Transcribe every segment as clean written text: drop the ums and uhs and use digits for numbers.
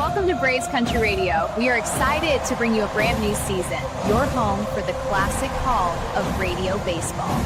Welcome to Braves Country Radio. We are excited to bring you a brand new season, your home for the classic call of radio baseball.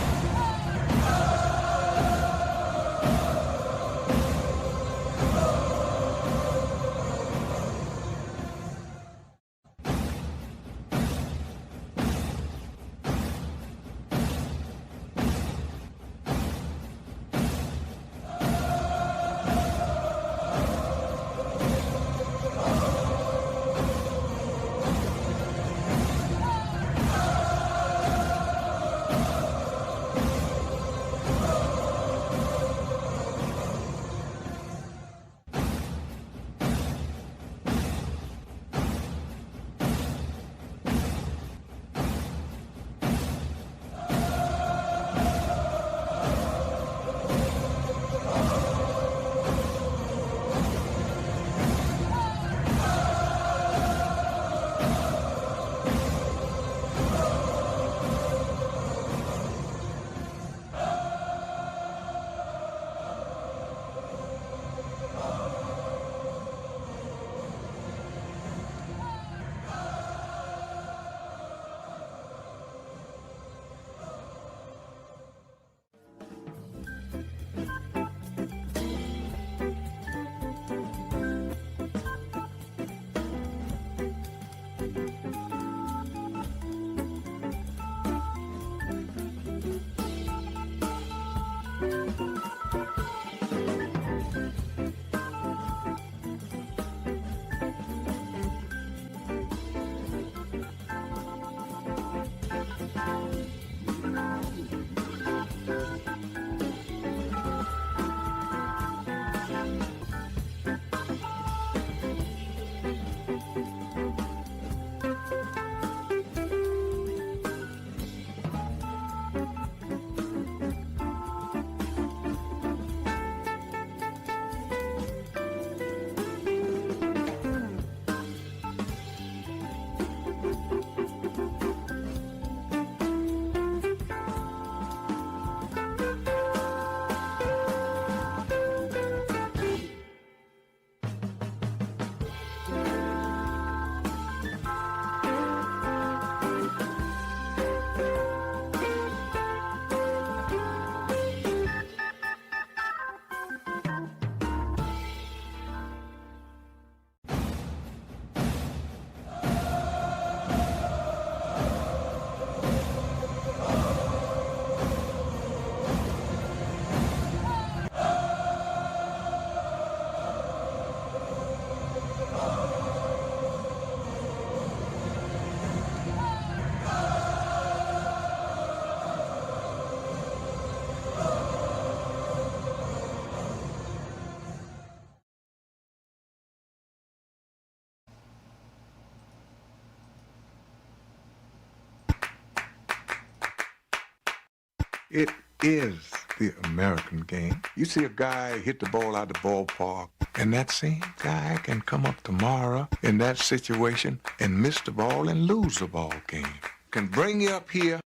It is the American game. You see a guy hit the ball out of the ballpark, and that same guy can come up tomorrow in that situation and miss the ball and lose the ball game. Can bring you up here,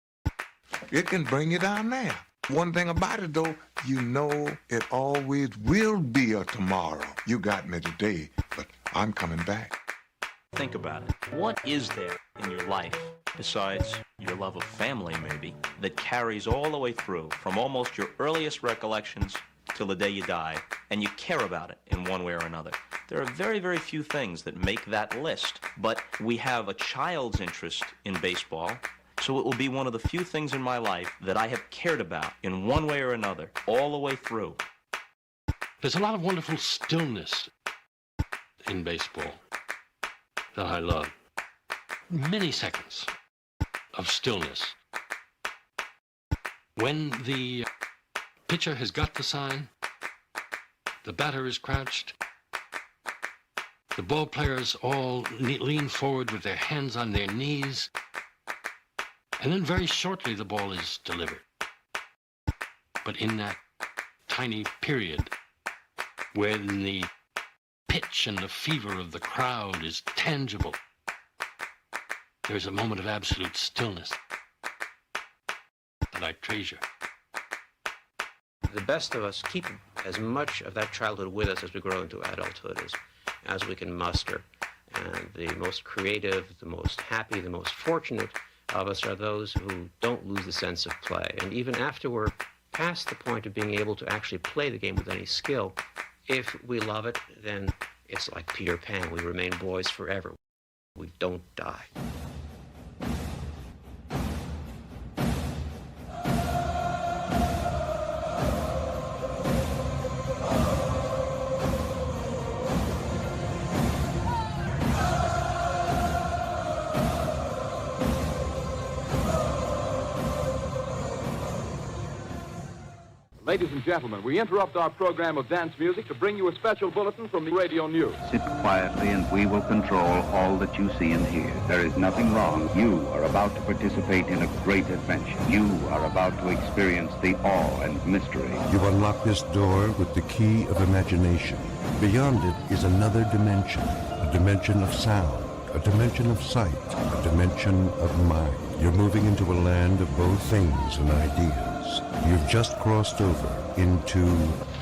it can bring you down there. One thing about it, though, you know it always will be a tomorrow. You got me today, but I'm coming back. Think about it. What is there in your life, besides your love of family maybe, that carries all the way through from almost your earliest recollections till the day you die, and you care about it in one way or another? There are very, very few things that make that list, but we have a child's interest in baseball, so it will be one of the few things in my life that I have cared about in one way or another all the way through. There's a lot of wonderful stillness in baseball that I love. Many seconds of stillness. When the pitcher has got the sign, the batter is crouched, the ball players all lean forward with their hands on their knees, and then very shortly the ball is delivered. But in that tiny period when the pitch and the fever of the crowd is tangible, there's a moment of absolute stillness that I treasure. The best of us keep as much of that childhood with us as we grow into adulthood as we can muster. And the most creative, the most happy, the most fortunate of us are those who don't lose the sense of play. And even after we're past the point of being able to actually play the game with any skill, if we love it, then it's like Peter Pan. We remain boys forever. We don't die. Ladies and gentlemen, we interrupt our program of dance music to bring you a special bulletin from the radio news. Sit quietly and we will control all that you see and hear. There is nothing wrong. You are about to participate in a great adventure. You are about to experience the awe and mystery. You unlock this door with the key of imagination. Beyond it is another dimension, a dimension of sound, a dimension of sight, a dimension of mind. You're moving into a land of both things and ideas. You've just crossed over into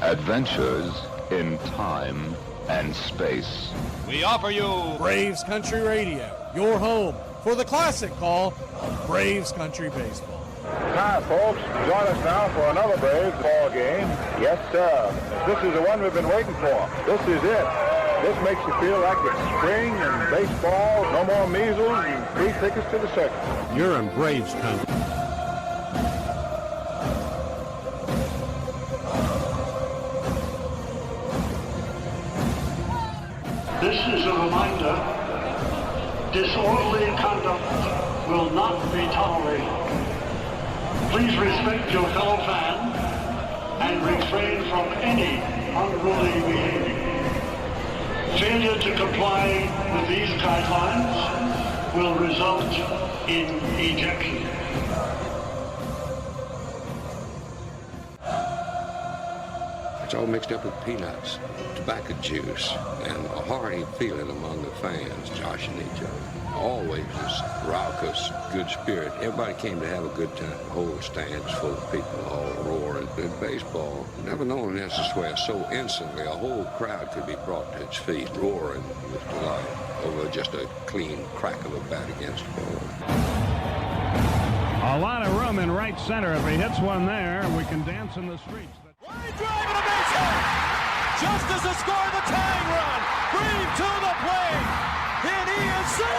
Adventures in Time and Space. We offer you Braves Country Radio, your home for the classic call of Braves Country Baseball. Hi, folks. Join us now for another Braves ball game. Yes, sir. This is the one we've been waiting for. This is it. This makes you feel like it's spring and baseball, no more measles, and free tickets to the circus. You're in Braves Country. This is a reminder, disorderly conduct will not be tolerated. Please respect your fellow fan and refrain from any unruly behavior. Failure to comply with these guidelines will result in ejection. It's all mixed up with peanuts, tobacco juice, and a hearty feeling among the fans joshing each other. Always this raucous, good spirit. Everybody came to have a good time. The whole stands full of people all roaring. In baseball, never known this is where so instantly a whole crowd could be brought to its feet, roaring with delight over just a clean crack of a bat against the ball. A lot of room in right center. If he hits one there, we can dance in the streets. Line drive and a base hit! Just as to score the tying run. Breathe to the plate. And he is safe!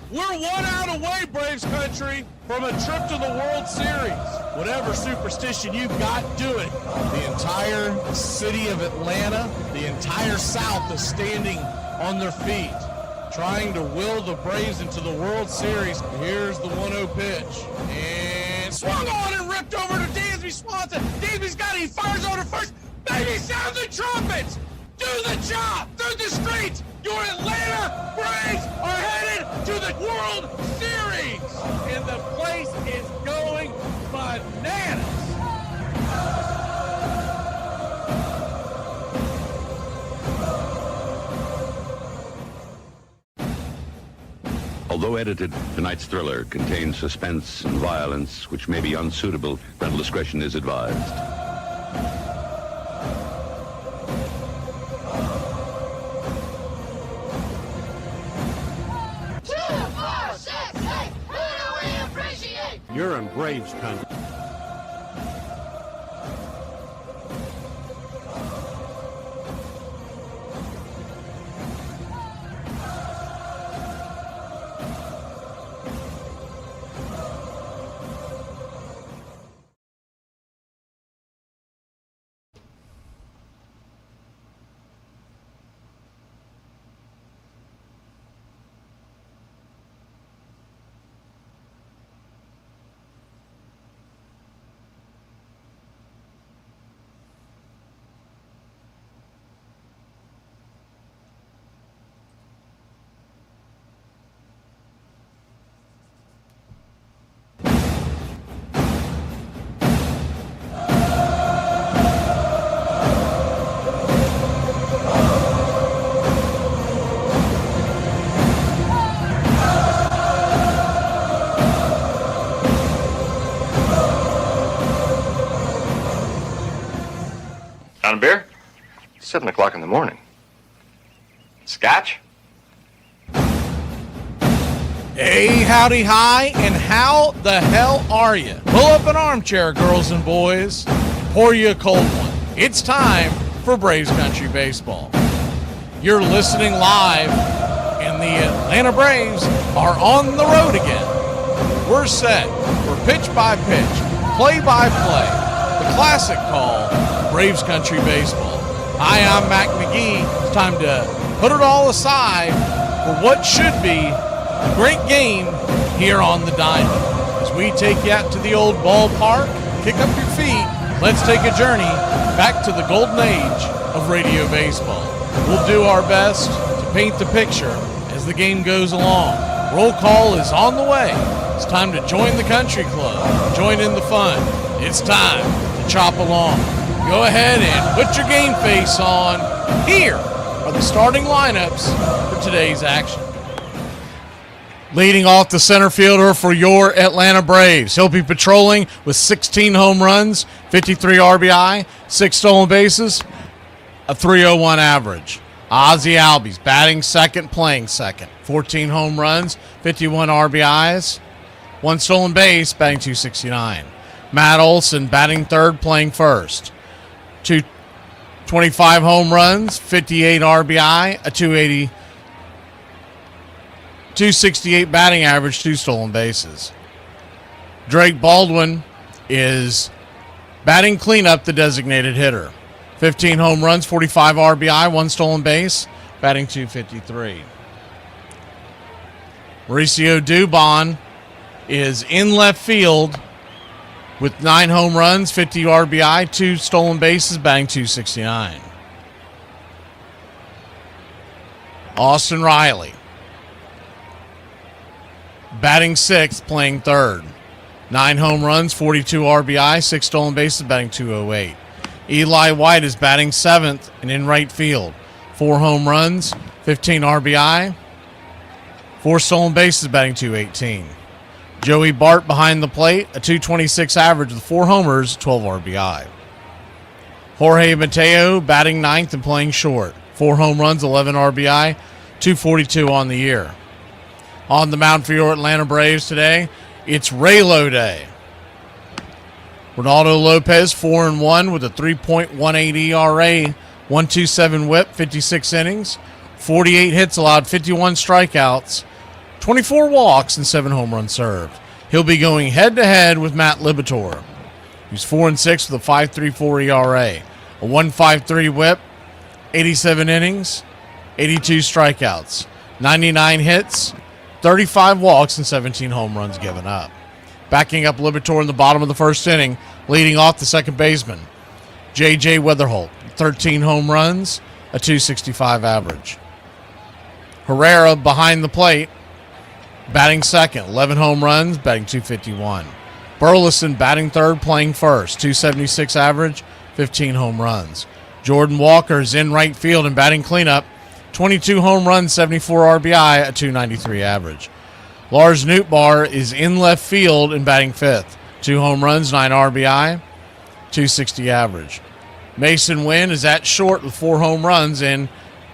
We're 1 out away, Braves country, from a trip to the World Series. Whatever superstition you've got, do it. The entire city of Atlanta, the entire South is standing on their feet, trying to will the Braves into the World Series. Here's the 1-0 pitch. And swung on and ripped over to Dansby Swanson. Dansby's got it. He fires over first. Baby sound the trumpets. Do the job through the streets. Your Atlanta Braves are headed to the World Series. And the place is going bananas. Although edited, tonight's thriller contains suspense and violence which may be unsuitable. Parental discretion is advised. 2, 4, 6, 8. Who do we appreciate? You're in Braves country. 7 o'clock in the morning. Scotch? Hey, howdy, hi, and how the hell are you? Pull up an armchair, girls and boys. Pour you a cold one. It's time for Braves Country Baseball. You're listening live, and the Atlanta Braves are on the road again. We're set for pitch by pitch, play by play, the classic call, Braves Country Baseball. Hi, I'm Mac McGee. It's time to put it all aside for what should be a great game here on the diamond. As we take you out to the old ballpark, kick up your feet, let's take a journey back to the golden age of radio baseball. We'll do our best to paint the picture as the game goes along. Roll call is on the way. It's time to join the country club, join in the fun. It's time to chop along. Go ahead and put your game face on. Here are the starting lineups for today's action. Leading off the center fielder for your Atlanta Braves. He'll be patrolling with 16 home runs, 53 RBI, 6 stolen bases, a .301 average. Ozzie Albies batting second, playing second. 14 home runs, 51 RBIs, 1 stolen base, batting .269. Matt Olson batting third, playing first. 25 home runs, 58 RBI, a .268 batting average, 2 stolen bases. Drake Baldwin is batting cleanup, the designated hitter. 15 home runs, 45 RBI, 1 stolen base, batting .253. Mauricio Dubon is in left field with 9 home runs, 50 RBI, 2 stolen bases, batting .269. Austin Riley batting sixth, playing third. 9 home runs, 42 RBI, 6 stolen bases, batting .208. Eli White is batting seventh and in right field. 4 home runs, 15 RBI, 4 stolen bases, batting .218. Joey Bart behind the plate, a .226 average with 4 homers, 12 RBI. Jorge Mateo batting ninth and playing short. 4 home runs, 11 RBI, .242 on the year. On the mound for your Atlanta Braves today, it's Raylo Day. Ronaldo Lopez, 4-1 with a 3.18 ERA, 1.27 whip, 56 innings, 48 hits allowed, 51 strikeouts, 24 walks, and 7 home runs served. He'll be going head-to-head with Matt Libator, who's 4-6 with a 5.34 ERA, a 1.53 whip, 87 innings, 82 strikeouts, 99 hits, 35 walks, and 17 home runs given up. Backing up Libator in the bottom of the first inning, leading off the second baseman, J.J. Weatherholt, 13 home runs, a .265 average. Herrera behind the plate, batting second, 11 home runs, batting .251. Burleson batting third, playing first, .276 average, 15 home runs. Jordan Walker is in right field and batting cleanup, 22 home runs, 74 RBI, a .293 average. Lars Nootbaar is in left field and batting fifth, 2 home runs, 9 RBI, .260 average. Mason Wynn is at short with 4 home runs and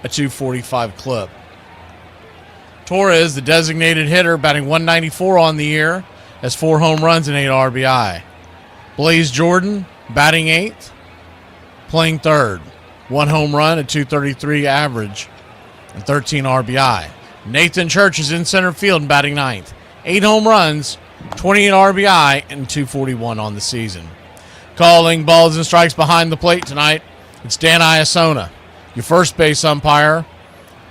a .245 clip. Torres, the designated hitter, batting .194 on the year, has 4 home runs and 8 RBI. Blaze Jordan, batting eighth, playing third, 1 home run, a .233 average, and 13 RBI. Nathan Church is in center field and batting ninth, 8 home runs, 28 RBI, and .241 on the season. Calling balls and strikes behind the plate tonight, it's Dan Iasona. Your first base umpire,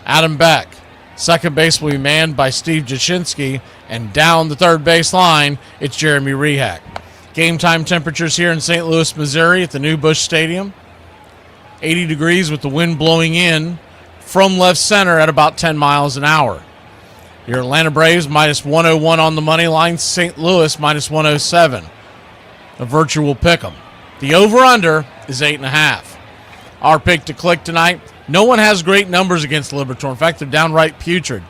Adam Beck. Second base will be manned by Steve Jashinsky, and down the third base line, it's Jeremy Rehak. Game time temperatures here in St. Louis, Missouri at the new Busch Stadium. 80 degrees with the wind blowing in from left center at about 10 miles an hour. Your Atlanta Braves minus 101 on the money line, St. Louis minus 107. A virtual pick 'em. The over-under is 8.5. Our pick to click tonight, no one has great numbers against Libator. In fact, they're downright putrid.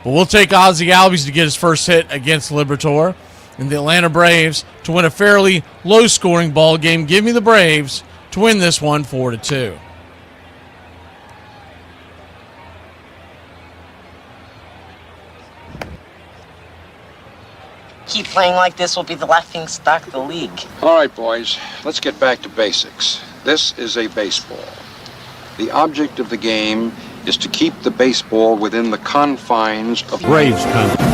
But we'll take Ozzie Albies to get his first hit against Libator, and the Atlanta Braves to win a fairly low-scoring ball game. Give me the Braves to win this one 4-2. Keep playing like this, we'll be the laughing stock of the league. All right, boys, let's get back to basics. This is a baseball. The object of the game is to keep the baseball within the confines of Braves country.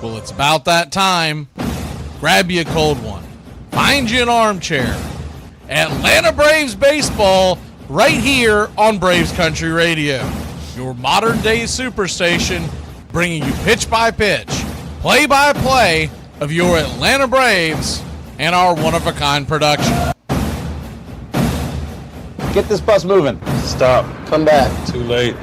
Well, it's about that time. Grab you a cold one. Find you an armchair. Atlanta Braves baseball right here on Braves Country Radio. Your modern day superstation bringing you pitch by pitch, play by play of your Atlanta Braves and our one-of-a-kind production. Get this bus moving. Stop. Come back. Too late.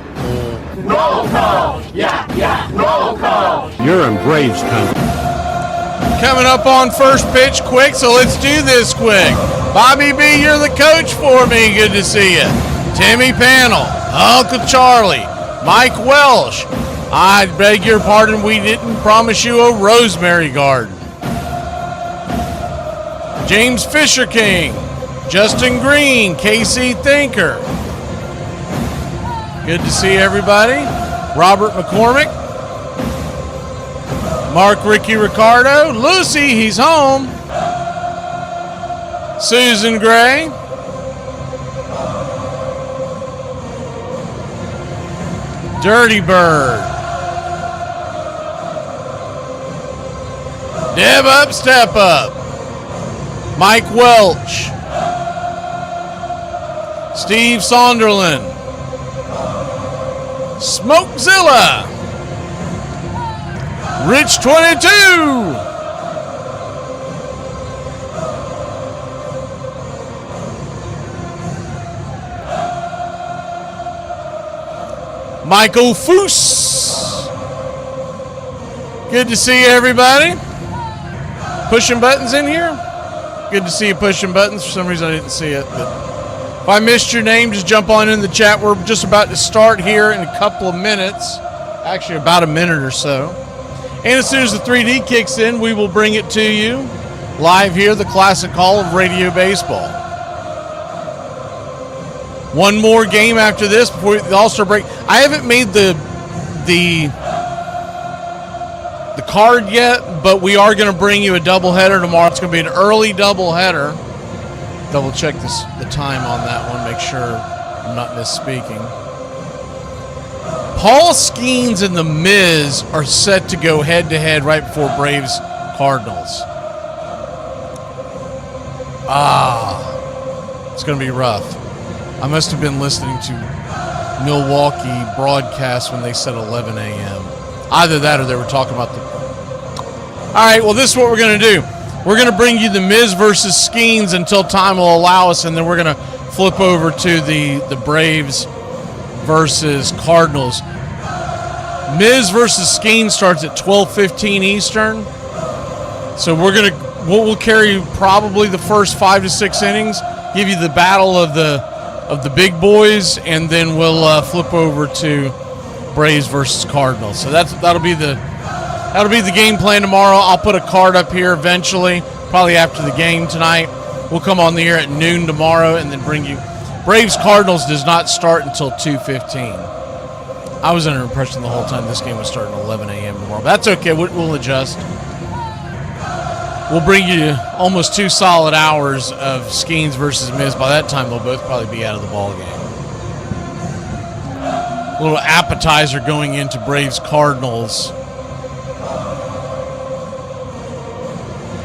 Roll call! Yeah, roll call! You're in Braves country. Coming up on first pitch quick, so let's do this quick. Bobby B, you're the coach for me. Good to see you. Timmy Panel, Uncle Charlie, Mike Welsh. I beg your pardon, we didn't promise you a rosemary garden. James Fisher King, Justin Green, KC Thinker. Good to see everybody. Robert McCormick. Mark Ricky Ricardo. Lucy, he's home. Susan Gray. Dirty Bird. Deb Up, Step Up. Mike Welch. Steve Sonderland. Smokezilla. Rich 22. Michael Foose. Good to see everybody. Pushing buttons in here. Good to see you pushing buttons. For some reason I didn't see it. But if I missed your name, just jump on in the chat. We're just about to start here in a couple of minutes. Actually, about a minute or so. And as soon as the 3D kicks in, we will bring it to you live here, the classic call of Radio Baseball. One more game after this before the All-Star break. I haven't made the card yet, but we are going to bring you a doubleheader tomorrow. It's going to be an early doubleheader. Double check the time on that one, make sure I'm not misspeaking. Paul Skeens and The Miz are set to go head-to-head right before Braves Cardinals. It's going to be rough. I must have been listening to Milwaukee broadcast when they said 11 a.m. Either that or they were talking about the... All right, well, this is what we're going to do. We're going to bring you The Miz versus Skeens until time will allow us, and then we're going to flip over to the Braves versus Cardinals. Miz versus Skeens starts at 12:15 Eastern. So we'll carry probably the first 5 to 6 innings, give you the battle of the big boys, and then we'll flip over to Braves versus Cardinals. So that'll be the game plan tomorrow. I'll put a card up here eventually, probably after the game tonight. We'll come on the air at noon tomorrow and then bring you. Braves Cardinals does not start until 2:15. I was under the impression the whole time this game was starting at 11 a.m. tomorrow. But that's okay. We'll adjust. We'll bring you almost 2 solid hours of Skeens versus Miz. By that time, they'll both probably be out of the ball game. A little appetizer going into Braves Cardinals.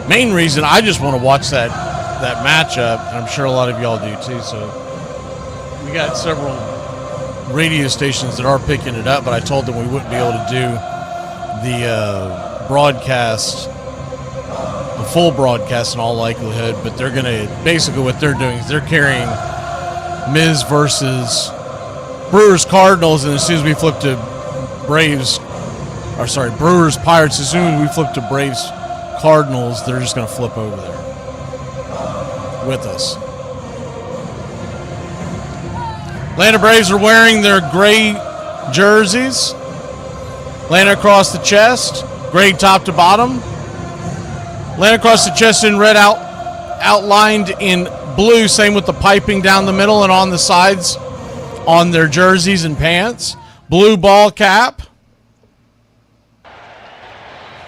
Main reason, I just want to watch that matchup, and I'm sure a lot of y'all do too. So we got several radio stations that are picking it up, but I told them we wouldn't be able to do the broadcast, the full broadcast in all likelihood, but they're going to, basically what they're doing is they're carrying Miz versus Brewers Cardinals, and as soon as we flip to Brewers Pirates, as soon as we flip to Braves Cardinals, they're just going to flip over there with us. Atlanta Braves are wearing their gray jerseys. Laying across the chest, gray top to bottom. Laying across the chest in red, outlined in blue. Same with the piping down the middle and on the sides on their jerseys and pants. Blue ball cap.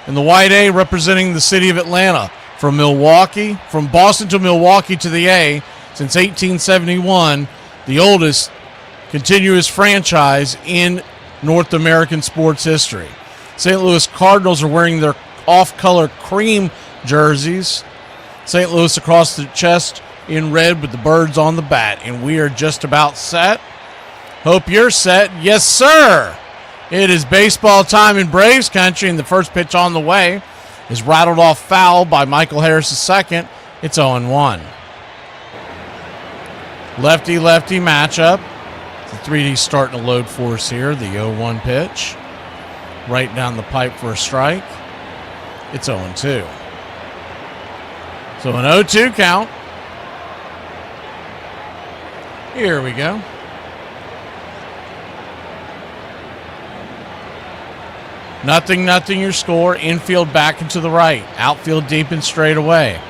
And the white A representing the city of Atlanta. From Boston to Milwaukee to the A since 1871, the oldest continuous franchise in North American sports history. St. Louis Cardinals are wearing their off-color cream jerseys. St. Louis across the chest in red with the birds on the bat. And we are just about set. Hope you're set. Yes, sir. It is baseball time in Braves country, and the first pitch on the way is rattled off foul by Michael Harris II. It's 0-1. Lefty-lefty matchup. The 3D starting to load for us here. The 0-1 pitch. Right down the pipe for a strike. It's 0-2. So an 0-2 count. Here we go. Nothing, your score. Infield back and to the right. Outfield deep and straight away.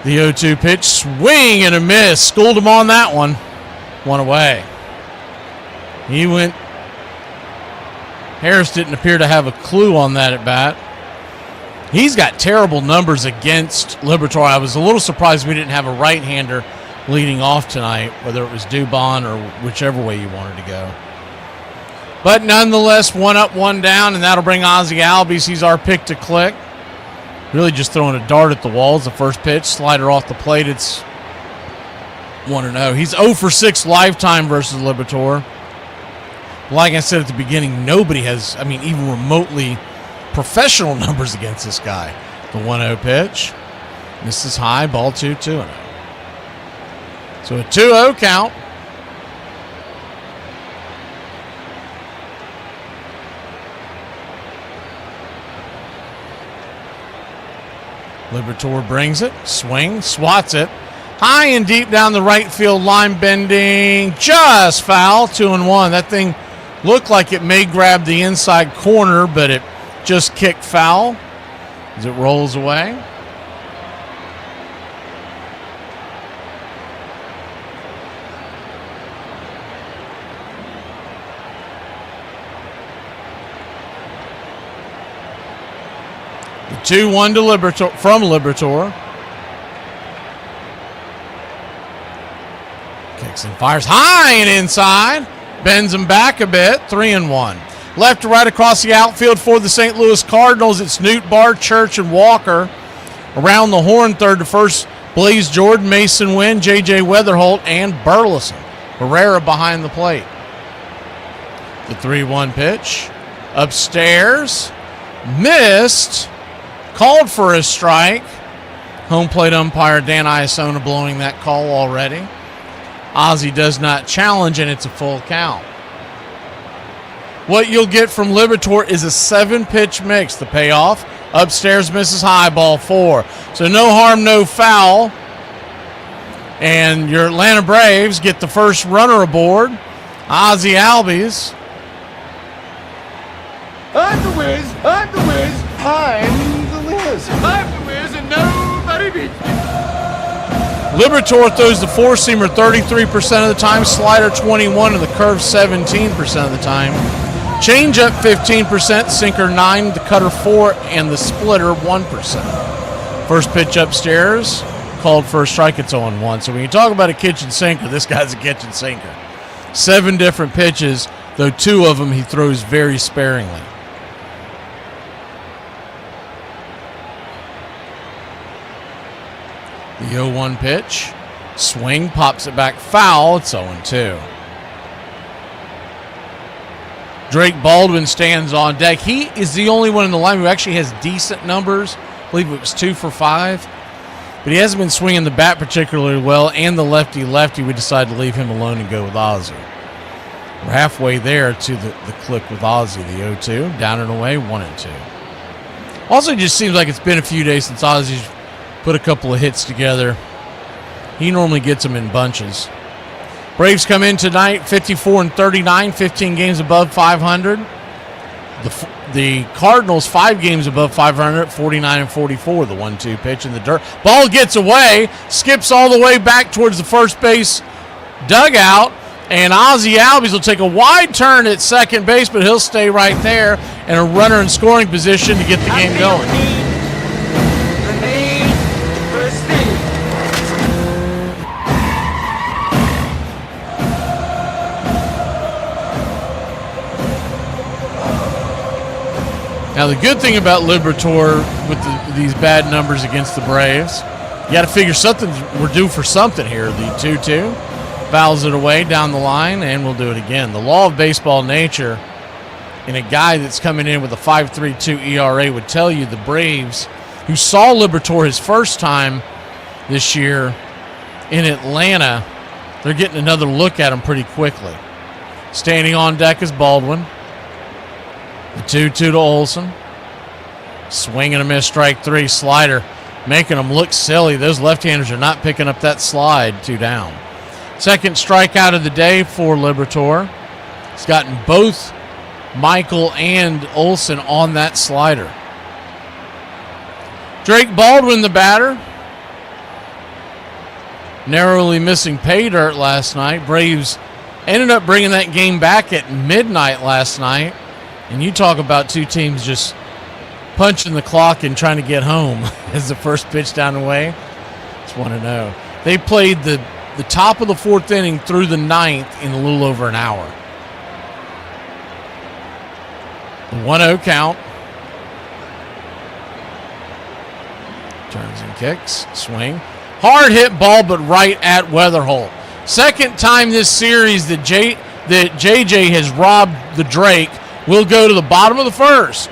The 0-2 pitch. Swing and a miss. Schooled him on that one. One away. He went. Harris didn't appear to have a clue on that at bat. He's got terrible numbers against Liberatore. I was a little surprised we didn't have a right-hander leading off tonight, whether it was Dubon or whichever way you wanted to go. But nonetheless, 1 up, 1 down, and that'll bring Ozzie Albies. He's our pick to click. Really just throwing a dart at the walls. The first pitch, slider off the plate. It's 1-0. He's 0 for 6 lifetime versus Liberatore. Like I said at the beginning, nobody has, even remotely professional numbers against this guy. The 1-0 pitch. Misses high, ball 2-0. So a 2-0 count. Liberatore brings it, swings, swats it. High and deep down the right field line, bending, just foul, 2-1. That thing looked like it may grab the inside corner, but it just kicked foul as it rolls away. The 2-1 to Liberatore, from Liberatore. Kicks and fires high and inside. Bends him back a bit. 3-1. Left to right across the outfield for the St. Louis Cardinals. It's Newt, Bart, Church, and Walker. Around the horn, third to first, Blaze Jordan, Mason Wynn, J.J. Weatherholt, and Burleson. Herrera behind the plate. The 3-1 pitch. Upstairs. Missed. Called for a strike. Home plate umpire Dan Iasona blowing that call already. Ozzie does not challenge, and it's a full count. What you'll get from Liberatore is a 7-pitch mix. The payoff, upstairs misses high, ball 4. So no harm, no foul. And your Atlanta Braves get the first runner aboard, Ozzie Albies. I'm the Wiz, I'm the Wiz, I'm the Liz. I'm the Wiz and nobody beats me. Liberator throws the four-seamer 33% of the time, slider 21%, and the curve 17% of the time. Changeup 15%, sinker 9%, the cutter 4%, and the splitter 1%. First pitch upstairs, called for a strike, it's 0-1. So when you talk about a kitchen sinker, this guy's a kitchen sinker. 7 different pitches, though 2 of them he throws very sparingly. The 0-1 pitch, swing, pops it back foul, it's 0-2. Drake Baldwin stands on deck. He is the only one in the line who actually has decent numbers. I believe it was 2 for 5. But he hasn't been swinging the bat particularly well, and the lefty-lefty, we decided to leave him alone and go with Ozzie. We're halfway there to the click with Ozzie. The 0-2, down and away, 1-2. Also, it just seems like it's been a few days since Ozzie's put a couple of hits together. He normally gets them in bunches. Braves come in tonight 54-39, 15 games above 500. The Cardinals 5 games above 500, 49-44. The 1-2 pitch in the dirt. Ball gets away, skips all the way back towards the first base dugout, and Ozzie Albies will take a wide turn at second base, but he'll stay right there and a runner in scoring position to get the game going. Now, the good thing about Liberatore with these bad numbers against the Braves, you got to figure we're due for something here. The 2-2 fouls it away down the line, and we'll do it again. The law of baseball nature in a guy that's coming in with a 5.32 ERA would tell you the Braves, who saw Liberatore his first time this year in Atlanta, they're getting another look at him pretty quickly. Standing on deck is Baldwin. The 2-2 to Olson. Swing and a miss, strike 3, slider, making them look silly. Those left-handers are not picking up that slide, 2 down. Second strikeout of the day for Liberatore. He's gotten both Michael and Olson on that slider. Drake Baldwin, the batter. Narrowly missing pay dirt last night. Braves ended up bringing that game back at midnight last night. And you talk about two teams just punching the clock and trying to get home as the first pitch down the way. Just want to know. They played the top of the 4th inning through the 9th in a little over an hour. The 1-0 count. Turns and kicks. Swing. Hard hit ball, but right at Weatherholt. Second time this series that JJ has robbed the Drake. We'll go to the bottom of the first.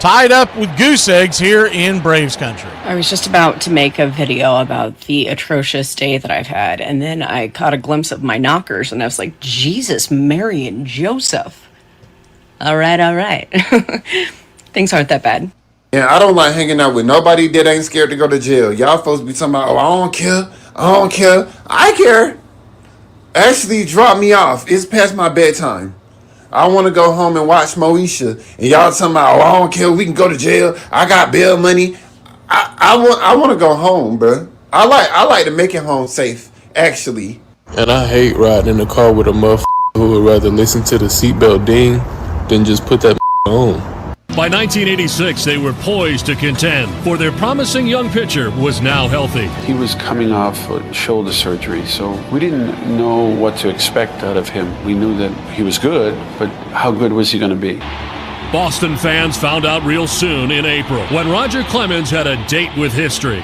Tied up with goose eggs here in Braves country. I was just about to make a video about the atrocious day that I've had, and then I caught a glimpse of my knockers, and I was like, Jesus, Mary, and Joseph. All right. Things aren't that bad. Yeah, I don't like hanging out with nobody that ain't scared to go to jail. Y'all supposed to be talking about, oh, I don't care. I care. Actually, drop me off. It's past my bedtime. I want to go home and watch Moesha, and y'all talking about, oh, I don't care, we can go to jail, I got bail money. I want to go home, bro. I like to make it home safe, actually. And I hate riding in the car with a motherfucker who would rather listen to the seatbelt ding than just put that on. By 1986, they were poised to contend, for their promising young pitcher was now healthy. He was coming off shoulder surgery, so we didn't know what to expect out of him. We knew that he was good, but how good was he going to be? Boston fans found out real soon in April when Roger Clemens had a date with history.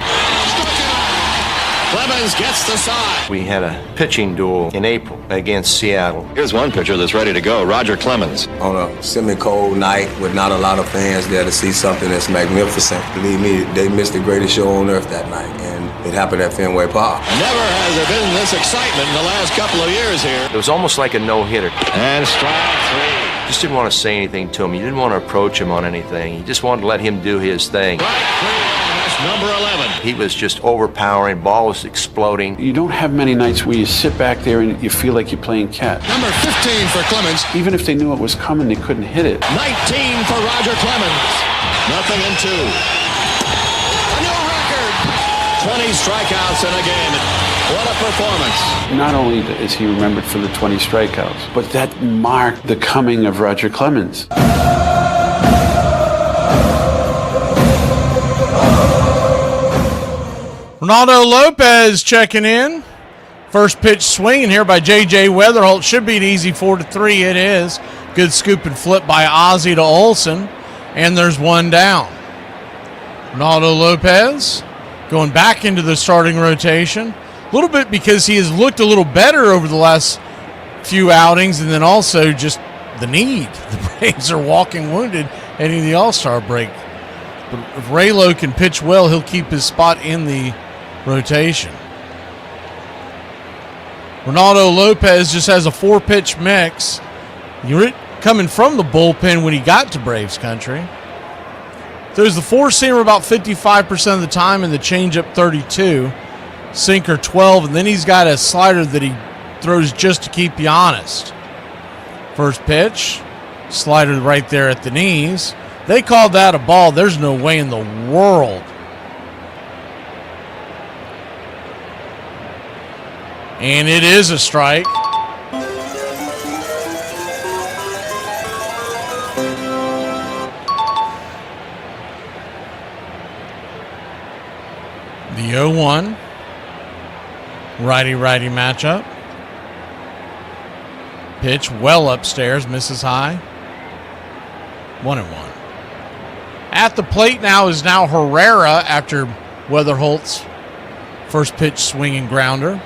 Clemens gets the side. We had a pitching duel in April against Seattle. Here's one pitcher that's ready to go, Roger Clemens. On a semi-cold night with not a lot of fans there to see something that's magnificent. Believe me, they missed the greatest show on earth that night, and it happened at Fenway Park. Never has there been this excitement in the last couple of years here. It was almost like a no-hitter. And strike 3. You just didn't want to say anything to him. You didn't want to approach him on anything. You just wanted to let him do his thing. Number 11. He was just overpowering. Ball was exploding. You don't have many nights where you sit back there and you feel like you're playing catch. Number 15 for Clemens. Even if they knew it was coming, they couldn't hit it. 19 for Roger Clemens. 0-2. A new record. 20 strikeouts in a game. What a performance. Not only is he remembered for the 20 strikeouts, but that marked the coming of Roger Clemens. Ronaldo Lopez checking in. First pitch swinging here by J.J. Weatherholt. Should be an easy 4-3. It is. Good scoop and flip by Ozzie to Olson. And there's one down. Ronaldo Lopez going back into the starting rotation. A little bit because he has looked a little better over the last few outings, and then also just the need. The Braves are walking wounded heading to the All-Star break. But if Raylo can pitch well, he'll keep his spot in the rotation. Ronaldo Lopez just has a 4-pitch mix. You're coming from the bullpen when he got to Braves country. There's the 4-seamer about 55% of the time and the changeup 32, sinker 12, and then he's got a slider that he throws just to keep you honest. First pitch, slider right there at the knees. They called that a ball. There's no way in the world. And it is a strike. The 0-1. Righty-righty matchup. Pitch well upstairs, misses high. 1-1. At the plate now is Herrera after Weatherholt's first pitch swinging grounder.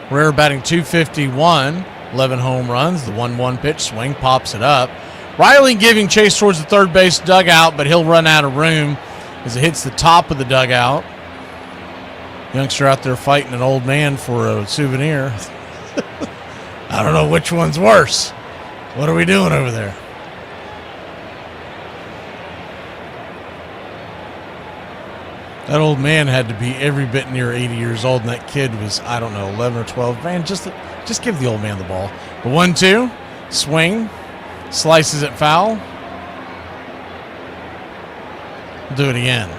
Herrera batting .251, 11 home runs. The 1-1 pitch swing pops it up. Riley giving chase towards the third base dugout, but he'll run out of room as it hits the top of the dugout. Youngster out there fighting an old man for a souvenir. I don't know which one's worse. What are we doing over there? That old man had to be every bit near 80 years old, and that kid was, 11 or 12. Man, just give the old man the ball. The 1-2, swing, slices it foul. We'll do it again.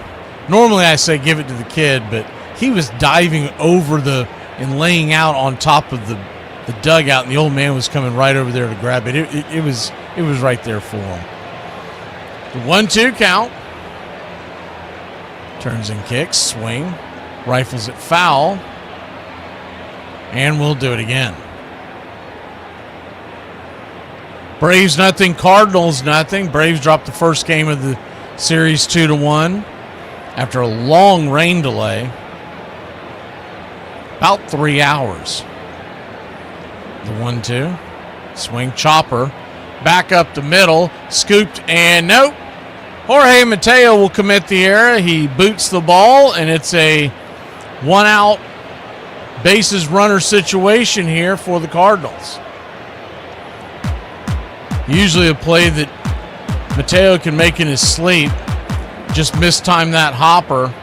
Normally I say give it to the kid, but he was diving over and laying out on top of the dugout, and the old man was coming right over there to grab it. It was right there for him. The 1-2 count. Turns and kicks, swing, rifles it foul, and we'll do it again. Braves nothing, Cardinals nothing. Braves dropped the first game of the series 2-1 after a long rain delay. About 3 hours. The 1-2, swing, chopper, back up the middle, scooped, and nope. Jorge Mateo will commit the error. He boots the ball, and it's a 1-out bases runner situation here for the Cardinals. Usually a play that Mateo can make in his sleep. Just mistimed that hopper.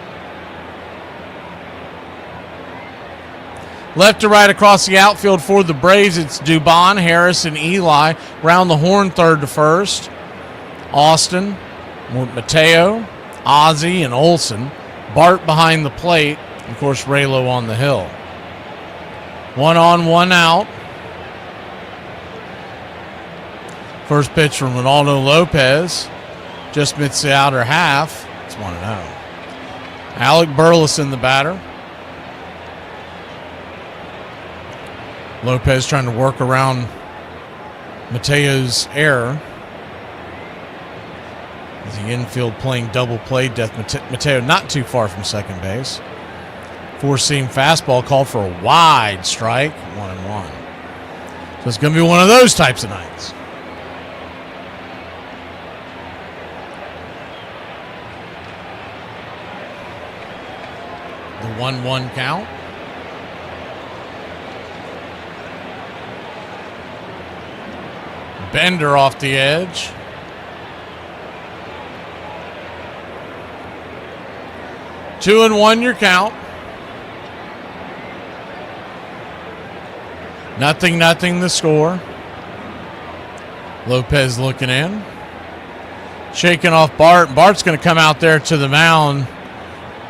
Left to right across the outfield for the Braves, it's Dubon, Harris, and Eli. Round the horn, third to first. Austin, Mateo, Ozzie, and Olson. Bart behind the plate. Of course, Raylo on the hill. 1 on, 1 out. First pitch from Ronaldo Lopez. Just missed the outer half. It's 1-0. Alec Burleson, the batter. Lopez trying to work around Mateo's error. As the infield playing double play, Mateo not too far from second base. Four-seam fastball called for a wide strike, 1-1. So it's going to be one of those types of nights. The 1-1 count. Bender off the edge. Two and 1 your count. Nothing the score. Lopez looking in. Shaking off Bart. Bart's going to come out there to the mound,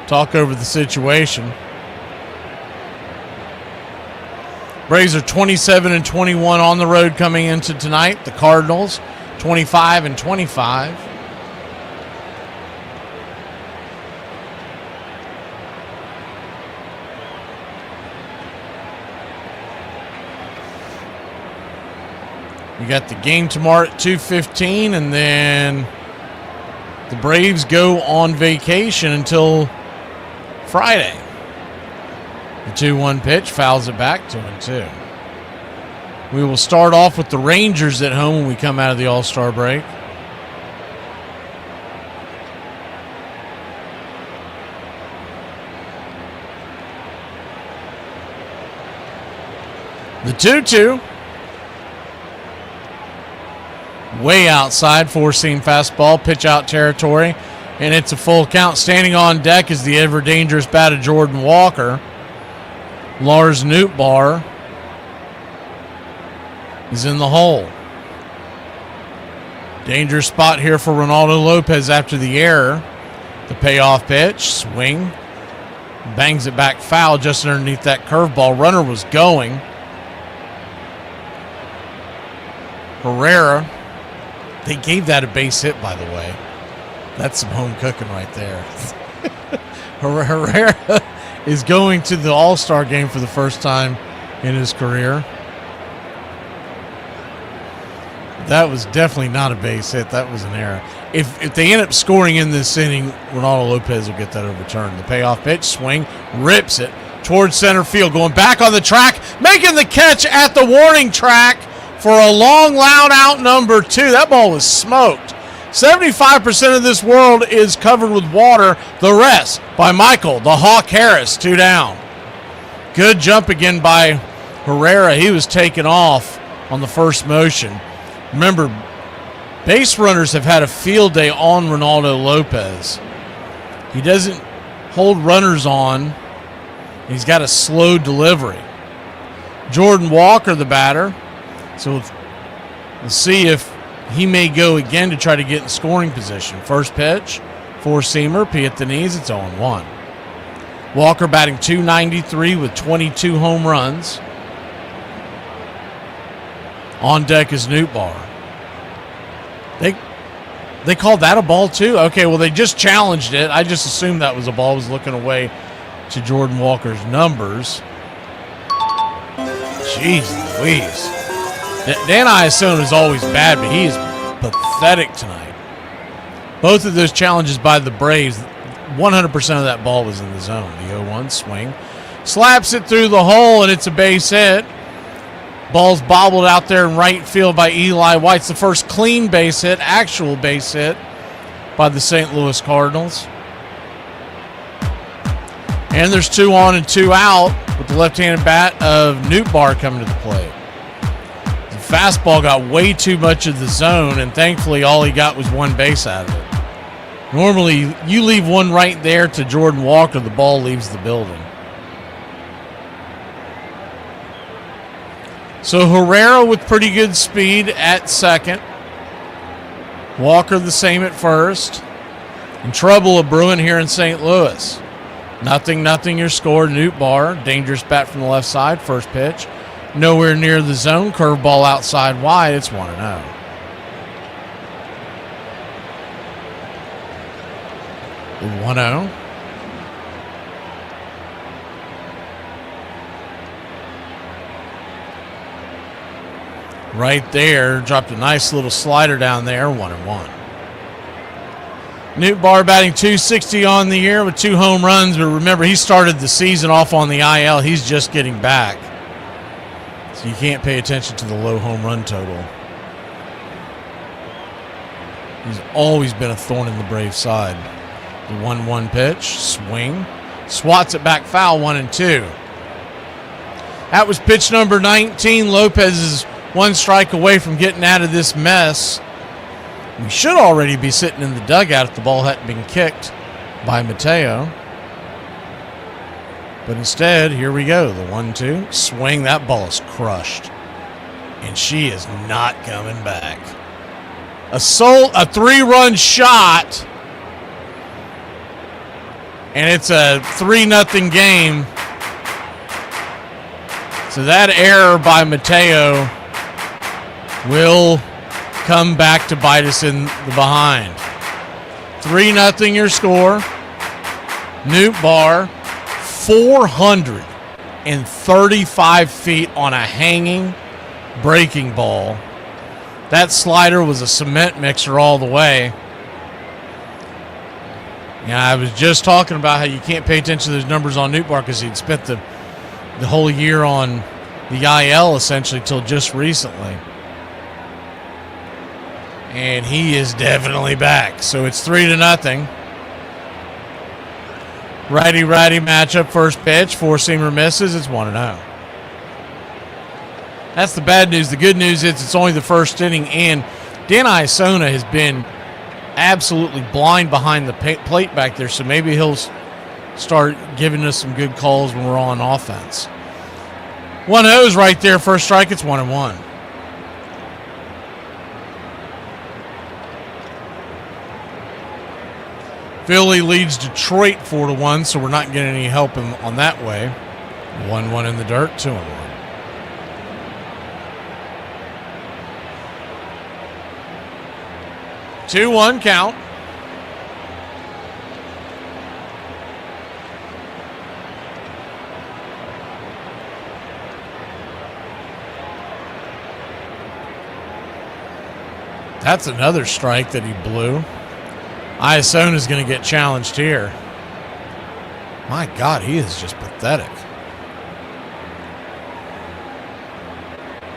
talk over the situation. Braves are 27-21 on the road coming into tonight. The Cardinals 25-25. We got the game tomorrow at 2:15, and then the Braves go on vacation until Friday. The 2-1 pitch fouls it back, 2-2. We will start off with the Rangers at home when we come out of the All-Star break. The 2-2. Way outside, four-seam fastball, pitch out territory, and it's a full count. Standing on deck is the ever-dangerous bat of Jordan Walker. Lars Nootbaar is in the hole. Dangerous spot here for Ronaldo Lopez after the error. The payoff pitch, swing, bangs it back foul just underneath that curveball. Runner was going. Herrera, they gave that a base hit, by the way. That's some home cooking right there. Herrera is going to the All-Star game for the first time in his career. That was definitely not a base hit. That was an error. If they end up scoring in this inning, Ronaldo Lopez will get that overturned. The payoff pitch, swing, rips it towards center field, going back on the track, making the catch at the warning track for a long, loud out number 2. That ball was smoked. 75% of this world is covered with water. The rest by Michael, the Hawk Harris, 2 down. Good jump again by Herrera. He was taken off on the first motion. Remember, base runners have had a field day on Ronaldo Lopez. He doesn't hold runners on. He's got a slow delivery. Jordan Walker, the batter. So we'll see if he may go again to try to get in scoring position. First pitch, four-seamer, P at the knees. It's 0-1. Walker batting .293 with 22 home runs. On deck is Nootbaar. They called that a ball too? Okay, well, they just challenged it. I just assumed that was a ball. I was looking away to Jordan Walker's numbers. Jeez Louise. Dan Iasone is always bad, but he is pathetic tonight. Both of those challenges by the Braves, 100% of that ball was in the zone. The 0-1 swing. Slaps it through the hole, and it's a base hit. Ball's bobbled out there in right field by Eli White. It's the first clean base hit, actual base hit by the St. Louis Cardinals. And there's 2 on and 2 out with the left-handed bat of Nootbaar coming to the plate. The fastball got way too much of the zone, and thankfully all he got was one base out of it. Normally, you leave one right there to Jordan Walker, the ball leaves the building. So Herrera with pretty good speed at second. Walker the same at first. In trouble of brewing here in St. Louis. 0-0 your score. Nootbaar, dangerous bat from the left side. First pitch. Nowhere near the zone. Curveball outside wide. It's 1-0. The 1-0. Right there, dropped a nice little slider down there, 1-1. Nootbaar batting .260 on the year with 2 home runs, but remember, he started the season off on the IL. He's just getting back. So you can't pay attention to the low home run total. He's always been a thorn in the Braves' side. The 1-1 pitch, swing, swats it back foul, 1-2. That was pitch number 19. Lopez is 1 strike away from getting out of this mess. We should already be sitting in the dugout if the ball hadn't been kicked by Mateo. But instead, here we go. The 1-2. Swing. That ball is crushed. And she is not coming back. A 3-run shot. And it's a 3-0 game. So that error by Mateo will come back to bite us in the behind. 3-0 your score. Nootbaar, 435 feet on a hanging breaking ball. That slider was a cement mixer all the way. Yeah, I was just talking about how you can't pay attention to those numbers on Nootbaar because he'd spent the whole year on the IL essentially till just recently. And he is definitely back. So it's 3-0. Righty-righty matchup, first pitch. Four-seamer misses. It's 1-0. That's the bad news. The good news is it's only the first inning, and Dan Iasone has been absolutely blind behind the plate back there, so maybe he'll start giving us some good calls when we're on offense. 1-0 is right there. First strike. It's 1-1. Philly leads Detroit 4-1, so we're not getting any help on that way. 1-1 in the dirt, 2-1. Two-one count. That's another strike that he blew. Iasone is going to get challenged here. My God, he is just pathetic.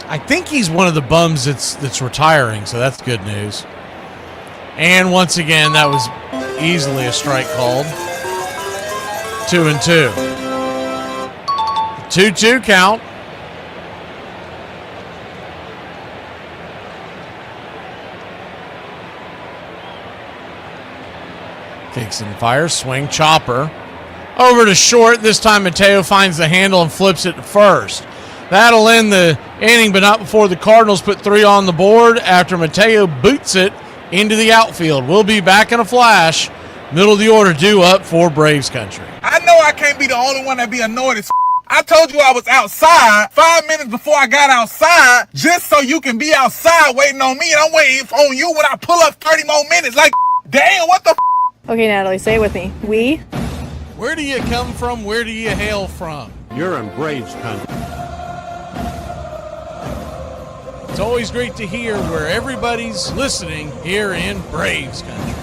I think he's one of the bums that's retiring, so that's good news. And once again, that was easily a strike called. 2-2. 2-2 count. Kicks and fires, swing, chopper. Over to short. This time Mateo finds the handle and flips it to first. That'll end the inning, but not before the Cardinals put 3 on the board after Mateo boots it into the outfield. We'll be back in a flash. Middle of the order due up for Braves country. I know I can't be the only one that be annoyed as I told you I was outside 5 minutes before I got outside just so you can be outside waiting on me, and I'm waiting on you when I pull up 30 more minutes. Like, damn, what the Okay, Natalie, say it with me. We. Where do you come from? Where do you hail from? You're in Braves country. It's always great to hear where everybody's listening here in Braves country.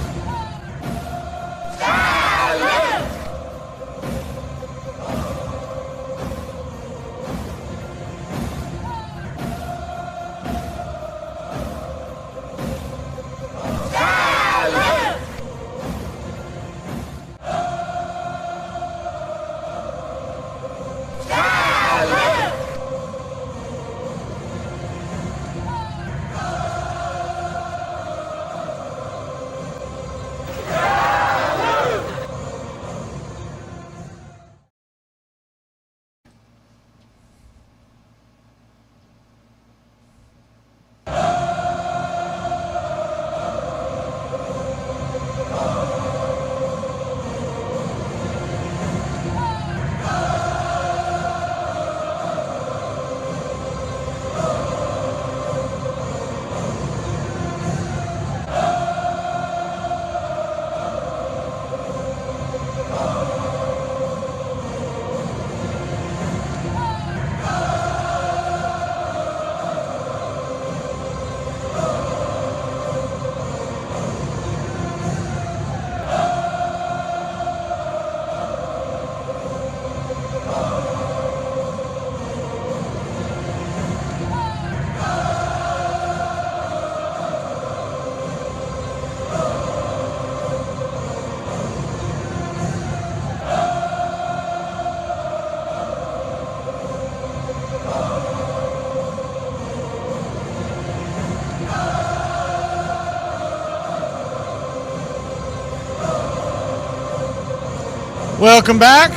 Welcome back.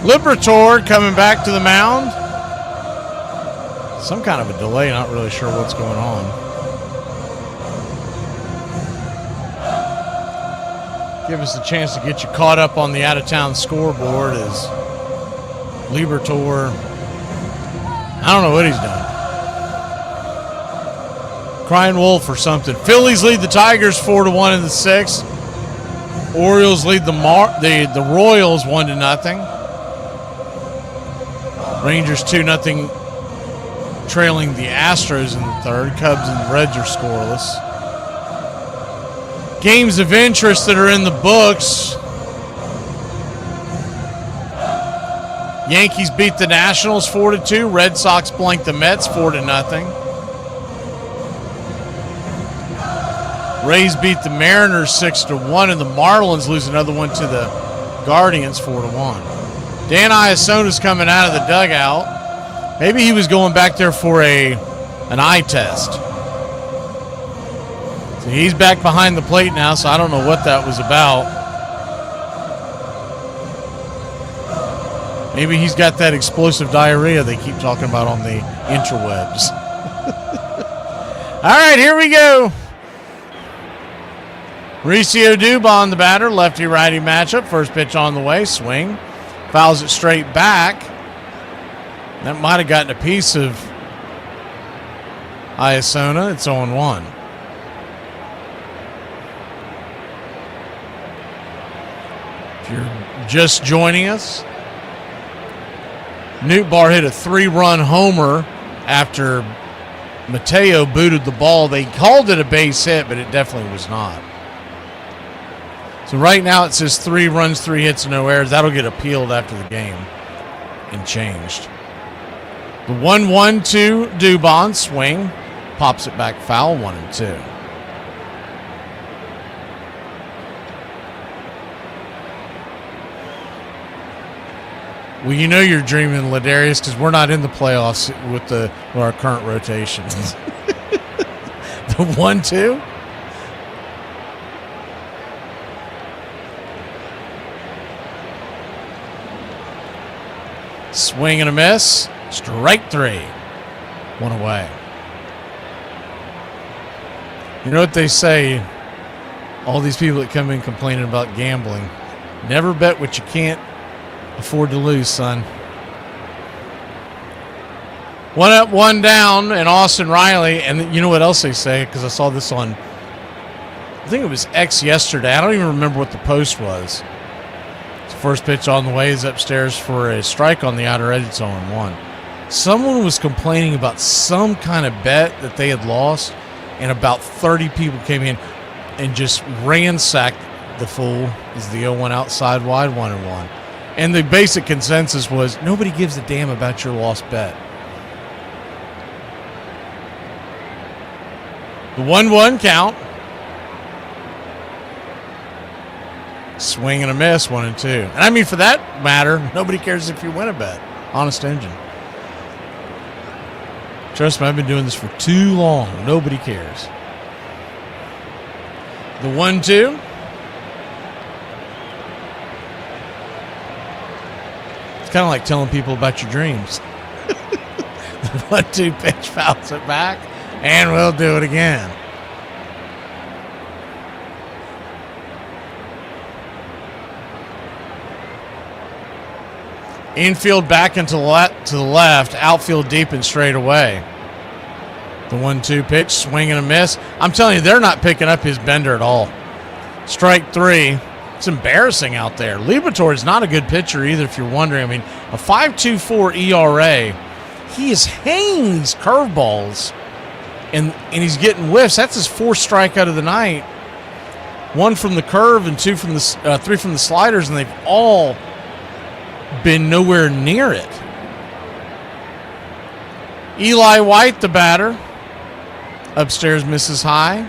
Liberatore coming back to the mound. Some kind of a delay, not really sure what's going on. Give us a chance to get you caught up on the out-of-town scoreboard as Liberatore, I don't know what he's done. Crying wolf or something. Phillies lead the Tigers 4-1 in the 6th. Orioles lead the Royals 1-0. Rangers 2-0 trailing the Astros in the 3rd. Cubs and Reds are scoreless. Games of interest that are in the books. Yankees beat the Nationals 4-2. Red Sox blanked the Mets 4-0. Rays beat the Mariners 6-1, and the Marlins lose another one to the Guardians 4-1. Dan Iasone is coming out of the dugout. Maybe he was going back there for an eye test. So he's back behind the plate now, so I don't know what that was about. Maybe he's got that explosive diarrhea they keep talking about on the interwebs. All right, here we go. Mauricio Dubon, the batter, lefty-righty matchup. First pitch on the way, swing. Fouls it straight back. That might have gotten a piece of Iasona. It's 0-1. If you're just joining us, Newt Barr hit a 3-run homer after Mateo booted the ball. They called it a base hit, but it definitely was not. So right now it says 3 runs, 3 hits, no errors. That'll get appealed after the game and changed. The 1-1 to Dubon, swing, pops it back foul, 1-2. Well, you know you're dreaming, Ladarius, because we're not in the playoffs with our current rotations. The 1-2. Swing and a miss. Strike 3. 1 away. You know what they say? All these people that come in complaining about gambling. Never bet what you can't afford to lose, son. 1 up, 1 down, and Austin Riley. And you know what else they say? Because I saw this on, I think it was X yesterday. I don't even remember what the post was. First pitch on the way is upstairs for a strike on the outer edge. It's 0-1. Someone was complaining about some kind of bet that they had lost, and about 30 people came in and just ransacked the fool. Is the 0-1 outside wide, 1-1. And the basic consensus was nobody gives a damn about your lost bet. The 1-1 count. Swing and a miss, 1-2. And I mean, for that matter, nobody cares if you win a bet. Honest engine. Trust me, I've been doing this for too long. Nobody cares. The 1-2. It's kind of like telling people about your dreams. The 1-2 pitch fouls it back, and we'll do it again. Infield back into to the left. Outfield deep and straight away. The 1-2 pitch, swing and a miss. I'm telling you, they're not picking up his bender at all. Strike 3. It's embarrassing out there. Liberatore is not a good pitcher either, if you're wondering. I mean, a 5.24 ERA. He is hanging these curveballs, and he's getting whiffs. That's his 4th strikeout of the night. 1 from the curve and 3 from the sliders, and they've all been nowhere near it. Eli White, the batter, upstairs misses high.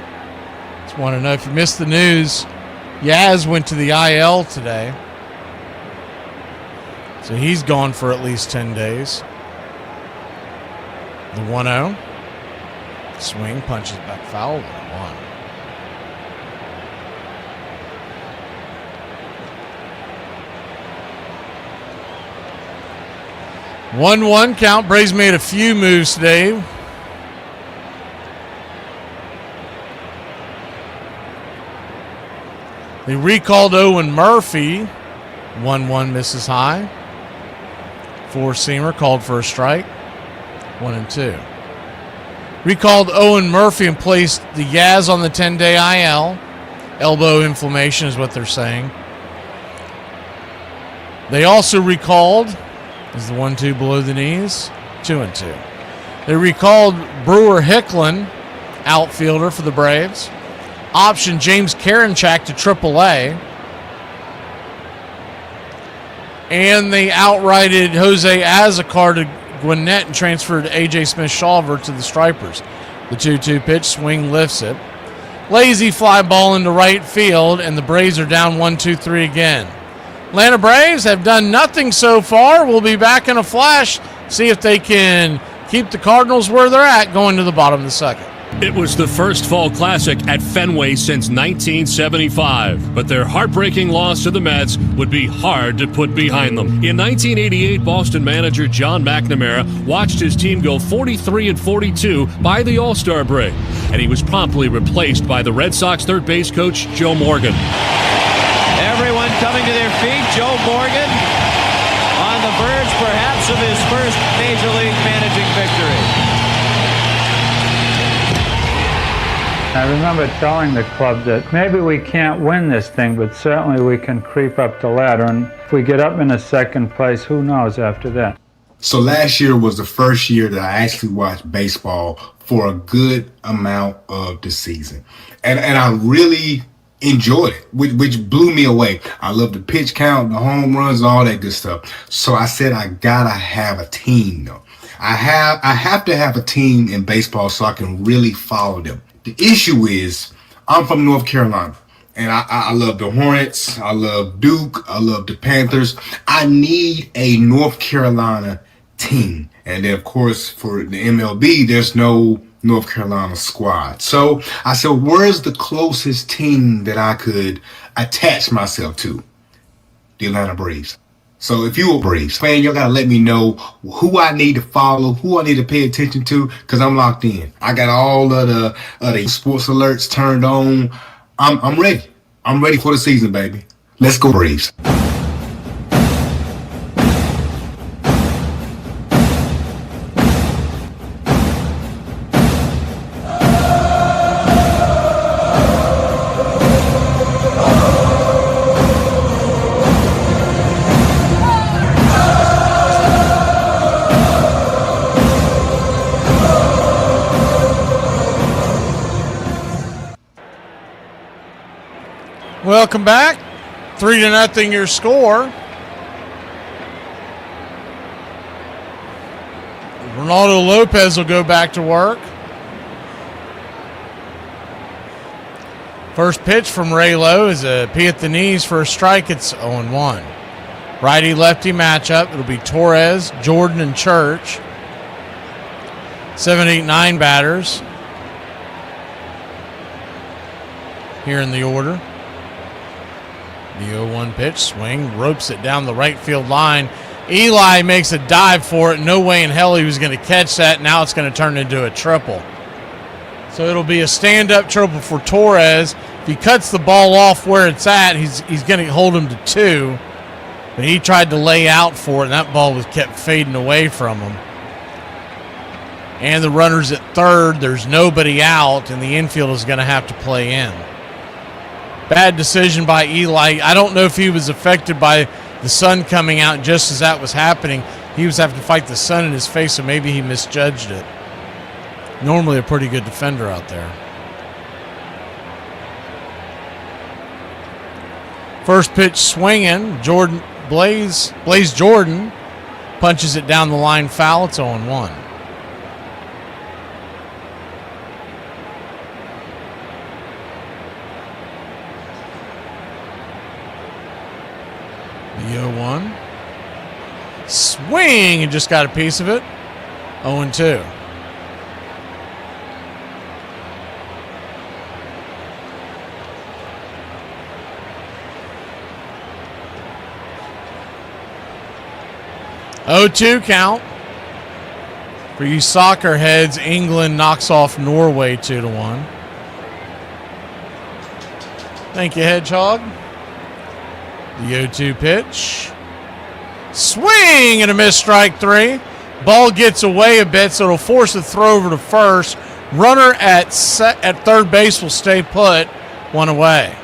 Just want to know if you missed the news, Yaz went to the IL today, so he's gone for at least 10 days. The 1-0 swing, punches back foul, 1. 1-1 count. Braves made a few moves today. They recalled Owen Murphy. 1-1 misses high. 4-seamer called for a strike. 1-2. Recalled Owen Murphy and placed the Yaz on the 10-day IL. Elbow inflammation is what they're saying. They also recalled, is the 1-2 below the knees, 2-2. They recalled Brewer Hicklin, outfielder for the Braves. Option James Karinchak to AAA. And they outrighted Jose Azocar to Gwinnett and transferred A.J. Smith-Shawver to the Stripers. The 2-2 pitch, swing, lifts it. Lazy fly ball into right field, and the Braves are down 1-2-3 again. Atlanta Braves have done nothing so far. We'll be back in a flash, see if they can keep the Cardinals where they're at going to the bottom of the 2nd. It was the first fall classic at Fenway since 1975, but their heartbreaking loss to the Mets would be hard to put behind them. In 1988, Boston manager John McNamara watched his team go 43-42 by the All-Star break, and he was promptly replaced by the Red Sox third base coach Joe Morgan. Everyone coming to their feet. Joe Morgan on the verge, perhaps, of his first Major League managing victory. I remember telling the club that maybe we can't win this thing, but certainly we can creep up the ladder. And if we get up in a second place, who knows after that? So last year was the first year that I actually watched baseball for a good amount of the season. And I really enjoyed it, which blew me away. I love the pitch count, the home runs, all that good stuff. So I said, I gotta have a team though. I have to have a team in baseball so I can really follow them. The issue is I'm from North Carolina, and I love the Hornets. I love Duke. I love the Panthers. I need a North Carolina team. And then, of course, for the MLB, there's no North Carolina squad. So I said, where's the closest team that I could attach myself to? The Atlanta Braves. So if you're a Braves fan, you gotta let me know who I need to follow, who I need to pay attention to, because I'm locked in. I got all of the sports alerts turned on. I'm ready. I'm ready for the season, baby. Let's go, Braves. Welcome back. 3-0 your score. Ronaldo Lopez will go back to work. First pitch from Ray Lowe is a P at the knees for a strike. It's 0-1. Righty-lefty matchup. It'll be Torres, Jordan, and Church. 7, 8, 9 batters here in the order. The 0-1 pitch, swing, ropes it down the right field line. Eli makes a dive for it. No way in hell he was going to catch that. Now it's going to turn into a triple. So it'll be a stand-up triple for Torres. If he cuts the ball off where it's at, he's going to hold him to 2. But he tried to lay out for it, and that ball was kept fading away from him. And the runner's at third. There's nobody out, and the infield is going to have to play in. Bad decision by Eli. I don't know if he was affected by the sun coming out just as that was happening. He was having to fight the sun in his face, so maybe he misjudged it. Normally a pretty good defender out there. First pitch swinging. Jordan Blaze Jordan punches it down the line foul. It's 0-1. The 0-1. Swing and just got a piece of it. 0-2. Oh, 2 count. For you soccer heads, England knocks off Norway 2-1. Thank you, Hedgehog. The 0-2 pitch. Swing and a miss, strike 3. Ball gets away a bit, so it'll force a throw over to first. Runner at third base will stay put. 1 away.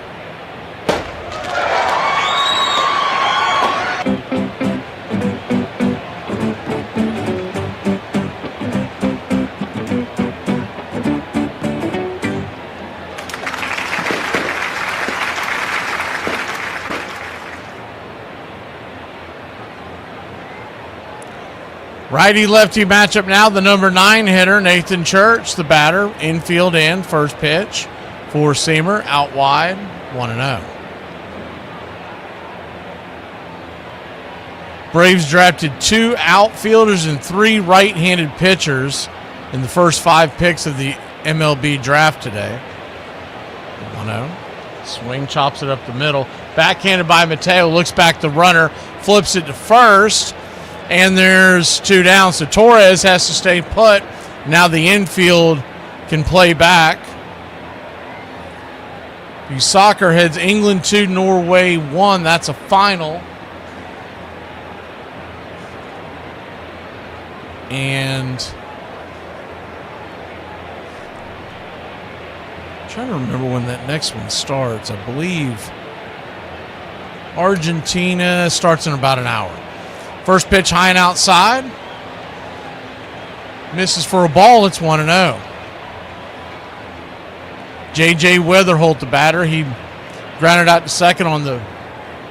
Righty-lefty matchup now. The number 9 hitter, Nathan Church, the batter. Infield in, first pitch. 4-seamer, out wide, 1-0. Braves drafted 2 outfielders and 3 right-handed pitchers in the first 5 picks of the MLB draft today. 1-0. Swing, chops it up the middle. Backhanded by Mateo. Looks back the runner. Flips it to first. And there's 2 down. So Torres has to stay put. Now the infield can play back. Soccer heads England 2, Norway 1. That's a final. And I'm trying to remember when that next one starts. I believe Argentina starts in about an hour. First pitch high and outside. Misses for a ball. It's 1-0. J.J. Weatherholt, the batter, he grounded out to second on the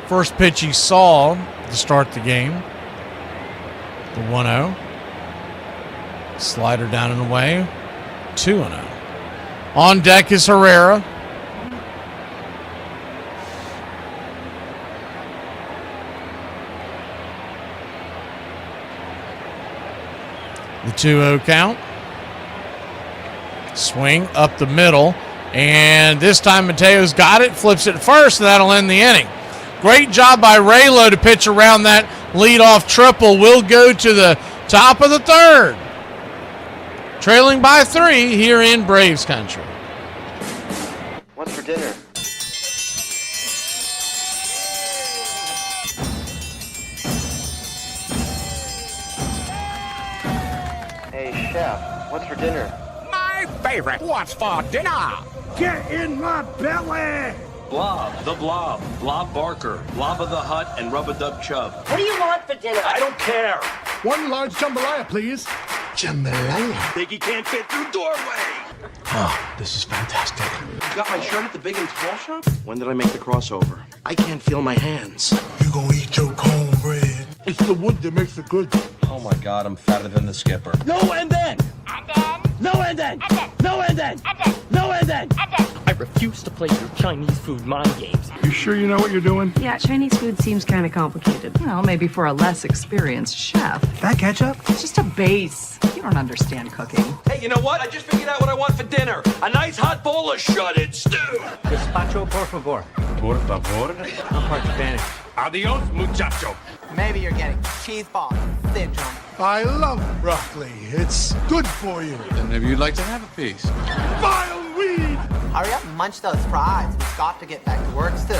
first pitch he saw to start the game. The 1-0. Slider down and away. 2-0. On deck is Herrera. The 2-0 count. Swing up the middle. And this time Mateo's got it. Flips it first, and that'll end the inning. Great job by Raylo to pitch around that leadoff triple. We'll go to the top of the third. Trailing by 3 here in Braves country. What's for dinner? Hey, Chef, what's for dinner? My favorite. What's for dinner? Get in my belly! Blob, the Blob, Blob Barker, Blob of the Hut, and Rub-a-Dub Chub. What do you want for dinner? I don't care. One large jambalaya, please. Jambalaya? Biggie can't fit through doorway. Oh, this is fantastic. You got my shirt at the Big and Tall shop? When did I make the crossover? I can't feel my hands. You gonna eat your cornbread? It's the wood that makes it good. Oh my God, I'm fatter than the skipper. No and then! And then! No and then! And then! No and then! And then! No and then! And then! I refuse to play your Chinese food mind games. You sure you know what you're doing? Yeah, Chinese food seems kind of complicated. Well, maybe for a less experienced chef. That ketchup? It's just a base. You don't understand cooking. Hey, you know what? I just figured out what I want for dinner. A nice hot bowl of shredded stew. Gazpacho, por favor. Por favor? I'm part Spanish. Adios, muchacho. Maybe you're getting cheese ball syndrome. I love broccoli. It's good for you. Then maybe you'd like to have a piece. Vile weed! Hurry up and munch those fries. We've got to get back to work soon.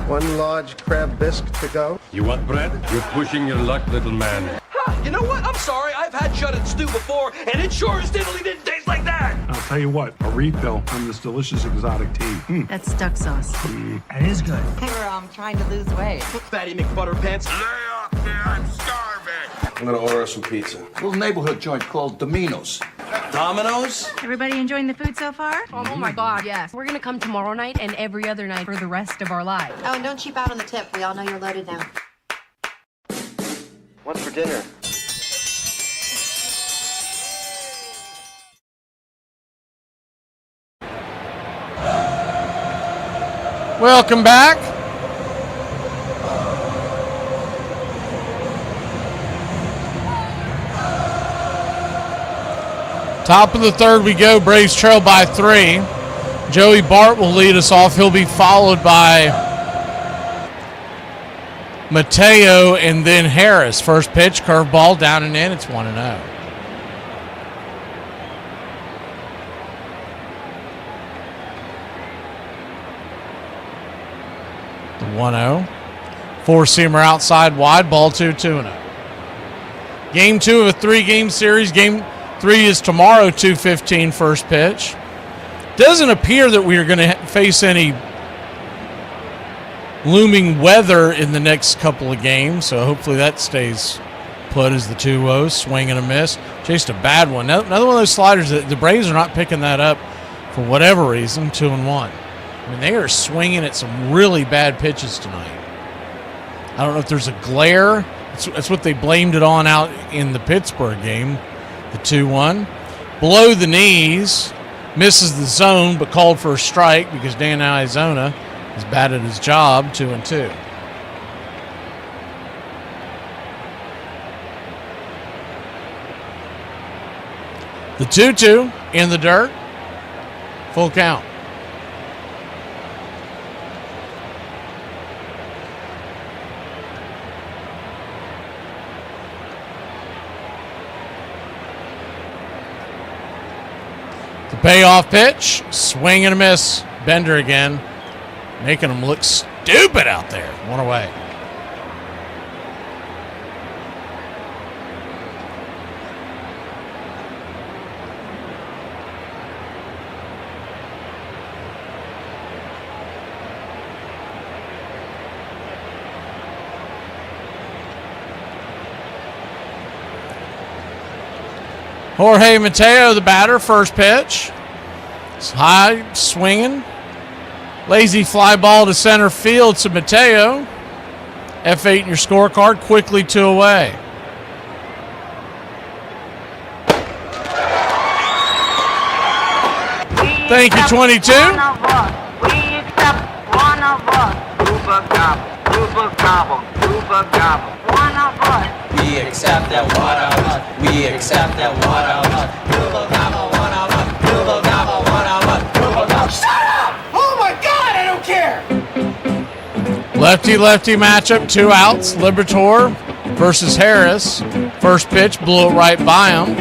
One large crab bisque to go. You want bread? You're pushing your luck, little man. Huh, you know what? I'm sorry. I've had shredded stew before, and it sure as diddly didn't taste like that. I'll tell you what, a refill on this delicious exotic tea. That's duck sauce. That is good. We're trying to lose weight. Fatty McButterpants. Lay off there, I'm starving. I'm gonna order some pizza. Little neighborhood joint called Domino's. Domino's? Everybody enjoying the food so far? Oh my God, yes. We're gonna come tomorrow night and every other night for the rest of our lives. Oh, and don't cheap out on the tip. We all know you're loaded now. What's for dinner? Welcome back. Top of the third we go. Braves trail by 3. Joey Bart will lead us off. He'll be followed by Mateo and then Harris. First pitch, curveball, down and in. It's 1-0. The 1-0. Four-seamer outside wide, ball 2-0. Game 2 of a 3-game series. Game 3 is tomorrow, 2:15 first pitch. Doesn't appear that we are going to face any looming weather in the next couple of games, so hopefully that stays put as the 2-0. Swing and a miss. Just a bad one. Another one of those sliders that the Braves are not picking that up for whatever reason, 2-1. I mean, they are swinging at some really bad pitches tonight. I don't know if there's a glare. That's what they blamed it on out in the Pittsburgh game, the 2-1. Below the knees, misses the zone, but called for a strike because Dan Arizona has batted his job, 2-2. The 2-2 in the dirt. Full count. The payoff pitch. Swing and a miss. Bender again. Making him look stupid out there. One away. Jorge Mateo, the batter, first pitch. It's high, swinging. Lazy fly ball to center field to Mateo. F8 in your scorecard, quickly 2 away. Thank you, 22. We accept one of us. Super gobble, super gobble, super gobble. One of us. We accept that one of us. We accept that one of us. Super gobble, one of us. Super gobble, one of us. Super gobble. Shut up! Oh my God, I don't care! Lefty-lefty matchup, 2 outs. Liberatore versus Harris. First pitch, blew it right by him.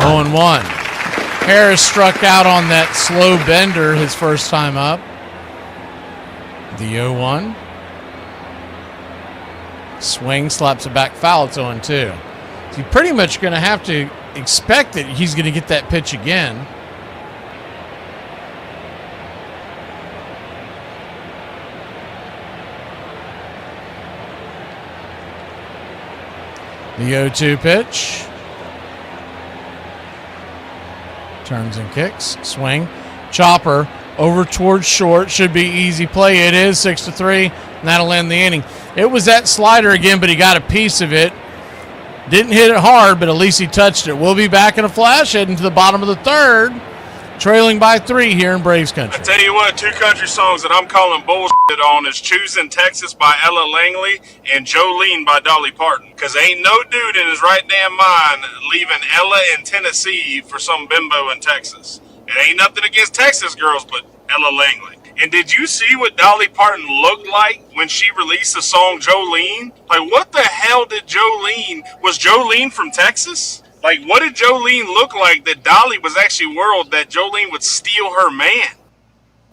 0-1. Harris struck out on that slow bender his first time up. The 0-1. Swing, slaps it back foul. It's 0-2. So you're pretty much going to have to expect that he's going to get that pitch again. The 0-2 pitch. Turns and kicks. Swing. Chopper over towards short. Should be easy play. It is 6-3. And that'll end the inning. It was that slider again, but he got a piece of it. Didn't hit it hard, but at least he touched it. We'll be back in a flash, heading to the bottom of the third. Trailing by 3 here in Braves country. I tell you what, 2 country songs that I'm calling bullshit on is Choosing Texas by Ella Langley and Jolene by Dolly Parton. Because ain't no dude in his right damn mind leaving Ella in Tennessee for some bimbo in Texas. It ain't nothing against Texas girls, but Ella Langley. And did you see what Dolly Parton looked like when she released the song Jolene? Like, what the hell did Jolene... Was Jolene from Texas? Like, what did Jolene look like that Dolly was actually worried that Jolene would steal her man?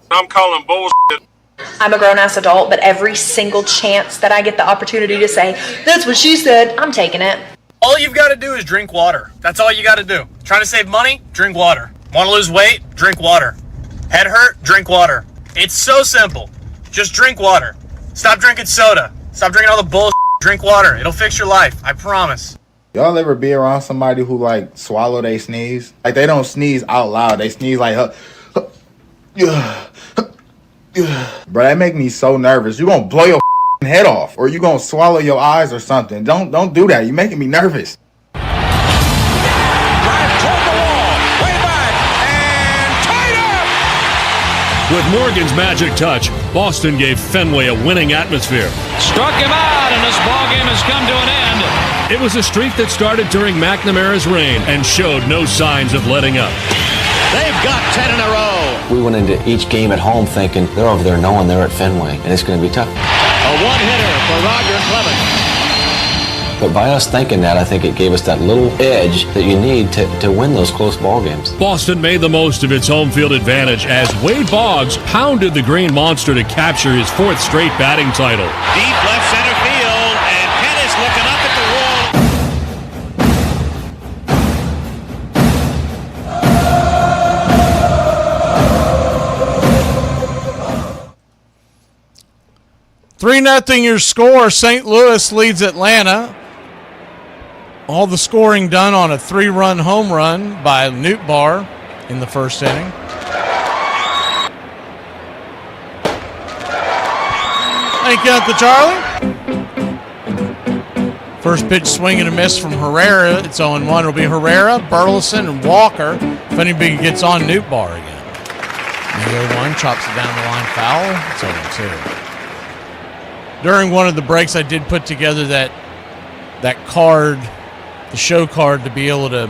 I'm calling bullshit. I'm a grown-ass adult, but every single chance that I get the opportunity to say, that's what she said, I'm taking it. All you've got to do is drink water. That's all you got to do. Trying to save money? Drink water. Want to lose weight? Drink water. Head hurt? Drink water. It's so simple. Just drink water. Stop drinking soda. Stop drinking all the bullshit. Drink water. It'll fix your life. I promise. Y'all ever be around somebody who, like, swallow they sneeze? Like, they don't sneeze out loud. They sneeze like, bro, that make me so nervous. You gonna blow your head off, or you gonna swallow your eyes or something. Don't do that. You're making me nervous. With Morgan's magic touch, Boston gave Fenway a winning atmosphere. Struck him out, and this ballgame has come to an end. It was a streak that started during McNamara's reign and showed no signs of letting up. They've got 10 in a row. We went into each game at home thinking they're over there knowing they're at Fenway, and it's going to be tough. A one-hitter for Roger Clemens. But by us thinking that, I think it gave us that little edge that you need to win those close ball games. Boston made the most of its home field advantage as Wade Boggs pounded the Green Monster to capture his 4th straight batting title. Deep left center field, and Pettis looking up at the wall. 3-0 your score. St. Louis leads Atlanta. All the scoring done on a 3-run home run by Newt Barr in the first inning. Thank you, Uncle Charlie. First pitch swing and a miss from Herrera. It's 0-1. It'll be Herrera, Burleson, and Walker if anybody gets on Newt Barr again. The 0-1 chops it down the line foul. It's 0-2. During one of the breaks, I did put together that card, the show card, to be able to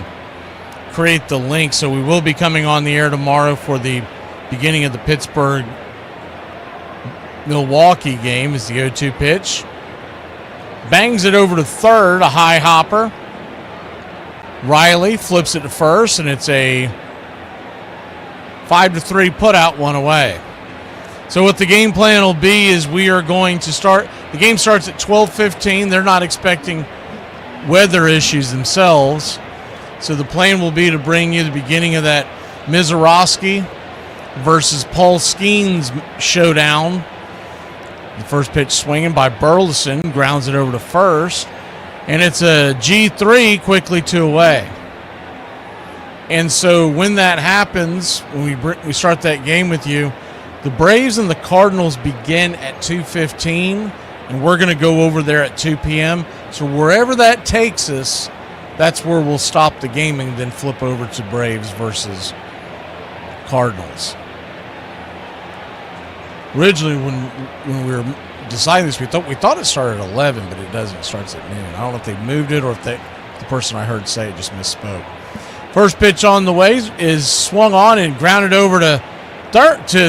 create the link. So we will be coming on the air tomorrow for the beginning of the Pittsburgh-Milwaukee game as the 0-2 pitch. Bangs it over to third, a high hopper. Riley flips it to first, and it's a 5-3 putout, one away. So what the game plan will be is we are going to start. The game starts at 12:15. They're not expecting weather issues themselves. So the plan will be to bring you the beginning of that Mizorowski versus Paul Skeens showdown. The first pitch swinging by Burleson, grounds it over to first. And it's a G3, quickly 2 away. And so when that happens, when we start that game with you, the Braves and the Cardinals begin at 2:15, and we're going to go over there at 2 p.m. So wherever that takes us, that's where we'll stop the game and then flip over to Braves versus Cardinals. Originally, when we were deciding this, we thought it started at 11, but it doesn't. It starts at noon. I don't know if they moved it or if the person I heard say it just misspoke. First pitch on the way is swung on and grounded over to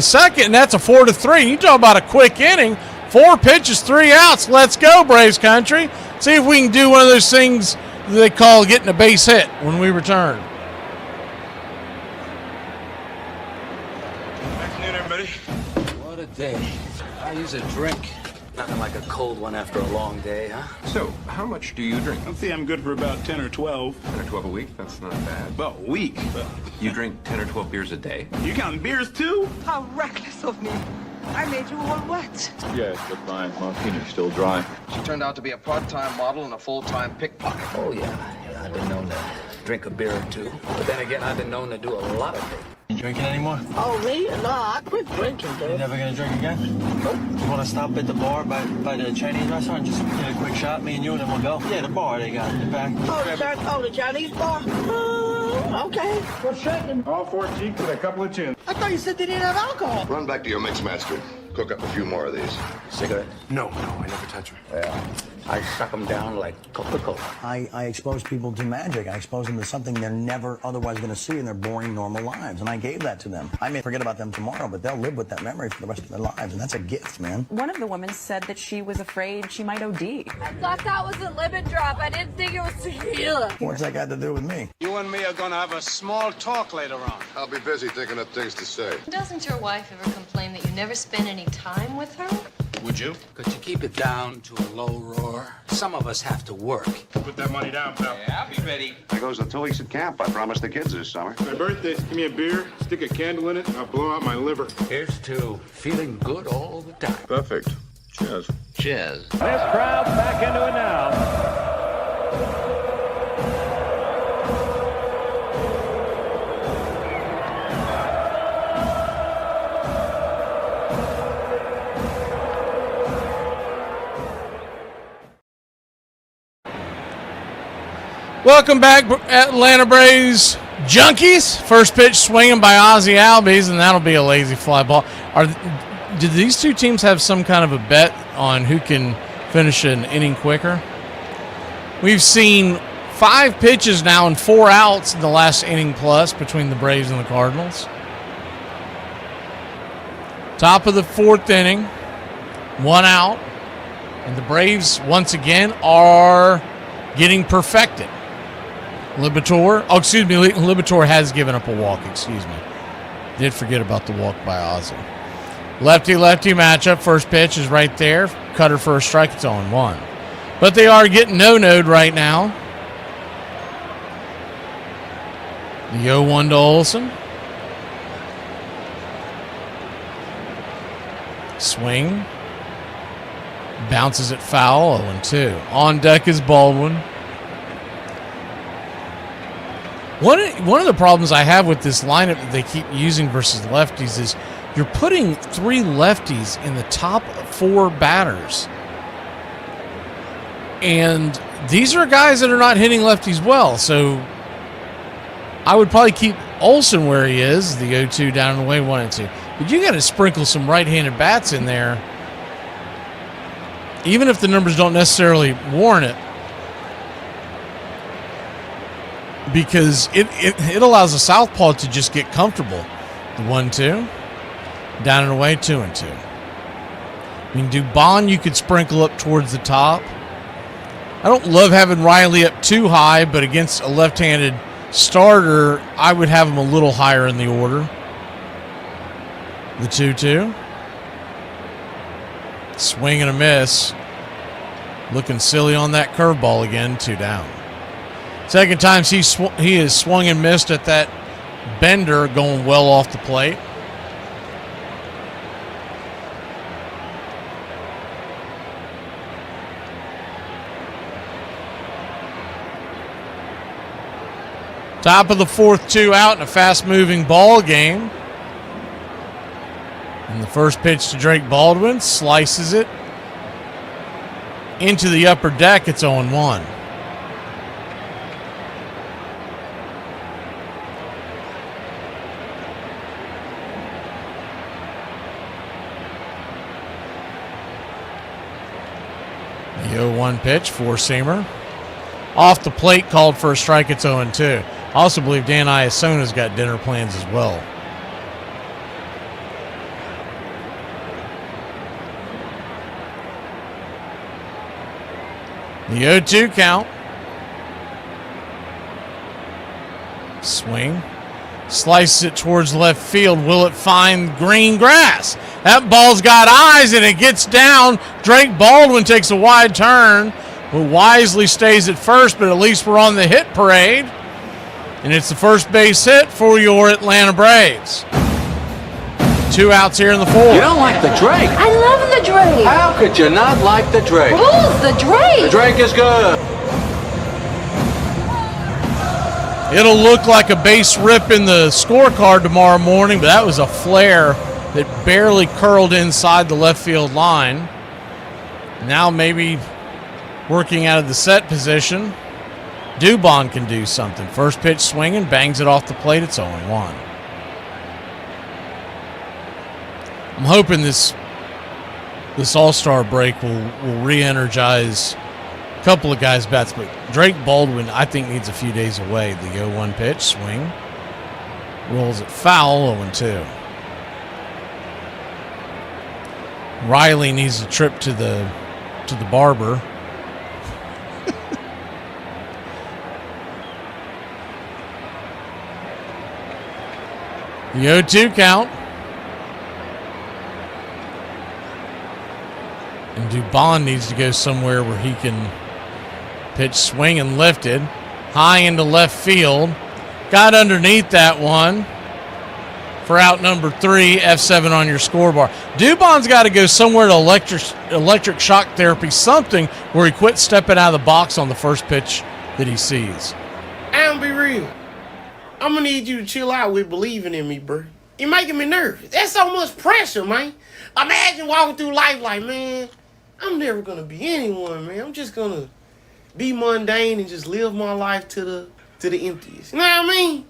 second, and that's a 4-3. You talk about a quick inning. 4 pitches, 3 outs. Let's go, Braves country. See if we can do one of those things they call getting a base hit when we return. Afternoon, everybody. What a day. I use a drink. Nothing like a cold one after a long day, huh? So, how much do you drink? I think I'm good for about 10 or 12. 10 or 12 a week? That's not bad. About a week. You drink 10 or 12 beers a day? You counting beers, too? How reckless of me. I made you all wet. Yes, but my martini's still dry. She turned out to be a part-time model and a full-time pickpocket. Oh, yeah. I've been known to drink a beer or two. But then again, I've been known to do a lot of things. You drinking anymore? Oh, me? No, I quit drinking, dude. You never gonna drink again? Nope. You wanna stop at the bar by the Chinese restaurant? Just get a quick shot, me and you, and then we'll go? Yeah, the bar they got in the back. The Chinese bar? Okay. What's shaking? All 4 cheeks and a couple of chins. I thought you said they didn't have alcohol. Run back to your mix master. Cook up a few more of these. Cigarette? No, I never touch them. Yeah. I suck them down like Coca-Cola. I expose people to magic. I expose them to something they're never otherwise going to see in their boring, normal lives. And I gave that to them. I may forget about them tomorrow, but they'll live with that memory for the rest of their lives. And that's a gift, man. One of the women said that she was afraid she might OD. I thought that was a limit drop. I didn't think it was tequila. What's that got to do with me? You and me are gonna have a small talk later on. I'll be busy thinking of things to say. Doesn't your wife ever complain that you never spend any time with her? Would you? Could you keep it down to a low roar? Some of us have to work. Put that money down, pal. Yeah, I'll be ready. There goes the 2 weeks at camp I promised the kids this summer. My birthday, give me a beer, stick a candle in it, and I'll blow out my liver. Here's to feeling good all the time. Perfect. Cheers. Cheers. This crowd back into it now. Welcome back, Atlanta Braves Junkies. First pitch swinging by Ozzie Albies, and that'll be a lazy fly ball. Did these two teams have some kind of a bet on who can finish an inning quicker? We've seen 5 pitches now and 4 outs in the last inning plus between the Braves and the Cardinals. Top of the 4th inning, 1 out, and the Braves once again are getting perfected. Libator has given up a walk, Did forget about the walk by Ozzie. Lefty-lefty matchup. First pitch is right there. Cutter for a strike. It's 0-1. But they are getting no-no'd right now. The 0-1 to Olsen. Swing. Bounces it foul. 0-2. On deck is Baldwin. One of the problems I have with this lineup that they keep using versus lefties is you're putting 3 lefties in the top 4 batters. And these are guys that are not hitting lefties well. So I would probably keep Olsen where he is, the 0-2 down in the way, 1-2. But you got to sprinkle some right-handed bats in there. Even if the numbers don't necessarily warrant it. because it allows the southpaw to just get comfortable. The 1-2, down and away, 2-2. I mean, Dubon you could sprinkle up towards the top. I don't love having Riley up too high, but against a left-handed starter, I would have him a little higher in the order. The 2-2. Swing and a miss. Looking silly on that curveball again, 2 down. Second time he has swung and missed at that bender going well off the plate. Top of the 4th, 2 out in a fast-moving ball game. And the first pitch to Drake Baldwin, slices it into the upper deck. It's 0-1. The 0-1 pitch, 4-seamer. Off the plate, called for a strike. It's 0-2. I also believe Dan Iasona's got dinner plans as well. The 0-2 count. Swing. Slices it towards left field. Will it find green grass? That ball's got eyes and it gets down. Drake Baldwin takes a wide turn. Well, wisely stays at first, but at least we're on the hit parade. And it's the first base hit for your Atlanta Braves. 2 outs here in the 4th. You don't like the Drake? I love the Drake. How could you not like the Drake? Who's the Drake? The Drake is good. It'll look like a base rip in the scorecard tomorrow morning, but that was a flare that barely curled inside the left field line. Now maybe working out of the set position, Dubon can do something. First pitch swinging, bangs it off the plate. It's 0-1. I'm hoping this All-Star break will re-energize a couple of guys' bats, but Drake Baldwin, I think, needs a few days away. The 0-1 pitch, swing, rolls it foul, 0-2. Riley needs a trip to the barber. The 0-2 count. And Dubon needs to go somewhere where he can pitch swing and lifted. High into left field. Got underneath that one for out number 3, F7 on your scoreboard. Dubon's got to go somewhere to electric shock therapy, something where he quits stepping out of the box on the first pitch that he sees. I'm be real. I'm gonna need you to chill out with believing in me, bro. You're making me nervous. That's so much pressure, man. Imagine walking through life like, man, I'm never gonna be anyone, man. I'm just gonna be mundane and just live my life to the emptiest. You know what I mean?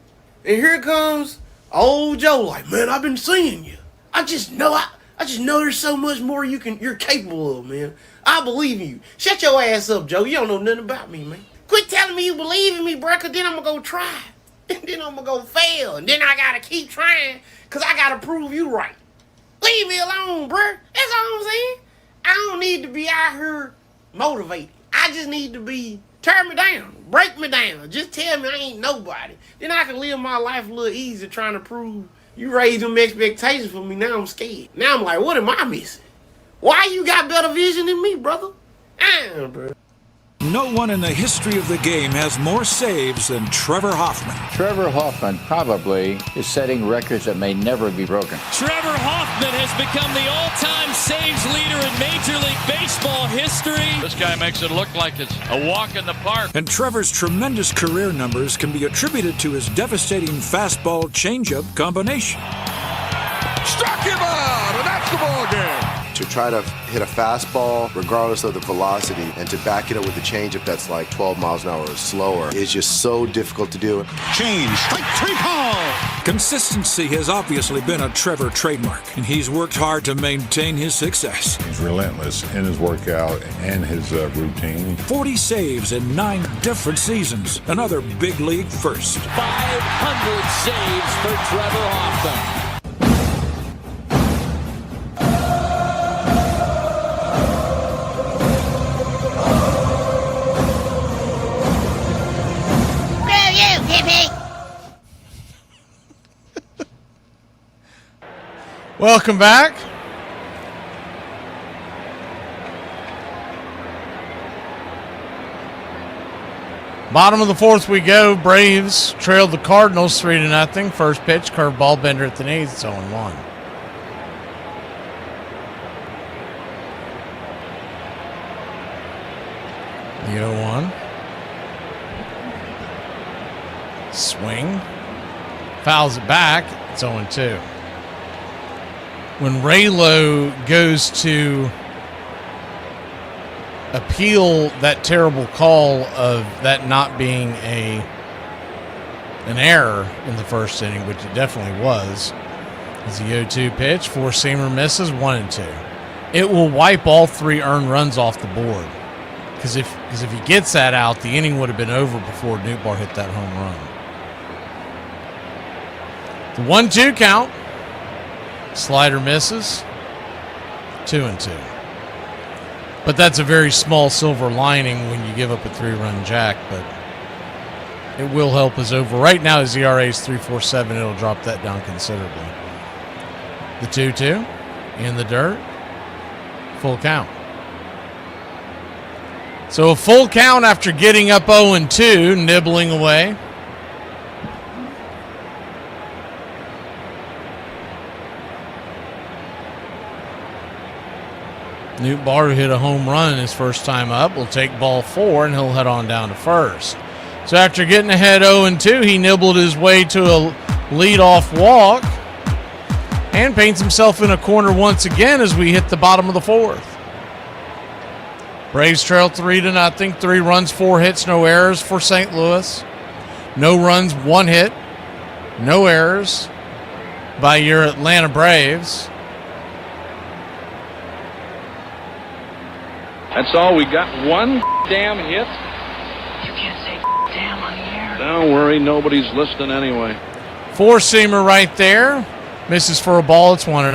And here comes old Joe, like, man, I've been seeing you. I just know there's so much more you're capable of, man. I believe in you. Shut your ass up, Joe. You don't know nothing about me, man. Quit telling me you believe in me, bro, because then I'm gonna go try. And then I'm gonna go fail. And then I gotta keep trying because I gotta prove you right. Leave me alone, bruh. That's all I'm saying. I don't need to be out here motivated. I just need to be, tear me down, break me down. Just tell me I ain't nobody. Then I can live my life a little easier trying to prove you raised them expectations for me. Now I'm scared. Now I'm like, what am I missing? Why you got better vision than me, brother? Bro. No one in the history of the game has more saves than Trevor Hoffman. Trevor Hoffman probably is setting records that may never be broken. Trevor Hoffman has become the all-time saves leader in Major League Baseball history. This guy makes it look like it's a walk in the park. And Trevor's tremendous career numbers can be attributed to his devastating fastball changeup combination. Struck him out, and that's the ball game. To try to hit a fastball, regardless of the velocity, and to back it up with a changeup that's like 12 miles an hour or slower is just so difficult to do. Change. Strike 3 ball. Consistency has obviously been a Trevor trademark, and he's worked hard to maintain his success. He's relentless in his workout and his routine. 40 saves in 9 different seasons. Another big league first. 500 saves for Trevor Hoffman. Welcome back. Bottom of the fourth we go. Braves trailed the Cardinals 3-0. First pitch, curveball, bender at the knees. It's 0-1. The 0-1. Swing. Fouls it back. It's 0-2. When Raylo goes to appeal that terrible call of that not being an error in the first inning, which it definitely was, is the 0-2 pitch. Four-seamer misses, 1-2. It will wipe all 3 earned runs off the board. Because if he gets that out, the inning would have been over before Newbar hit that home run. The 1-2 count. Slider misses. 2-2. But that's a very small silver lining when you give up a 3-run jack, but it will help us over. Right now, his ERA is 3.47. It'll drop that down considerably. The 2-2 in the dirt. Full count. So a full count after getting up 0-2, nibbling away. Newbar, who hit a home run his first time up, will take ball 4, and he'll head on down to first. So after getting ahead 0-2, he nibbled his way to a leadoff walk and paints himself in a corner once again as we hit the bottom of the fourth. Braves trail 3-0. 3 runs, 4 hits, no errors for St. Louis. No runs, 1 hit, no errors by your Atlanta Braves. That's all. We got 1 damn hit. You can't say damn on the air. Don't worry, nobody's listening anyway. Four-seamer right there. Misses for a ball. It's 1-0.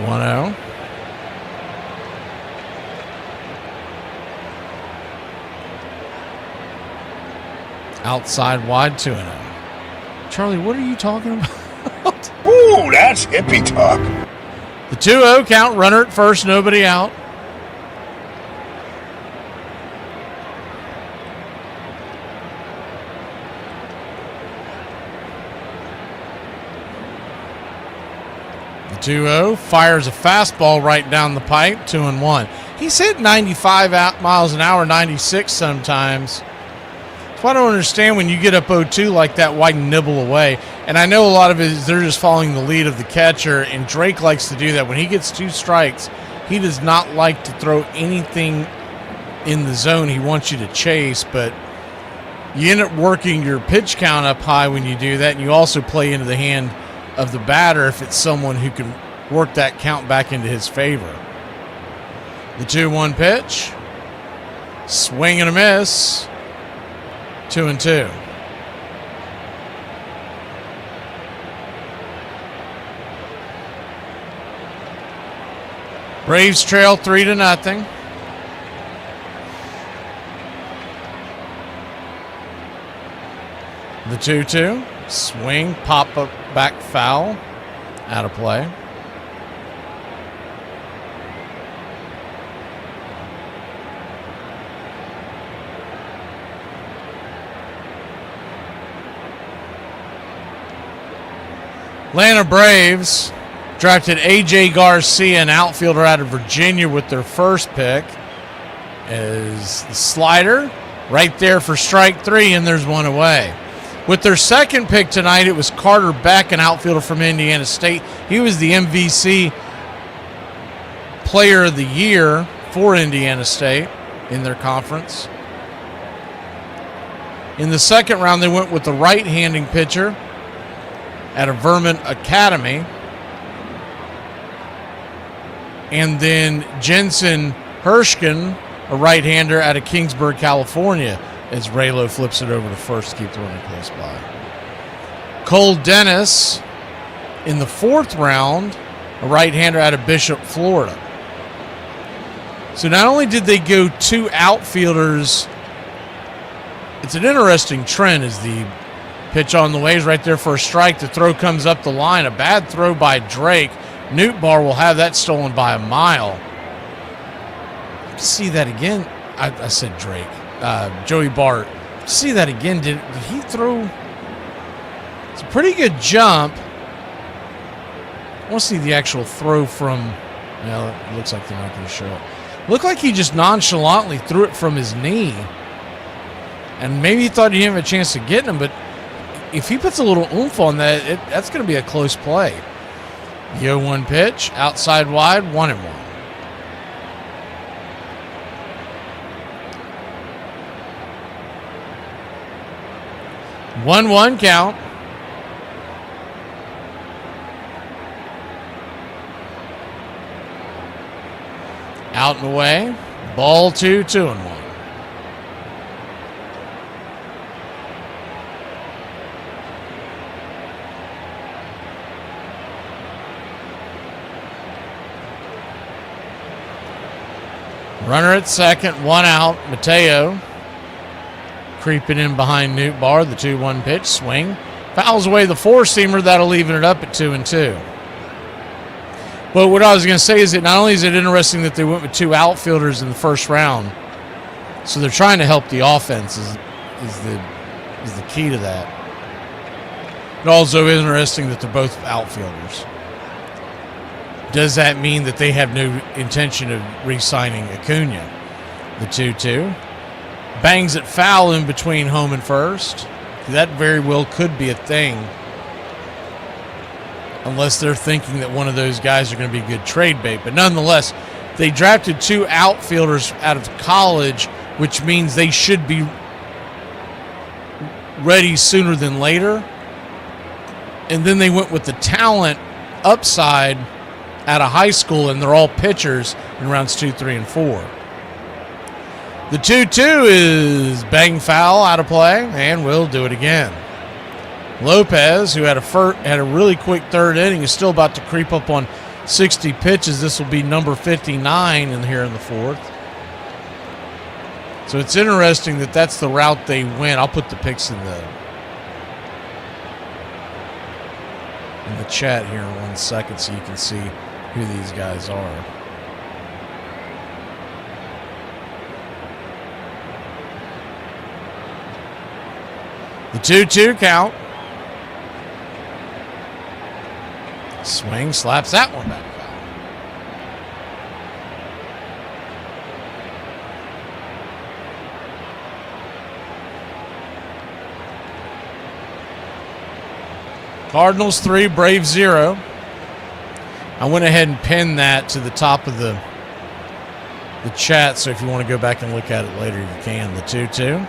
1-0. Outside wide, 2-0. Charlie, what are you talking about? Ooh, that's hippie talk. The 2-0 count, runner at first, nobody out. The 2-0 fires a fastball right down the pipe, 2-1. He's hit 95 miles an hour, 96 sometimes. So I don't understand when you get up 0-2 like that, why nibble away? And I know a lot of it is they're just following the lead of the catcher, and Drake likes to do that. When he gets 2 strikes, he does not like to throw anything in the zone. He wants you to chase, but you end up working your pitch count up high when you do that, and you also play into the hand of the batter if it's someone who can work that count back into his favor. The 2-1 pitch. Swing and a miss. 2-2. Braves trail 3-0. The 2-2. Swing, pop up, back foul. Out of play. Atlanta Braves drafted A.J. Garcia, an outfielder out of Virginia, with their first pick. Is the slider right there for strike 3, and there's one away. With their second pick tonight, it was Carter Beck, an outfielder from Indiana State. He was the MVC Player of the Year for Indiana State in their conference. In the second round, they went with the right-handing pitcher at a Vermont Academy. And then Jensen Hershkin, a right-hander out of Kingsburg, California, as Raylo flips it over to first to keep the runner close by. Cole Dennis in the fourth round, a right-hander out of Bishop, Florida. So not only did they go 2 outfielders, it's an interesting trend as the pitch on the way is right there for a strike. The throw comes up the line. A bad throw by Drake. Newt Barr will have that stolen by a mile. See that again. I said Drake. Joey Bart. See that again. Did he throw? It's a pretty good jump. I want to see the actual throw from. Well, it looks like they're not going to show it. Looked like he just nonchalantly threw it from his knee. And maybe he thought he didn't have a chance to get him, but if he puts a little oomph on that, that's going to be a close play. 0-1 pitch, outside wide, 1-1. One count. Out and away. Ball 2, 2-1. Runner at second, 1 out. Mateo creeping in behind Newt Barr. The 2-1 pitch, swing. Fouls away the 4-seamer. That'll even it up at 2-2. But what I was going to say is that not only is it interesting that they went with 2 outfielders in the first round, so they're trying to help the offense is the key to that. It also is interesting that they're both outfielders. Does that mean that they have no intention of re-signing Acuna? The 2-2. Bangs it foul in between home and first. That very well could be a thing. Unless they're thinking that one of those guys are going to be good trade bait. But nonetheless, they drafted 2 outfielders out of college, which means they should be ready sooner than later. And then they went with the talent upside out of high school, and they're all pitchers in rounds 2, 3, and 4. The 2-2 is bang foul out of play, and we'll do it again. Lopez, who had a really quick third inning, is still about to creep up on 60 pitches. This will be number 59 here in the fourth. So it's interesting that that's the route they went. I'll put the picks in the chat here in 1 second so you can see who these guys are. The 2-2 count. Swing, slaps that one back. Cardinals 3, Braves 0. I went ahead and pinned that to the top of the chat, so if you want to go back and look at it later, you can. The 2-2.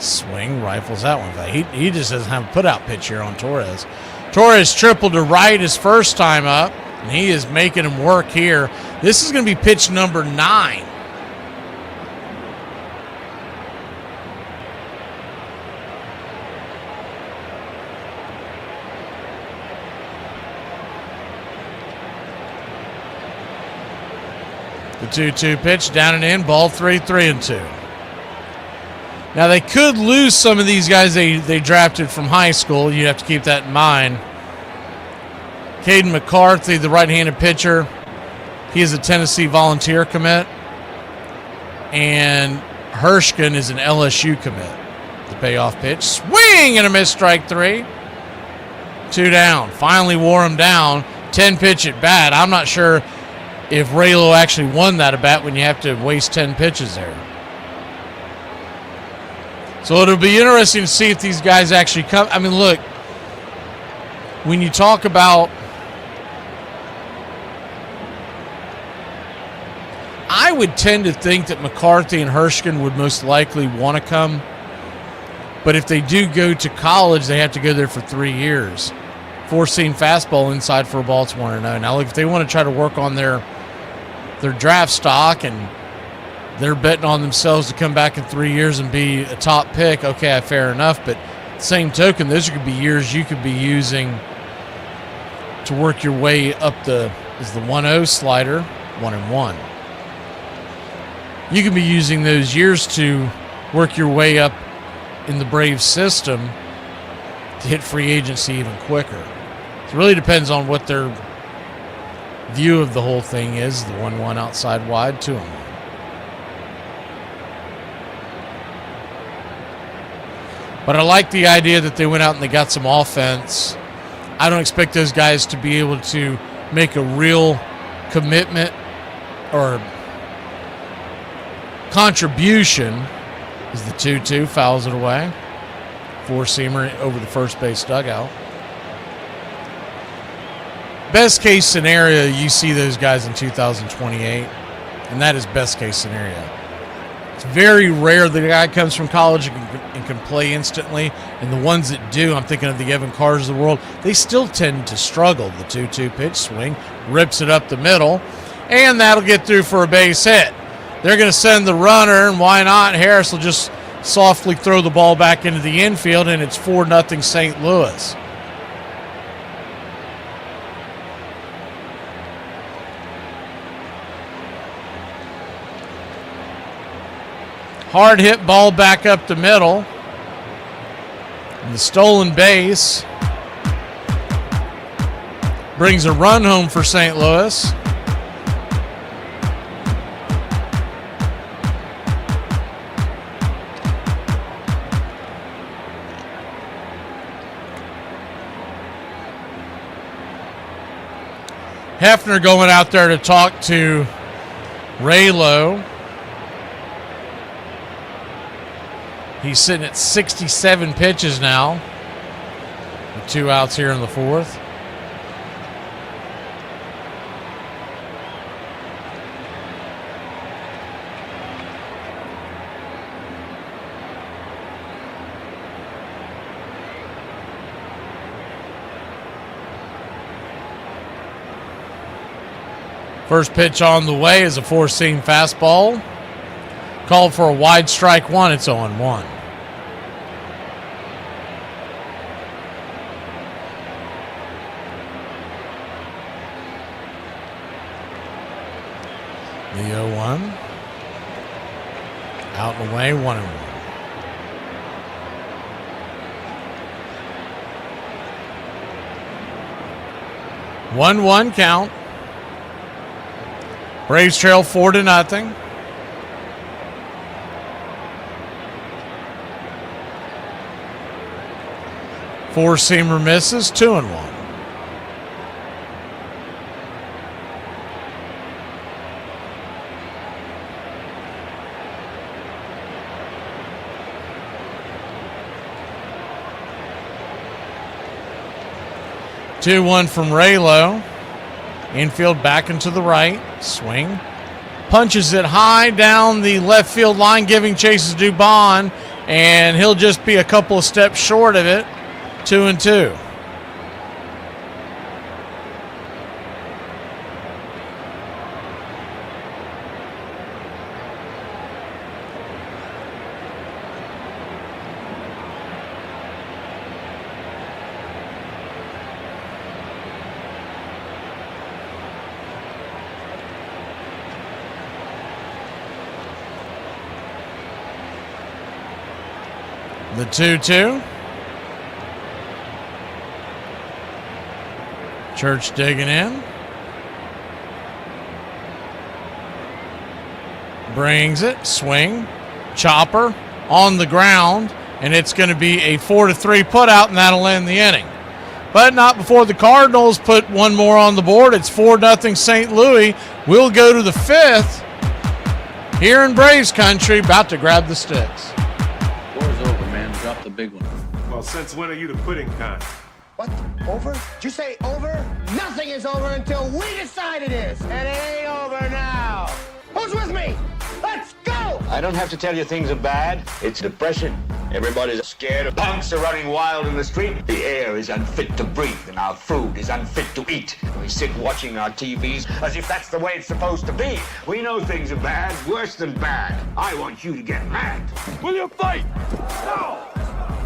Swing, rifles that one. He just doesn't have a put-out pitch here on Torres. Torres tripled to right his first time up, and he is making him work here. This is going to be pitch number 9. The 2-2 pitch, down and in, ball 3, 3-2. Now, they could lose some of these guys they drafted from high school. You have to keep that in mind. Caden McCarthy, the right-handed pitcher, he is a Tennessee Volunteer commit. And Hershkin is an LSU commit. The payoff pitch, swing and a miss, strike 3. 2 down. Finally wore him down. 10-pitch at bat. I'm not sure if Raylo actually won that at bat when you have to waste 10 pitches there. So it'll be interesting to see if these guys actually come. I mean, look, when you talk about, I would tend to think that McCarthy and Hershkin would most likely want to come. But if they do go to college, they have to go there for 3 years. 4-seam fastball inside for a ball, it's 1-0. Now, look, if they want to try to work on their draft stock and they're betting on themselves to come back in 3 years and be a top pick, okay, fair enough. But same token, those could be years you could be using to work your way up the 1-0 slider, 1-1. You could be using those years to work your way up in the Braves system to hit free agency even quicker. So it really depends on what their view of the whole thing is. The 1-1 outside wide, 2-1. But I like the idea that they went out and they got some offense. I don't expect those guys to be able to make a real commitment or contribution. As the 2-2 fouls it away. 4-seamer over the first base dugout. Best case scenario, you see those guys in 2028, and that is best case scenario. It's very rare that a guy comes from college and can play instantly, and the ones that do, I'm thinking of the Evan Carrs of the world, they still tend to struggle. The 2-2 pitch swing, rips it up the middle, and that'll get through for a base hit. They're going to send the runner, and why not? Harris will just softly throw the ball back into the infield, and it's 4-0 St. Louis. Hard hit ball back up the middle. And the stolen base brings a run home for St. Louis. Hefner going out there to talk to Raylo. He's sitting at 67 pitches now, with 2 outs here in the 4th. First pitch on the way is a 4-seam fastball. Called for a wide strike one. It's 0-1. The 0-1. Out and away, 1-1. 1-1 count. Braves trail 4-0. Four-seamer misses, 2-1. Two one from Raylo. Infield back into the right. Swing. Punches it high down the left field line, giving chases Dubon, and he'll just be a couple of steps short of it. 2-2. The 2-2. Church digging in. Brings it. Swing. Chopper on the ground. And it's going to be a 4-3 putout, and that'll end the inning. But not before the Cardinals put one more on the board. It's 4-0 St. Louis. We'll go to the 5th here in Braves country. About to grab the sticks. Doors open. big one. Well, since when are you the pudding kind? What? Over? Did you say over? Nothing is over until we decide it is. And it ain't over now. Who's with me? Let's go! I don't have to tell you things are bad. It's depression. Everybody's scared. Punks are running wild in the street. The air is unfit to breathe, and our food is unfit to eat. We sit watching our TVs as if that's the way it's supposed to be. We know things are bad, worse than bad. I want you to get mad. Will you fight? No!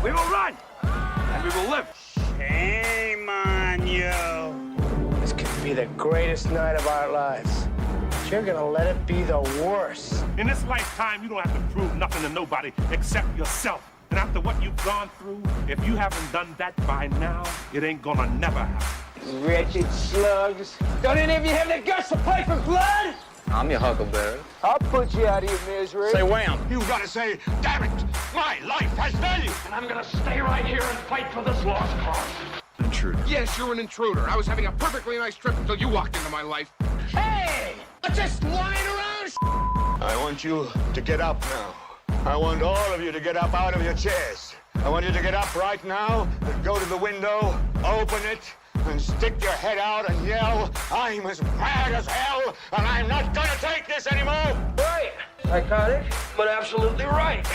We will run! And we will live. Shame on you. This could be the greatest night of our lives. You're gonna let it be the worst. In this lifetime, you don't have to prove nothing to nobody except yourself. And after what you've gone through, if you haven't done that by now, it ain't gonna never happen. Wretched slugs. Don't any of you have the guts to play for blood? I'm your huckleberry. I'll put you out of your misery. Say wham. You gotta say, damn it, my life has value. And I'm gonna stay right here and fight for this lost cause. Intruder. Yes, you're an intruder. I was having a perfectly nice trip until you walked into my life. Hey! Let's just lying around. I want you to get up now. I want all of you to get up out of your chairs. I want you to get up right now and go to the window, open it, and stick your head out and yell, I'm as mad as hell, and I'm not gonna take this anymore! Right. Psychotic, but absolutely right.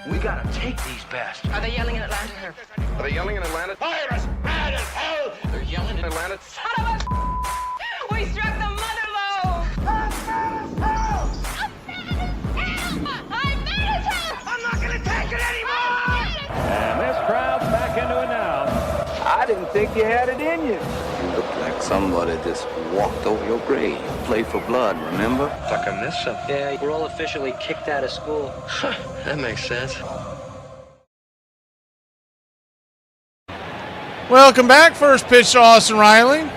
We gotta take these bastards. Are they yelling in Atlanta? Are they yelling in Atlanta? I'm as mad as hell! They're yelling in Atlanta? Son of a... We struck the mother load! I'm mad as hell! I'm mad as hell! I'm not gonna take it anymore! And this crowd's back into it now. I didn't think you had it in you. You look like somebody just walked over your grave. Play for blood, remember? Fuck, I missed something. Yeah, we're all officially kicked out of school. That makes sense. Welcome back. First pitch to Austin Riley.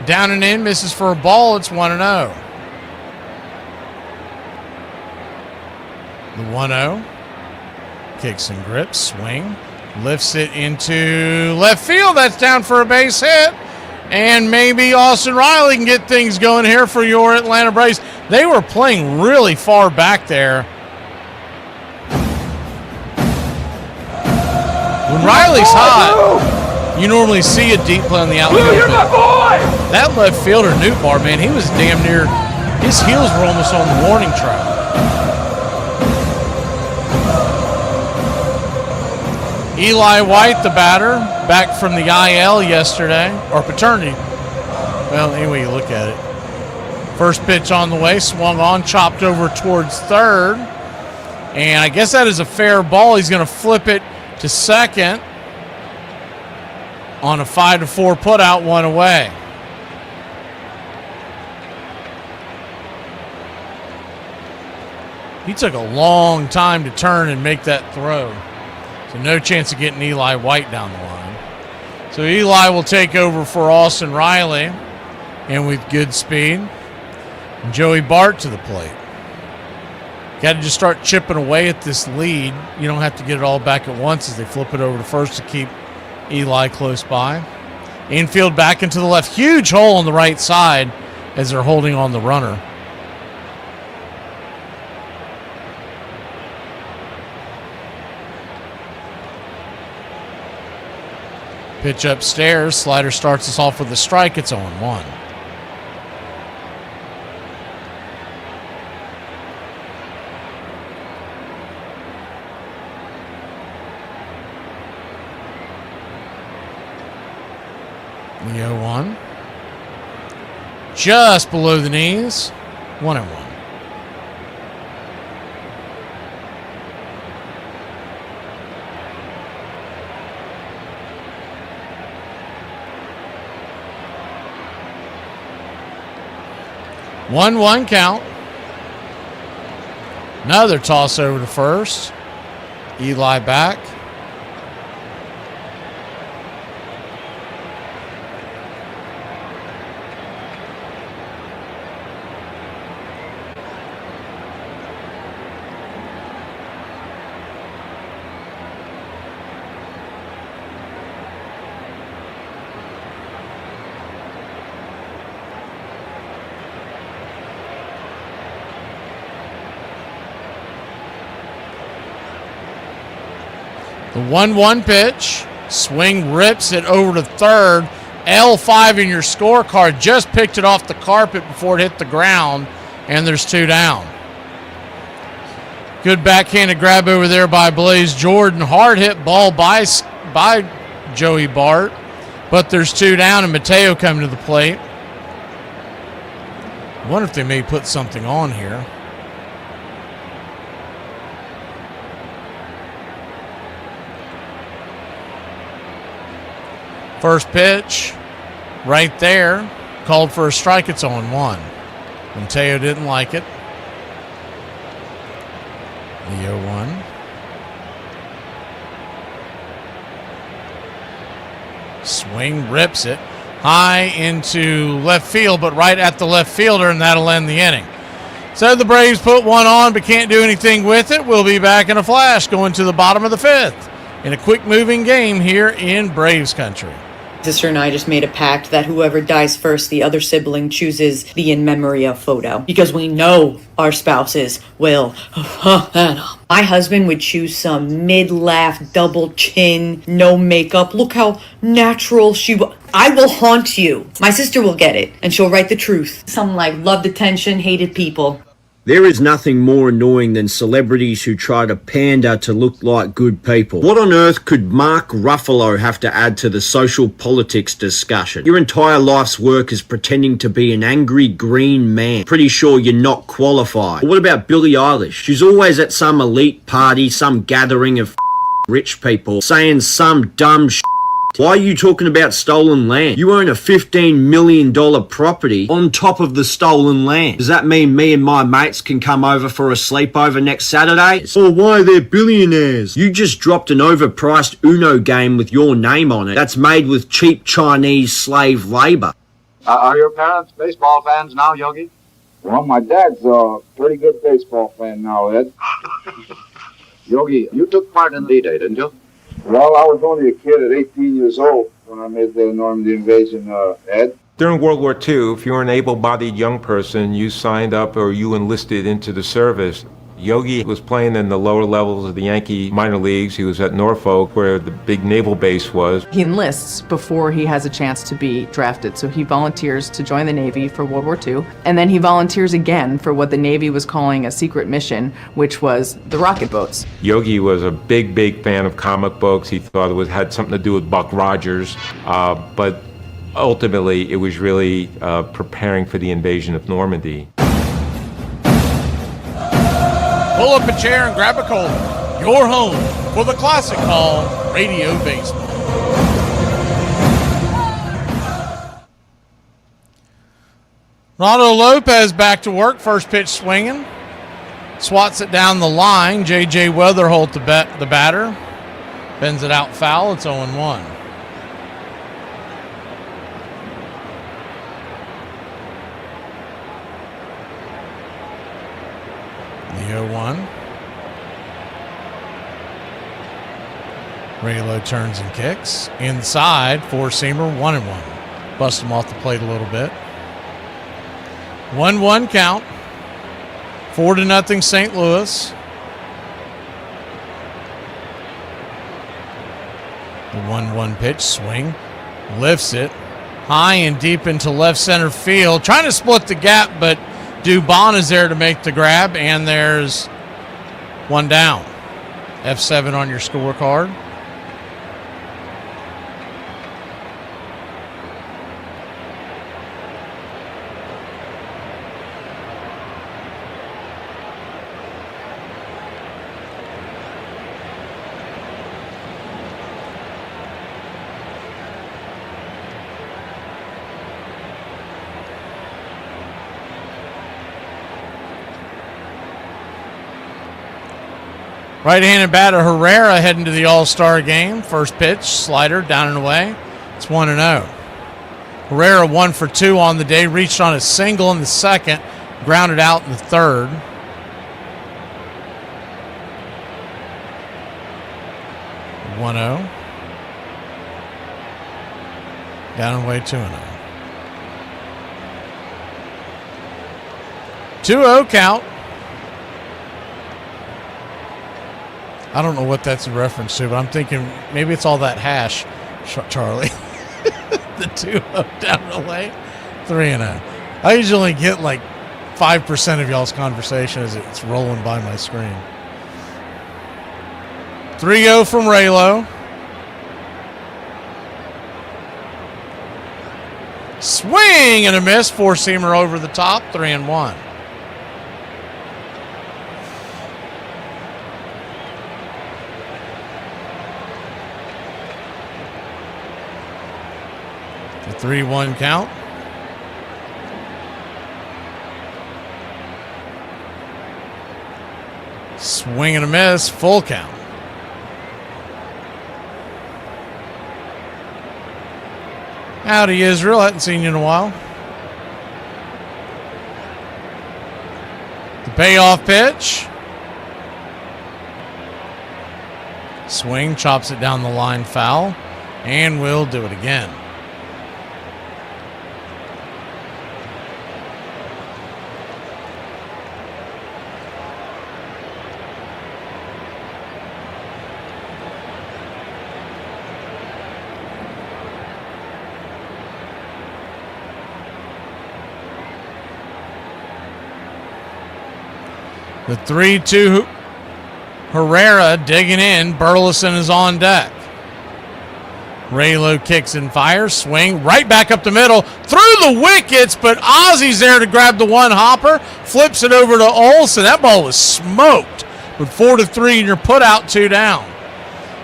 Down and in, misses for a ball. It's 1-0. The 1-0. Kicks and grips, swing. Lifts it into left field. That's down for a base hit. And maybe Austin Riley can get things going here for your Atlanta Braves. They were playing really far back there. When Riley's hot, you normally see a deep play on the outfield. That left fielder, Newtbar, man, he was damn near, his heels were almost on the warning track. Eli White, the batter, back from the IL yesterday, or paternity. Well, anyway you look at it. First pitch on the way, swung on, chopped over towards third. And I guess that is a fair ball. He's going to flip it to second on a 5-4 putout, one away. He took a long time to turn and make that throw. So no chance of getting Eli White down the line. So Eli will take over for Austin Riley, and with good speed. And Joey Bart to the plate. Got to just start chipping away at this lead. You don't have to get it all back at once as they flip it over to first to keep Eli close by. Infield back into the left. Huge hole on the right side as they're holding on the runner. Pitch upstairs. Slider starts us off with a strike. It's 0-1. The 0-1. Just below the knees. 1-1. One count. Another toss over to first. Eli back. The 1-1 pitch. Swing, rips it over to third. L5 in your scorecard. Just picked it off the carpet before it hit the ground, and there's 2 down. Good backhanded grab over there by Blaze Jordan. Hard hit ball by Joey Bart, but there's 2 down, and Mateo coming to the plate. I wonder if they may put something on here. First pitch, right there, called for a strike. It's 0-1. Mateo didn't like it. The 0-1. Swing, rips it high into left field, but right at the left fielder, and that'll end the inning. So the Braves put one on, but can't do anything with it. We'll be back in a flash going to the bottom of the 5th in a quick-moving game here in Braves country. Sister and I just made a pact that whoever dies first, the other sibling chooses the in memoria photo, because we know our spouses will. My husband would choose some mid-laugh, double chin, no makeup. Look how natural she was. I will haunt you. My sister will get it, and she'll write the truth. Some like loved attention, hated people. There is nothing more annoying than celebrities who try to pander to look like good people. What on earth could Mark Ruffalo have to add to the social politics discussion? Your entire life's work is pretending to be an angry green man. Pretty sure you're not qualified. What about Billie Eilish? She's always at some elite party, some gathering of rich people, saying some dumb shit. Why are you talking about stolen land? You own a $15 million property on top of the stolen land. Does that mean me and my mates can come over for a sleepover next Saturday? Or why they're billionaires? You just dropped an overpriced Uno game with your name on it that's made with cheap Chinese slave labor. Are your parents baseball fans now, Yogi? Well, my dad's a pretty good baseball fan now, Ed. Yogi, you took part in D-Day, didn't you? Well, I was only a kid at 18 years old when I made the Normandy invasion, Ed. During World War II, if you were an able-bodied young person, you signed up or you enlisted into the service. Yogi was playing in the lower levels of the Yankee minor leagues. He was at Norfolk, where the big naval base was. He enlists before he has a chance to be drafted, so he volunteers to join the Navy for World War II, and then he volunteers again for what the Navy was calling a secret mission, which was the rocket boats. Yogi was a big fan of comic books. He thought it had something to do with Buck Rogers, but ultimately it was really preparing for the invasion of Normandy. Pull up a chair and grab a cold. You're home for the classic call, Radio Baseball. Ronaldo Lopez back to work. First pitch swinging. Swats it down the line. J.J. Weatherholt, the batter. Bends it out foul. It's 0-1. The 0-1. Raylo turns and kicks. Inside, four-seamer, 1-1. Bust him off the plate a little bit. 1-1 count. 4-0 St. Louis. The 1-1 pitch, swing. Lifts it. High and deep into left center field. Trying to split the gap, but Dubon is there to make the grab, and there's one down. F7 on your scorecard. Right-handed batter Herrera heading to the All-Star game. First pitch, slider, down and away. It's 1-0. Herrera 1 for 2 on the day. Reached on a single in the second. Grounded out in the third. (1-0). Down and away 2-0. 2-0 count. I don't know what that's a reference to, but I'm thinking maybe it's all that hash, Charlie. The 2-0 down the lane, 3-0. I usually get like 5% of y'all's conversation as it's rolling by my screen. 3-0 from Raylo. Swing and a miss. Four-seamer over the top. 3-1. The 3-1 count. Swing and a miss. Full count. Howdy, Israel. Hadn't seen you in a while. The payoff pitch. Swing, chops it down the line, foul, and we'll do it again. The 3-2 Herrera digging in. Burleson is on deck. Raylo kicks and fires. Swing right back up the middle. Through the wickets, but Ozzy's there to grab the one hopper. Flips it over to Olsen. That ball was smoked. With 4-3 and you're put out 2 down.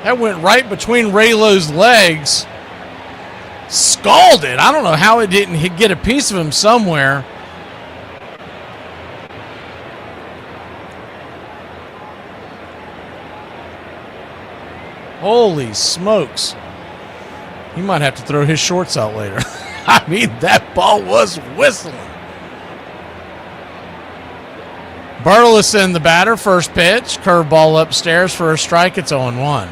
That went right between Raylo's legs. Scalded. I don't know how it didn't get a piece of him somewhere. Holy smokes. He might have to throw his shorts out later. I mean, that ball was whistling. Burleson, the batter, first pitch. Curveball upstairs for a strike. It's 0-1.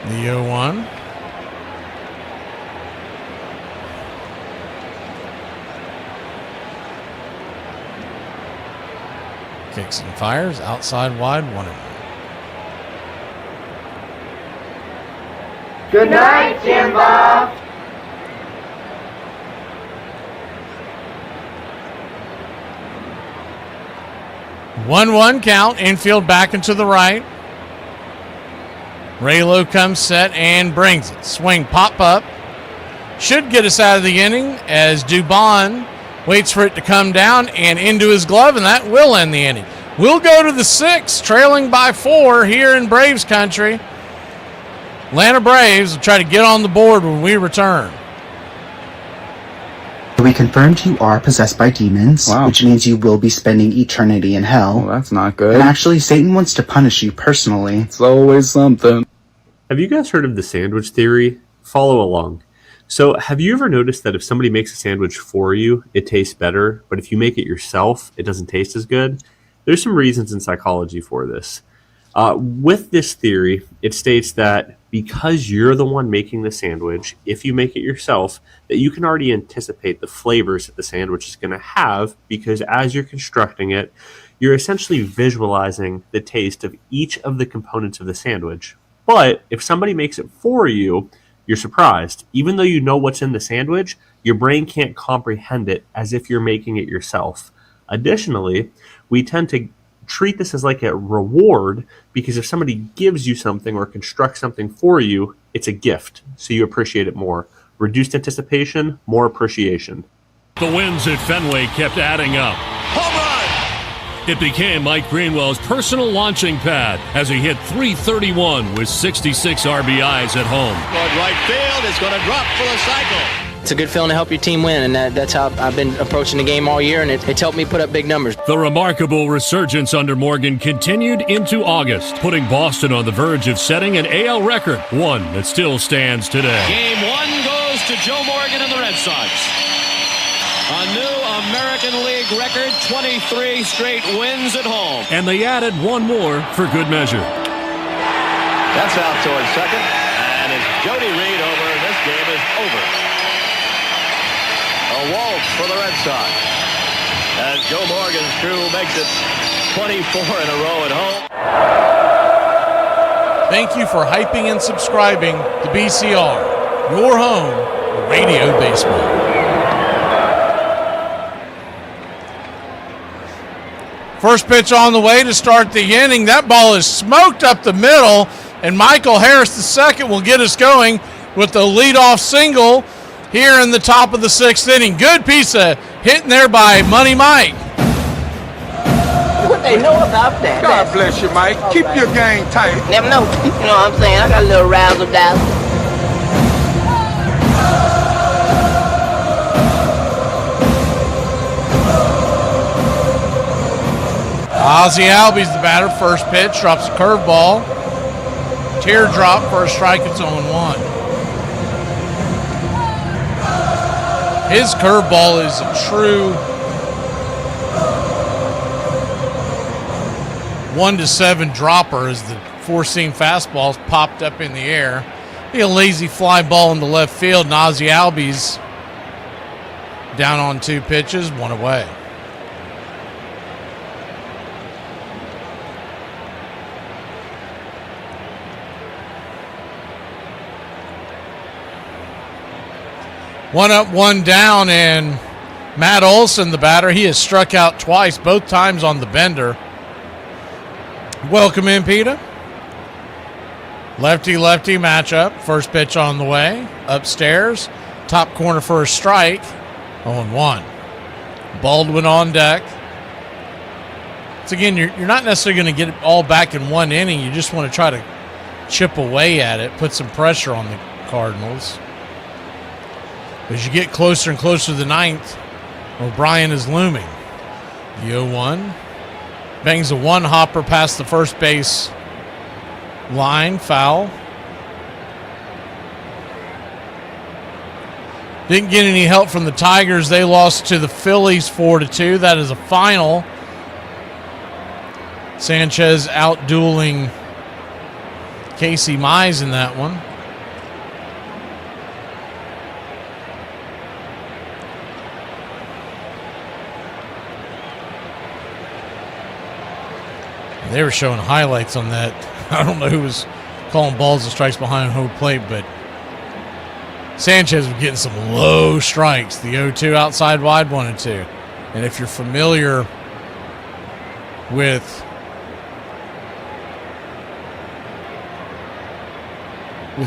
The 0-1. Kicks and fires. Outside wide. 1-1. Good night, Jimbo. One count. Infield back into the right. Raylo comes set and brings it. Swing, pop up. Should get us out of the inning as Dubon waits for it to come down and into his glove, and that will end the inning. We'll go to the 6th, trailing by 4 here in Braves country. Atlanta Braves will try to get on the board when we return. We confirmed you are possessed by demons, which means you will be spending eternity in hell. Well, that's not good. And actually, Satan wants to punish you personally. It's always something. Have you guys heard of the sandwich theory? Follow along. So, have you ever noticed that if somebody makes a sandwich for you, it tastes better, but if you make it yourself, it doesn't taste as good? There's some reasons in psychology for this. With this theory, it states that because you're the one making the sandwich, if you make it yourself, that you can already anticipate the flavors that the sandwich is going to have, because as you're constructing it, you're essentially visualizing the taste of each of the components of the sandwich. But if somebody makes it for you, you're surprised. Even though you know what's in the sandwich, your brain can't comprehend it as if you're making it yourself. Additionally, we tend to treat this as like a reward, because if somebody gives you something or constructs something for you, it's a gift, so you appreciate it more. Reduced anticipation, more appreciation. The wins at Fenway kept adding up. Home run! It became Mike Greenwell's personal launching pad as he hit .331 with 66 RBIs at home. Toward right field, is going to drop for the cycle. It's a good feeling to help your team win, and that's how I've been approaching the game all year, and it's helped me put up big numbers. The remarkable resurgence under Morgan continued into August, putting Boston on the verge of setting an AL record, one that still stands today. Game 1 goes to Joe Morgan and the Red Sox. A new American League record, 23 straight wins at home. And they added one more for good measure. That's out towards second, and as Jody Reed over, this game is over. A walk for the Red Sox. As Joe Morgan's crew makes it 24 in a row at home. Thank you for hyping and subscribing to BCR, your home for radio baseball. First pitch on the way to start the inning. That ball is smoked up the middle, and Michael Harris II will get us going with the leadoff single here in the top of the 6th inning. Good piece of hitting there by Money Mike. What they know about that? God bless you, Mike. Keep your game tight. Never know. You know what I'm saying? I got a little razzle dazzle. Ozzie Albies the batter. First pitch, drops a curveball. Teardrop for a strike. It's 0-1. His curveball is a true 1-7 dropper as the four-seam fastball's popped up in the air. Be a lazy fly ball into left field, and Ozzie Albies down on 2 pitches, 1 away. One up, one down, and Matt Olson, the batter, he has struck out twice, both times on the bender. Welcome in, Peter. Lefty-lefty matchup. First pitch on the way. Upstairs. Top corner for a strike. 0-1. Baldwin on deck. So again, you're not necessarily going to get it all back in one inning. You just want to try to chip away at it, put some pressure on the Cardinals. As you get closer and closer to the 9th, O'Brien is looming. The 0-1. Bangs a one-hopper past the first base line. Foul. Didn't get any help from the Tigers. They lost to the Phillies 4-2. That is a final. Sanchez out-dueling Casey Mize in that one. They were showing highlights on that. I don't know who was calling balls and strikes behind home plate, but Sanchez was getting some low strikes. The 0-2 outside wide, 1-2. And if you're familiar with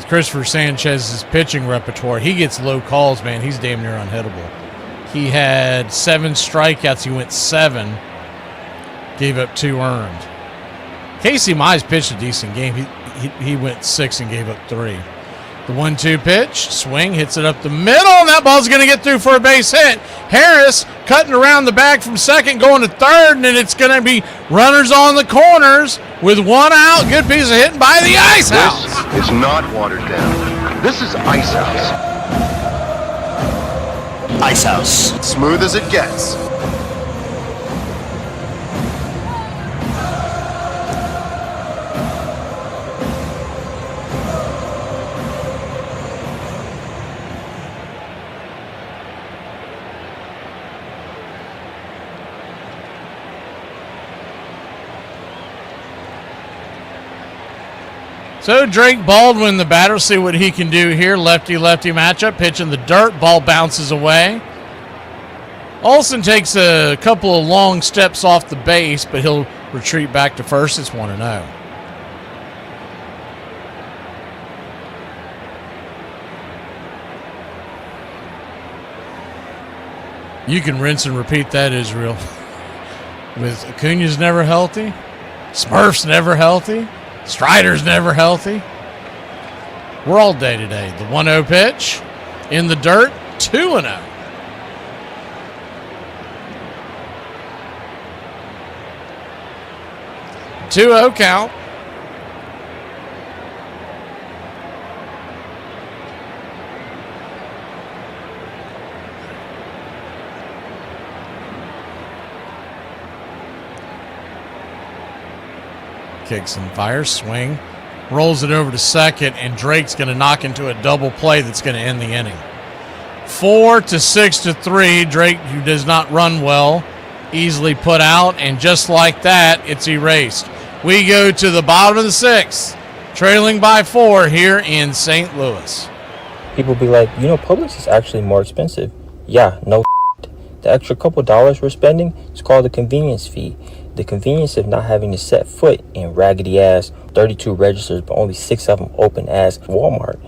Christopher Sanchez's pitching repertoire, he gets low calls, man. He's damn near unhittable. He had 7 strikeouts. He went 7, gave up 2 earned. Casey Mize pitched a decent game. He went 6 and gave up 3. The 1-2 pitch, swing, hits it up the middle, and that ball's going to get through for a base hit. Harris cutting around the bag from second, going to third, and it's going to be runners on the corners with 1 out. Good piece of hitting by the Ice House. This is not watered down. This is Ice House. Ice House. Smooth as it gets. So Drake Baldwin, the batter, see what he can do here. Lefty-lefty matchup, pitch in the dirt, ball bounces away. Olsen takes a couple of long steps off the base, but he'll retreat back to first. It's 1-0. You can rinse and repeat that, Israel. With Acuna's never healthy, Smurf's never healthy, Strider's never healthy. We're all day today. The 1-0 pitch in the dirt, 2-0. Two-0 count. Kicks and fires, swing, rolls it over to second, and Drake's going to knock into a double play that's going to end the inning. 4-6-3. Drake, who does not run well, easily put out, and just like that, it's erased. We go to the bottom of the 6th, trailing by 4 here in St. Louis. People be like, Publix is actually more expensive. Yeah, no The extra couple dollars we're spending is called the convenience fee. The convenience of not having to set foot in raggedy-ass 32 registers, but only 6 of them open-ass Walmart.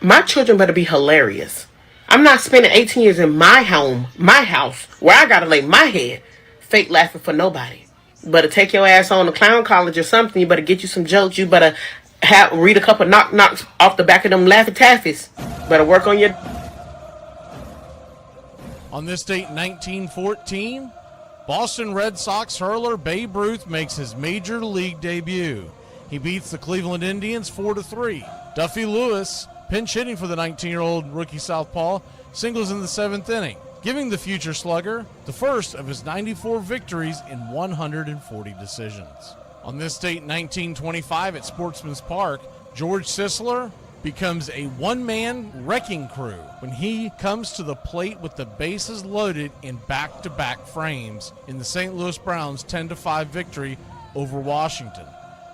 My children better be hilarious. I'm not spending 18 years in my house, where I gotta lay my head, fake laughing for nobody. You better take your ass on to clown college or something. You better get you some jokes. You better read a couple knock-knocks off the back of them Laffy Taffies. Better work on your... On this date, 1914, Boston Red Sox hurler Babe Ruth makes his major league debut. He beats the Cleveland Indians 4-3. Duffy Lewis, pinch hitting for the 19-year-old rookie southpaw, singles in the 7th inning, giving the future slugger the first of his 94 victories in 140 decisions. On this date, 1925, at Sportsman's Park, George Sisler becomes a one-man wrecking crew when he comes to the plate with the bases loaded in back-to-back frames in the St. Louis Browns' 10-5 victory over Washington.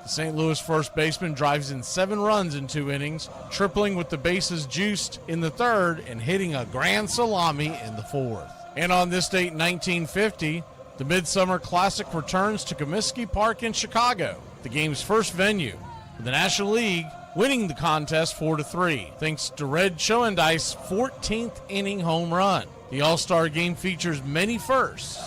The St. Louis first baseman drives in 7 runs in 2 innings, tripling with the bases juiced in the 3rd and hitting a grand salami in the 4th. And on this date, 1950, the Midsummer Classic returns to Comiskey Park in Chicago, the game's first venue, with the National League winning the contest 4-3, thanks to Red Schoendice's 14th inning home run. The All-Star Game features many firsts.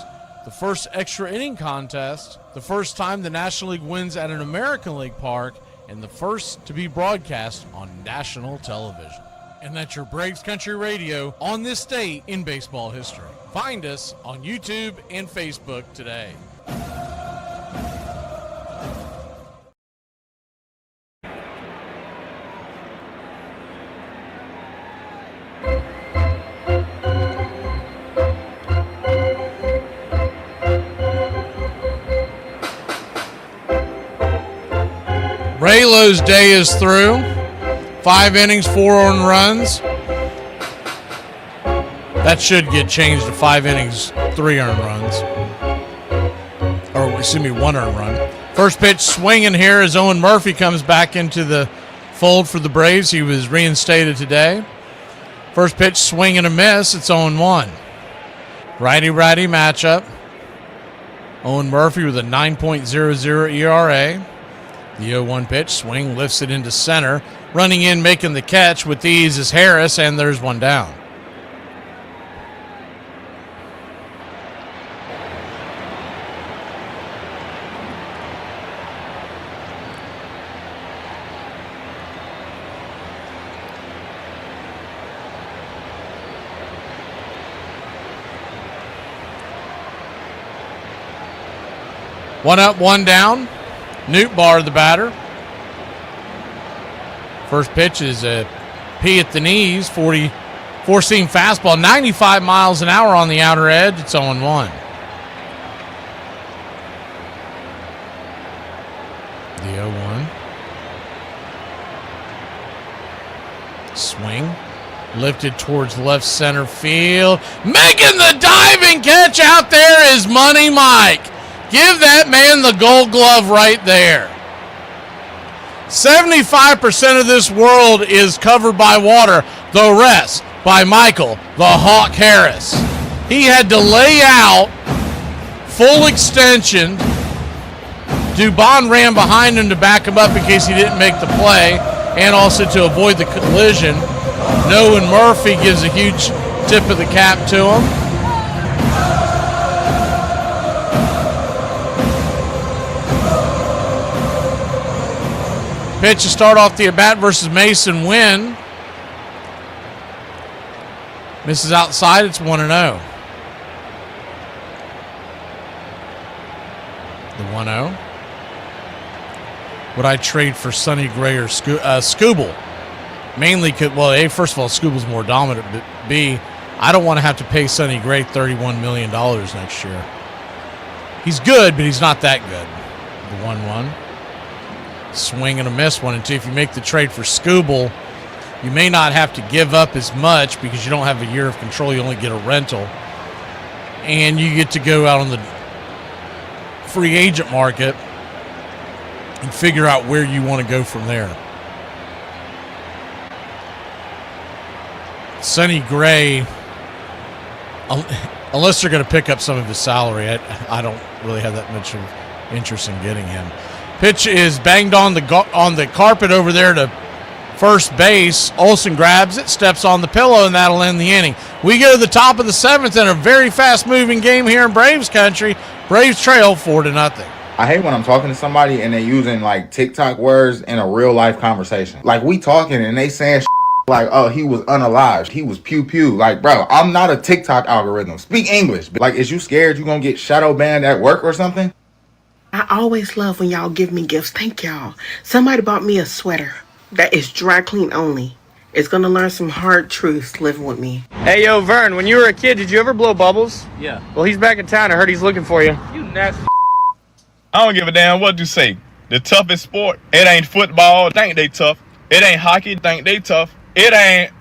The first extra inning contest, the first time the National League wins at an American League park, and the first to be broadcast on national television. And that's your Braves Country Radio on this date in baseball history. Find us on YouTube and Facebook today. Raylo's day is through. 5 innings, 4 earned runs. That should get changed to 5 innings, 3 earned runs. Or, 1 earned run. First pitch swinging here as Owen Murphy comes back into the fold for the Braves. He was reinstated today. First pitch swing and a miss. It's 0-1. Righty-righty matchup. Owen Murphy with a 9.00 ERA. The 0-1 pitch, swing, lifts it into center. Running in, making the catch with ease is Harris, and there's one down. One up, one down. Newt Barr, the batter. First pitch is a P at the knees, 4-seam fastball, 95 miles an hour on the outer edge. It's 0-1. The 0-1. Swing. Lifted towards left center field. Making the diving catch out there is Money Mike. Give that man the gold glove right there. 75% of this world is covered by water. The rest by Michael, the Hawk Harris. He had to lay out full extension. Dubon ran behind him to back him up in case he didn't make the play, and also to avoid the collision. Owen Murphy gives a huge tip of the cap to him. Pitch to start off the at-bat versus Mason Wynn. Misses outside. It's 1-0. The 1-0. Would I trade for Sonny Gray or Scooble? Mainly, A, first of all, Scooble's more dominant, but B, I don't want to have to pay Sonny Gray $31 million next year. He's good, but he's not that good. The 1-1. Swing and a miss, 1-2. If you make the trade for Scooble, you may not have to give up as much because you don't have a year of control. You only get a rental. And you get to go out on the free agent market and figure out where you want to go from there. Sonny Gray, unless they're going to pick up some of his salary, I don't really have that much of interest in getting him. Pitch is banged on the carpet over there to first base. Olsen grabs it, steps on the pillow, and that'll end the inning. We go to the top of the 7th in a very fast-moving game here in Braves country. Braves trail 4-0. I hate when I'm talking to somebody and they're using like TikTok words in a real life conversation. Like we talking and they saying like, oh, he was unalived. He was pew pew. Like, bro, I'm not a TikTok algorithm. Speak English. Like, is you scared you gonna get shadow banned at work or something? I always love when y'all give me gifts. Thank y'all. Somebody bought me a sweater that is dry clean only. It's gonna learn some hard truths living with me. Hey, yo, Vern, when you were a kid, did you ever blow bubbles? Yeah. Well, he's back in town. I heard he's looking for you. You nasty. I don't give a damn what you say. The toughest sport, it ain't football, think they tough. It ain't hockey, think they tough. It ain't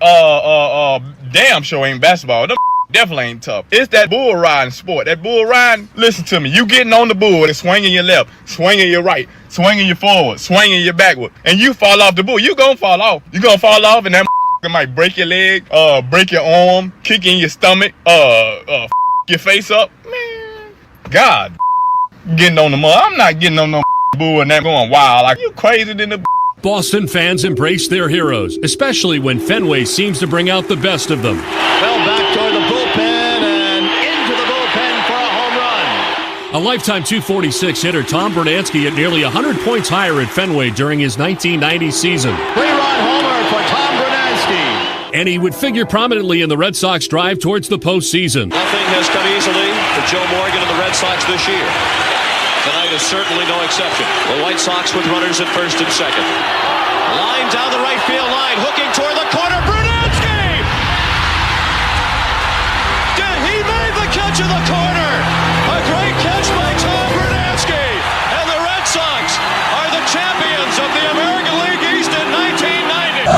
damn sure ain't basketball. Them definitely ain't tough. It's that bull riding sport. That bull riding, listen to me. You getting on the bull and swinging your left, swinging your right, swinging your forward, swinging your backward, and you fall off the bull. You gonna fall off. You gonna fall off, and that might break your leg, break your arm, kick in your stomach, your face up. Man, God. Getting on the mud. I'm not getting on no bull and that going wild. Like, you crazy than the Boston fans embrace their heroes, especially when Fenway seems to bring out the best of them. Fell back toward the bullpen and into the bullpen for a home run. A lifetime 246 hitter, Tom Bernansky at nearly 100 points higher at Fenway during his 1990 season. Three-run homer for Tom Bernansky. And he would figure prominently in the Red Sox drive towards the postseason. Nothing has come easily for Joe Morgan and the Red Sox this year. Tonight is certainly no exception. The White Sox with runners at first and second. Line down the right field line, hooking toward the corner, Bernansky! He made the catch in the corner! A great catch by Tom Bernansky! And the Red Sox are the champions of the American League East in 1990!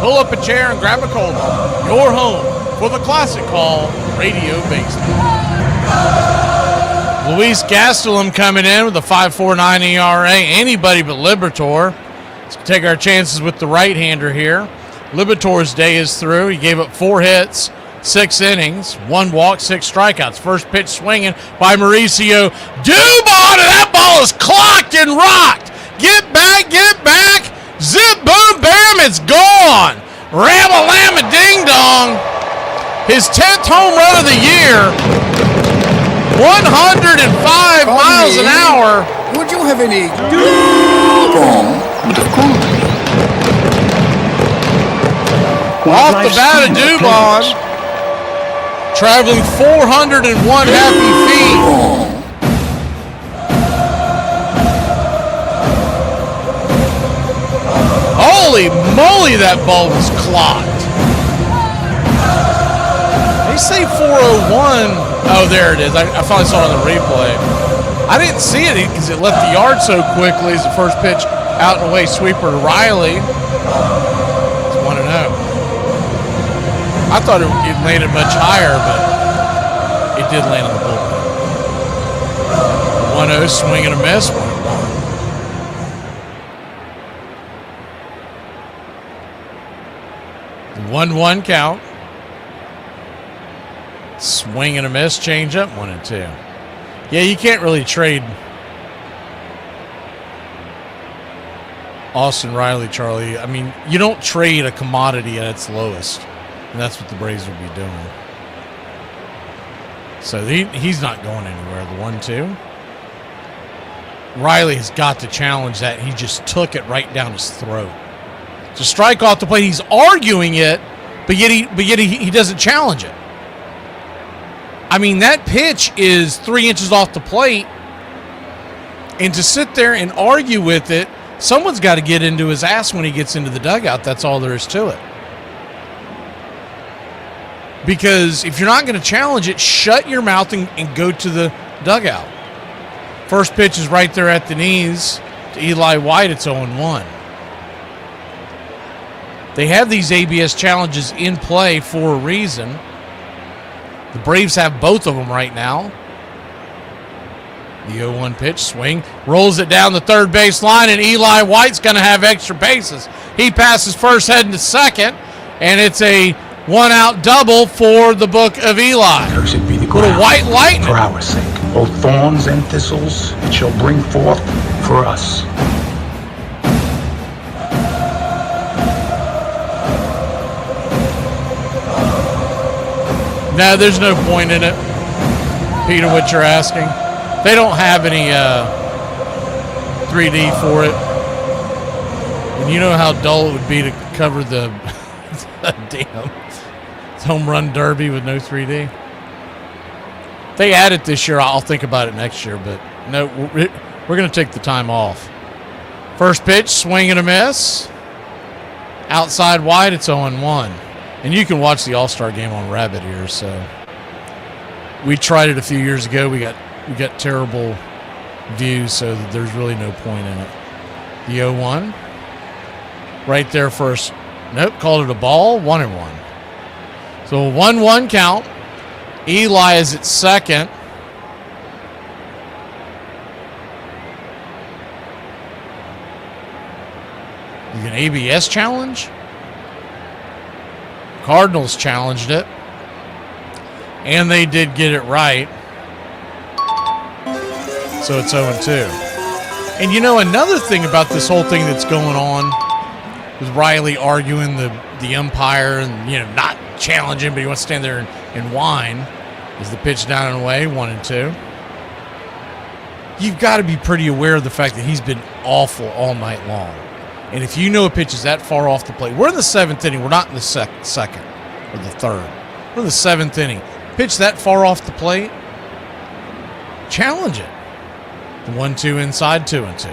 Pull up a chair and grab a cold one. Your home for the classic call, Radio Baseball. Luis Gastelum coming in with a 5.49 ERA. Anybody but Liberatore. Let's take our chances with the right-hander here. Liberatore's day is through. He gave up 4 hits, 6 innings, 1 walk, 6 strikeouts. First pitch swinging by Mauricio Dubon, and that ball is clocked and rocked. Get back, zip, boom, bam, it's gone. Rabba-lamma-ding-dong. His 10th home run of the year. 105 miles an hour. Would you have any? Off the bat of Dubon, traveling 401 happy feet. Holy moly, that ball was clocked. They say 401. Oh, there it is. I finally saw it on the replay. I didn't see it because it left the yard so quickly as the first pitch out and away sweeper to Riley. It's 1-0. I thought it landed much higher, but it did land on the bullpen. 1-0, swing and a miss. 1-1 count. Swing and a miss, change up, 1-2. Yeah, you can't really trade Austin Riley, Charlie. I mean, you don't trade a commodity at its lowest, and that's what the Braves would be doing. So he's not going anywhere, the 1-2. Riley has got to challenge that. He just took it right down his throat. It's a strike off the plate. He's arguing it, but yet he doesn't challenge it. I mean, that pitch is 3 inches off the plate, and to sit there and argue with it, someone's got to get into his ass when he gets into the dugout. That's all there is to it. Because if you're not going to challenge it, shut your mouth and go to the dugout. First pitch is right there at the knees to Eli White. It's 0-1. They have these ABS challenges in play for a reason. The Braves have both of them right now. The 0-1 pitch, swing, rolls it down the third base line, and Eli White's going to have extra bases. He passes first, heading to second, and it's a one-out double for the book of Eli. Cursed be the Little ground white lightning. for our sake. Both thorns and thistles it shall bring forth for us. No, there's no point in it, Peter, what you're asking. They don't have any 3D for it. And you know how dull it would be to cover the damn home run derby with no 3D. They add it this year. I'll think about it next year, but no, we're going to take the time off. First pitch, swing and a miss. Outside wide, it's 0-1. And you can watch the All-Star game on Rabbit Ears. So we tried it a few years ago. We got terrible views, so there's really no point in it. The 0-1. Right there first. Nope, called it a ball. 1-1. So a 1-1 count. Eli is at second. An ABS challenge? Cardinals challenged it. And they did get it right. So it's 0-2. And you know, another thing about this whole thing that's going on with Riley arguing the umpire and, you know, not challenging, but he wants to stand there and whine. Is the pitch down and away, 1-2. You've got to be pretty aware of the fact that he's been awful all night long. And if you know a pitch is that far off the plate, we're in the seventh inning. We're not in the second or the third. We're in the seventh inning. Pitch that far off the plate, challenge it. The 1-2 inside, 2-2.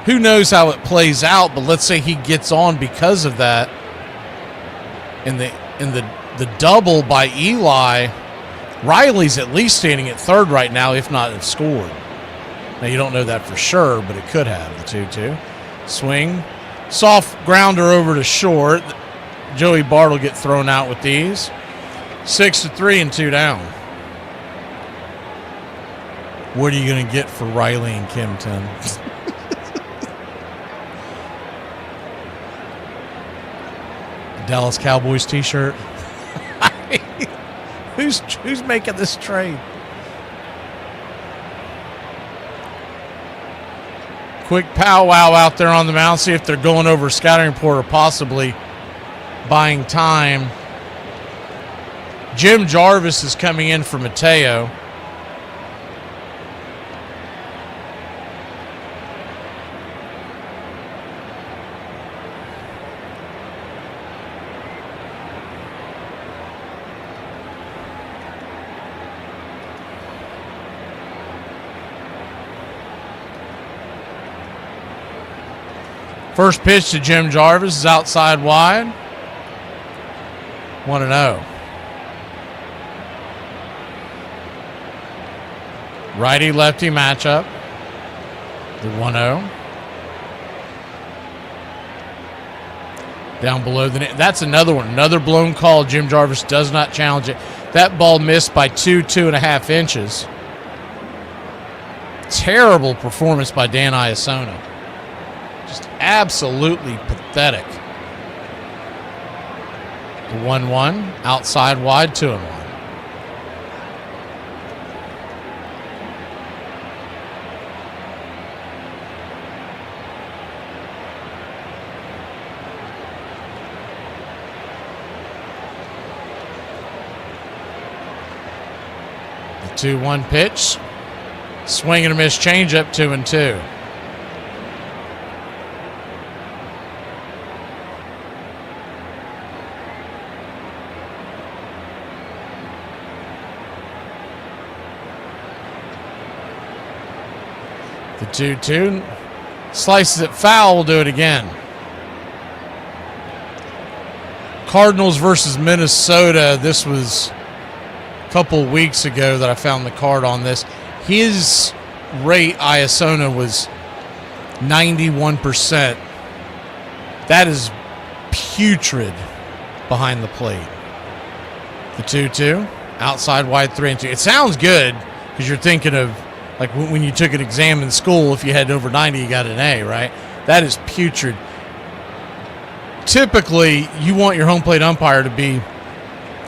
Who knows how it plays out, but let's say he gets on because of that. In the double by Eli, Riley's at least standing at third right now, if not have scored. Now, you don't know that for sure, but it could have. The 2-2. Swing. Soft grounder over to short. Joey Bart will get thrown out with these. 6-3 and 2 down. What are you going to get for Riley and Kimpton? Dallas Cowboys t-shirt. Who's making this trade? Quick powwow out there on the mound. See if they're going over a scouting report or possibly buying time. Jim Jarvis is coming in for Mateo. First pitch to Jim Jarvis is outside wide. 1-0. Righty-lefty matchup. The 1-0. Down below the net. That's another one. Another blown call. Jim Jarvis does not challenge it. That ball missed by 2.5 inches. Terrible performance by Dan Iasona. Just absolutely pathetic. The 1-1, outside wide, 2-1. The 2-1 pitch. Swing and a miss changeup, 2-2. The 2-2 slices it foul. We'll do it again. Cardinals versus Minnesota. This was a couple weeks ago that I found the card on this. His rate, Iasona, was 91%. That is putrid behind the plate. The 2-2, outside wide, 3-2. It sounds good because you're thinking of like when you took an exam in school, if you had over 90, you got an A, right? That is putrid. Typically, you want your home plate umpire to be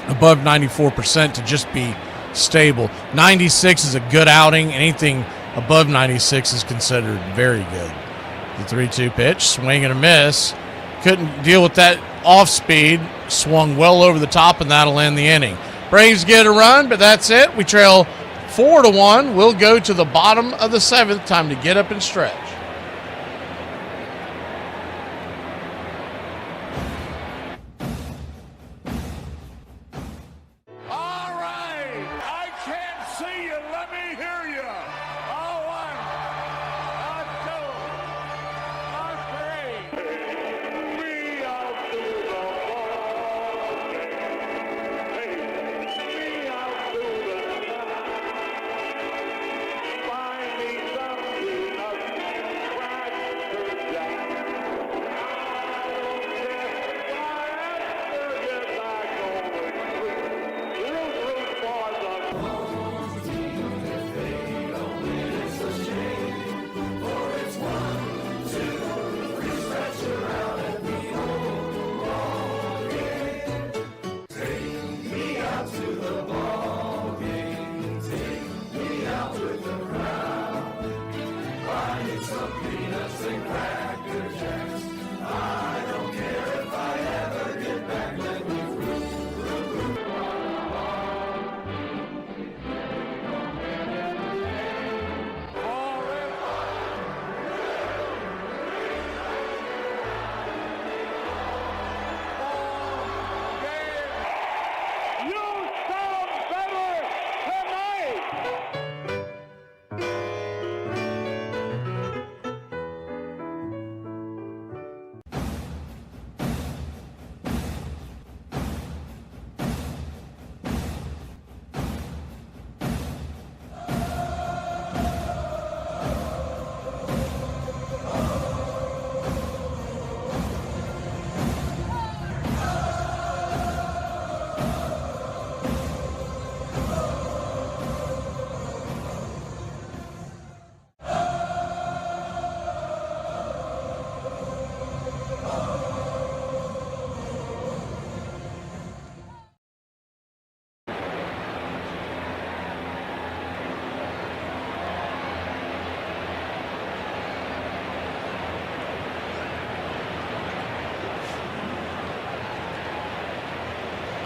above 94% to just be stable. 96 is a good outing. Anything above 96 is considered very good. The 3-2 pitch, swing and a miss. Couldn't deal with that off speed. Swung well over the top, and that'll end the inning. Braves get a run, but that's it. We trail 4-1. We'll go to the bottom of the 7th. Time to get up and stretch.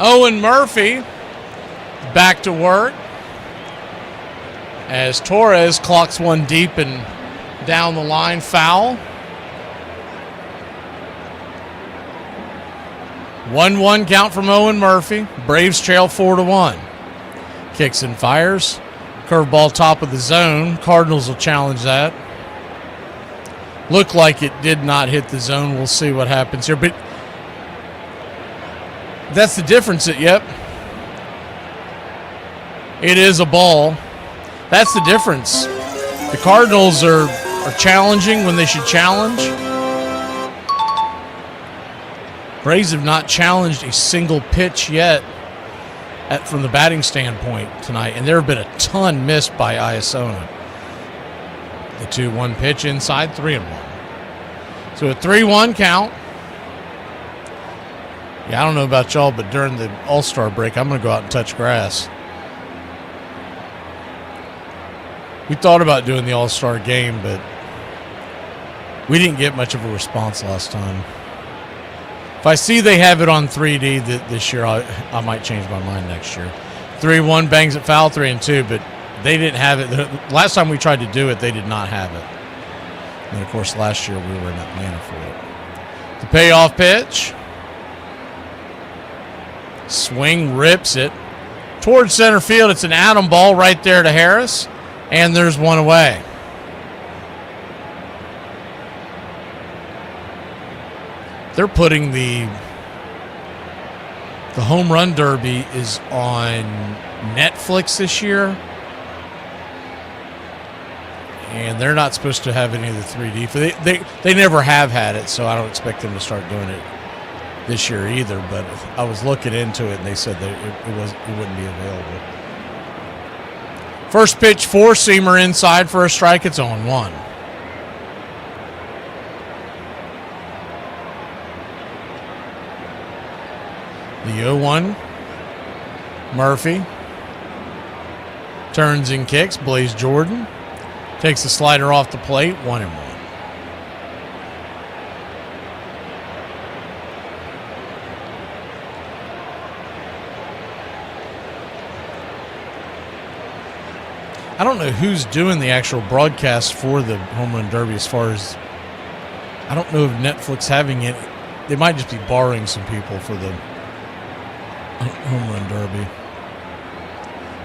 Owen Murphy back to work as Torres clocks one deep and down the line, foul. 1-1 count from Owen Murphy. Braves trail 4-1. Kicks and fires. Curveball top of the zone. Cardinals will challenge that. Looked like it did not hit the zone. We'll see what happens here. But that's the difference. Yep. It is a ball. That's the difference. The Cardinals are challenging when they should challenge. Braves have not challenged a single pitch yet from the batting standpoint tonight, and there have been a ton missed by Iasona. The 2-1 pitch inside, 3-1. So a 3-1 count. Yeah, I don't know about y'all, but during the All-Star break, I'm going to go out and touch grass. We thought about doing the All-Star game, but we didn't get much of a response last time. If I see they have it on 3D this year, I might change my mind next year. 3-1 bangs it foul, 3-2, but they didn't have it. Last time we tried to do it, they did not have it. And, of course, last year we were in Atlanta for it. The payoff pitch. Swing, rips it towards center field. It's an atom ball right there to Harris, and there's one away. They're putting the home run derby is on Netflix this year, and they're not supposed to have any of the 3D. They never have had it, so I don't expect them to start doing it this year either. But I was looking into it, and they said that it wouldn't be available. First pitch, four-seamer inside for a strike. It's 0-1. The 0-1. Murphy. Turns and kicks. Blaze Jordan. Takes the slider off the plate. 1-1. I don't know who's doing the actual broadcast for the Home Run Derby as far as... I don't know if Netflix having it. They might just be borrowing some people for the Home Run Derby.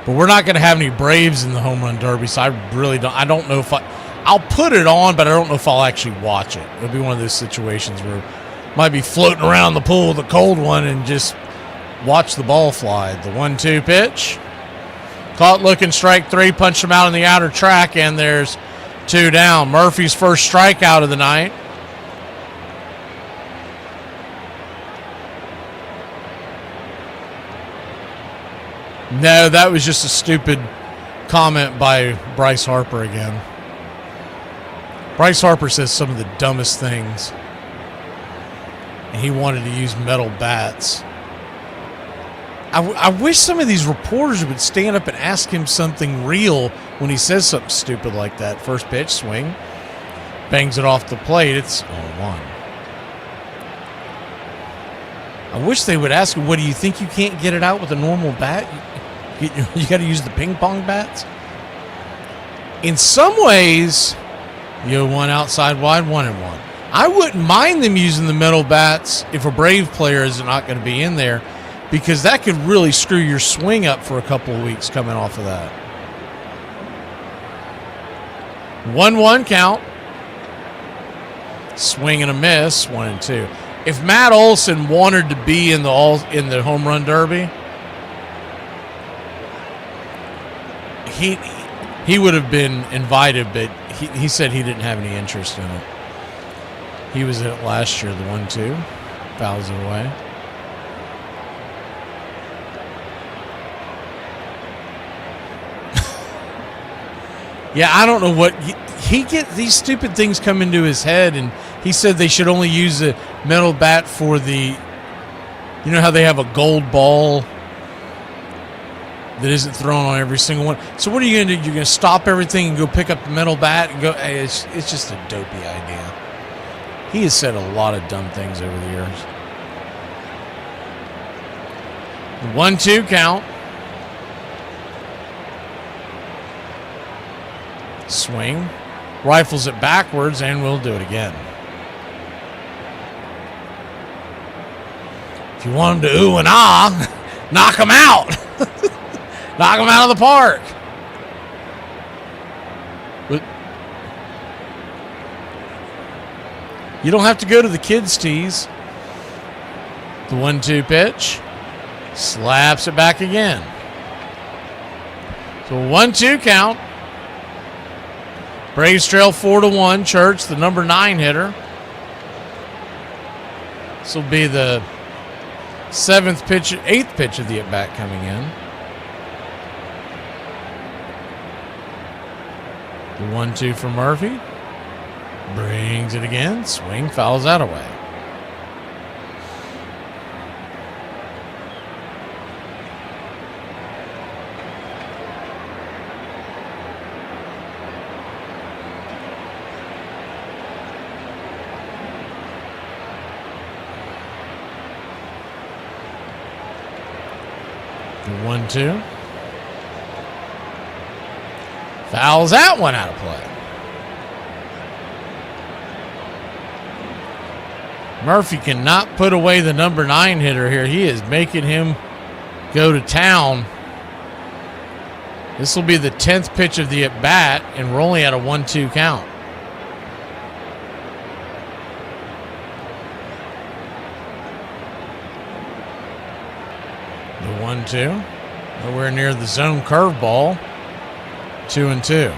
But we're not going to have any Braves in the Home Run Derby, so I really don't... I don't know if I'll put it on, but I don't know if I'll actually watch it. It'll be one of those situations where I might be floating around the pool, the cold one, and just watch the ball fly. The 1-2 pitch. Caught looking, strike three, punched him out in the outer track, and there's 2 down. Murphy's first strikeout of the night. No, that was just a stupid comment by Bryce Harper again. Bryce Harper says some of the dumbest things. And he wanted to use metal bats. I wish some of these reporters would stand up and ask him something real when he says something stupid like that. First pitch, swing. Bangs it off the plate. It's 0-1. I wish they would ask him, what do you think you can't get it out with a normal bat? You got to use the ping pong bats? In some ways, the 0-1 outside wide, 1-1. I wouldn't mind them using the metal bats if a Brave player is not going to be in there, because that could really screw your swing up for a couple of weeks coming off of that. 1-1 count. Swing and a miss, 1-2. If Matt Olson wanted to be in the Home Run Derby, he would have been invited, but he said he didn't have any interest in it. He was in it last year, the 1-2. Fouls it away. Yeah, I don't know what he get. These stupid things come into his head, and he said they should only use a metal bat for the. You know how they have a gold ball that isn't thrown on every single one. So what are you going to do? You're going to stop everything and go pick up the metal bat and go? Hey, it's just a dopey idea. He has said a lot of dumb things over the years. The 1-2 count. Swing, rifles it backwards, and we'll do it again. If you want him to ooh and ah, knock him out. Knock him out of the park. But you don't have to go to the kids' tees. The 1-2 pitch. Slaps it back again. So 1-2 count. Braves trail 4-1. Church, the number 9 hitter. This will be the 8th pitch of the at-bat coming in. The 1-2 for Murphy. Brings it again. Swing, fouls that away. The 1-2. Fouls that one out of play. Murphy cannot put away the number 9 hitter here. He is making him go to town. This will be the 10th pitch of the at-bat, and we're only at a 1-2 count. The 1-2. Nowhere near the zone curveball. 2-2.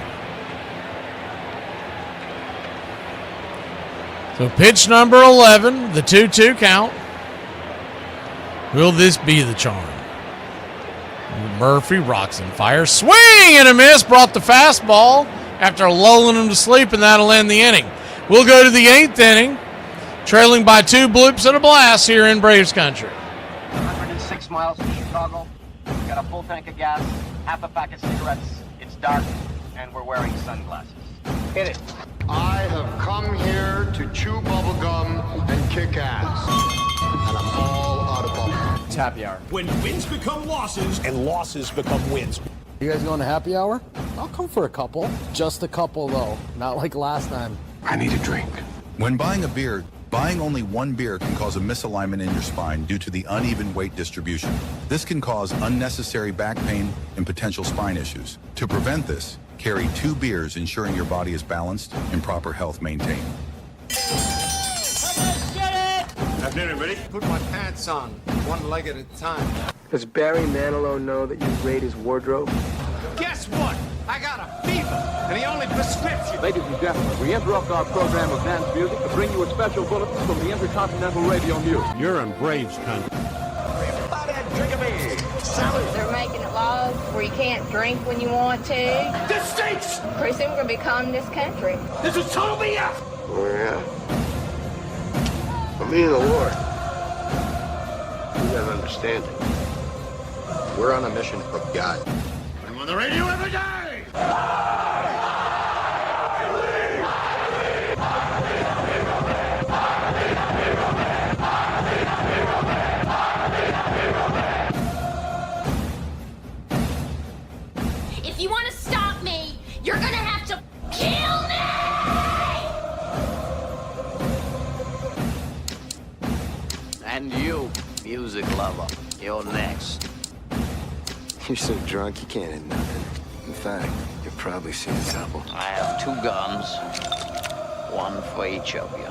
So pitch number 11, the 2-2 count. Will this be the charm? Murphy rocks and fires. Swing and a miss. Brought the fastball after lulling him to sleep, and that'll end the inning. We'll go to the 8th inning, trailing by 2 bloops and a blast here in Braves country. 106 miles from Chicago. We've got a full tank of gas, half a pack of cigarettes. It's dark, and we're wearing sunglasses. Hit it. I have come here to chew bubblegum and kick ass. And I'm all out of bubblegum. It's happy hour. When wins become losses and losses become wins. You guys going to happy hour? I'll come for a couple. Just a couple, though. Not like last time. I need a drink. When buying a beer, buying only one beer can cause a misalignment in your spine due to the uneven weight distribution. This can cause unnecessary back pain and potential spine issues. To prevent this, carry 2 beers, ensuring your body is balanced and proper health maintained. Afternoon, everybody. Put my pants on, one leg at a time. Does Barry Manilow know that you raid his wardrobe? Guess what? I got a fever, and the only prescription. Ladies and gentlemen, we interrupt our program of dance music to bring you a special bulletin from the Intercontinental Radio News. You're in Braves country. Everybody drink a beer. Salad. They're making it laws where you can't drink when you want to. This stinks! Pretty soon we're going to become this country. This is total BS! Oh, yeah. Me and the Lord. You gotta understand it. We're on a mission from God. I'm on the radio every day! If you want to stop me, you're gonna have to kill me! And you, music lover, you're next. You're so drunk you can't hit nothing. In fact, you're probably seeing trouble. I have 2 guns, one for each of you.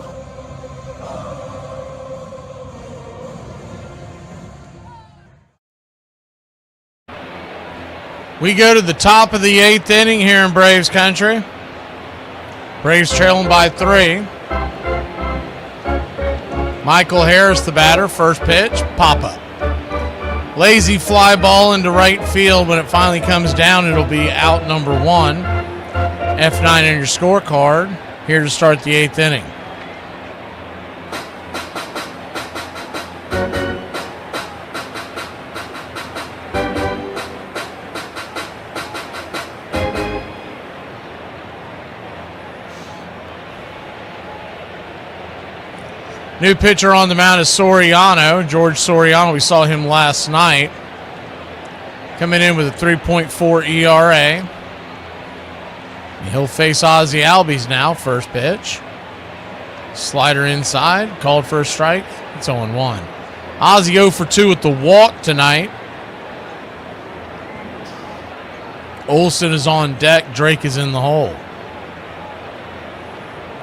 We go to the top of the 8th inning here in Braves country. Braves trailing by 3. Michael Harris, the batter, first pitch, pop up. Lazy fly ball into right field. When it finally comes down, it'll be out number 1. F9 on your scorecard. Here to start the 8th inning. New pitcher on the mound is Soriano, George Soriano. We saw him last night. Coming in with a 3.4 ERA. He'll face Ozzie Albies now, first pitch. Slider inside, called for a strike. It's 0-1. Ozzie 0 for 2 with the walk tonight. Olsen is on deck. Drake is in the hole.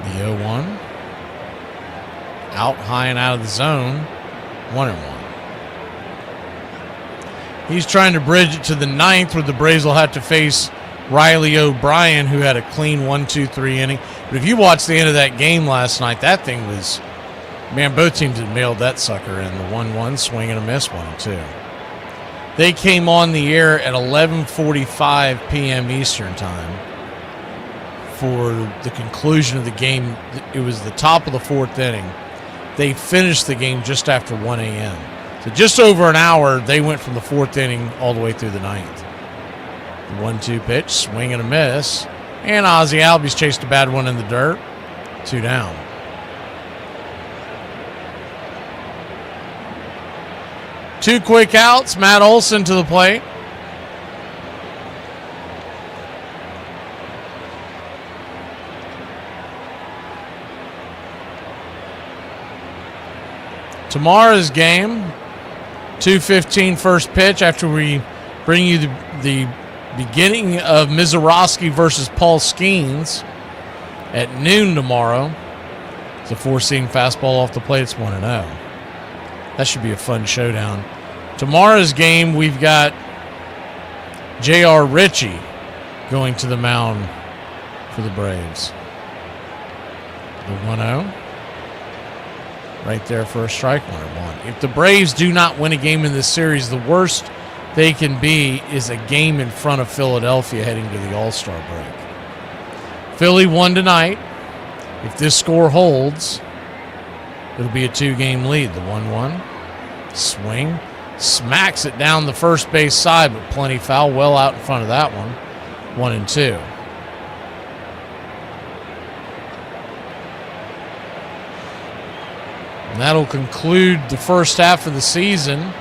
The 0-1. Out high and out of the zone. 1-1. He's trying to bridge it to the 9th, where the Braves will have to face Riley O'Brien, who had a clean 1-2-3 inning. But if you watched the end of that game last night, that thing was, man, both teams had mailed that sucker in. The 1-1 swing and a miss, 1-2. They came on the air at 11:45 p.m. Eastern time for the conclusion of the game. It was the top of the 4th inning. They finished the game just after 1 a.m. So just over an hour, they went from the 4th inning all the way through the 9th. The 1-2 pitch, swing and a miss. And Ozzie Albies chased a bad one in the dirt. 2 down. Two quick outs. Matt Olson to the plate. Tomorrow's game, 2:15 first pitch, after we bring you the beginning of Mizorowski versus Paul Skeens at noon tomorrow. It's a 4-seam fastball off the plate. It's 1-0. That should be a fun showdown. Tomorrow's game, we've got J.R. Ritchie going to the mound for the Braves. The 1-0. Right there for a strike, 1-1. If the Braves do not win a game in this series, the worst they can be is a game in front of Philadelphia heading to the All-Star break. Philly won tonight. If this score holds, it'll be a 2-game lead. The 1-1 swing, smacks it down the first base side, but plenty foul, well out in front of that one. 1-2. And that'll conclude the first half of the season.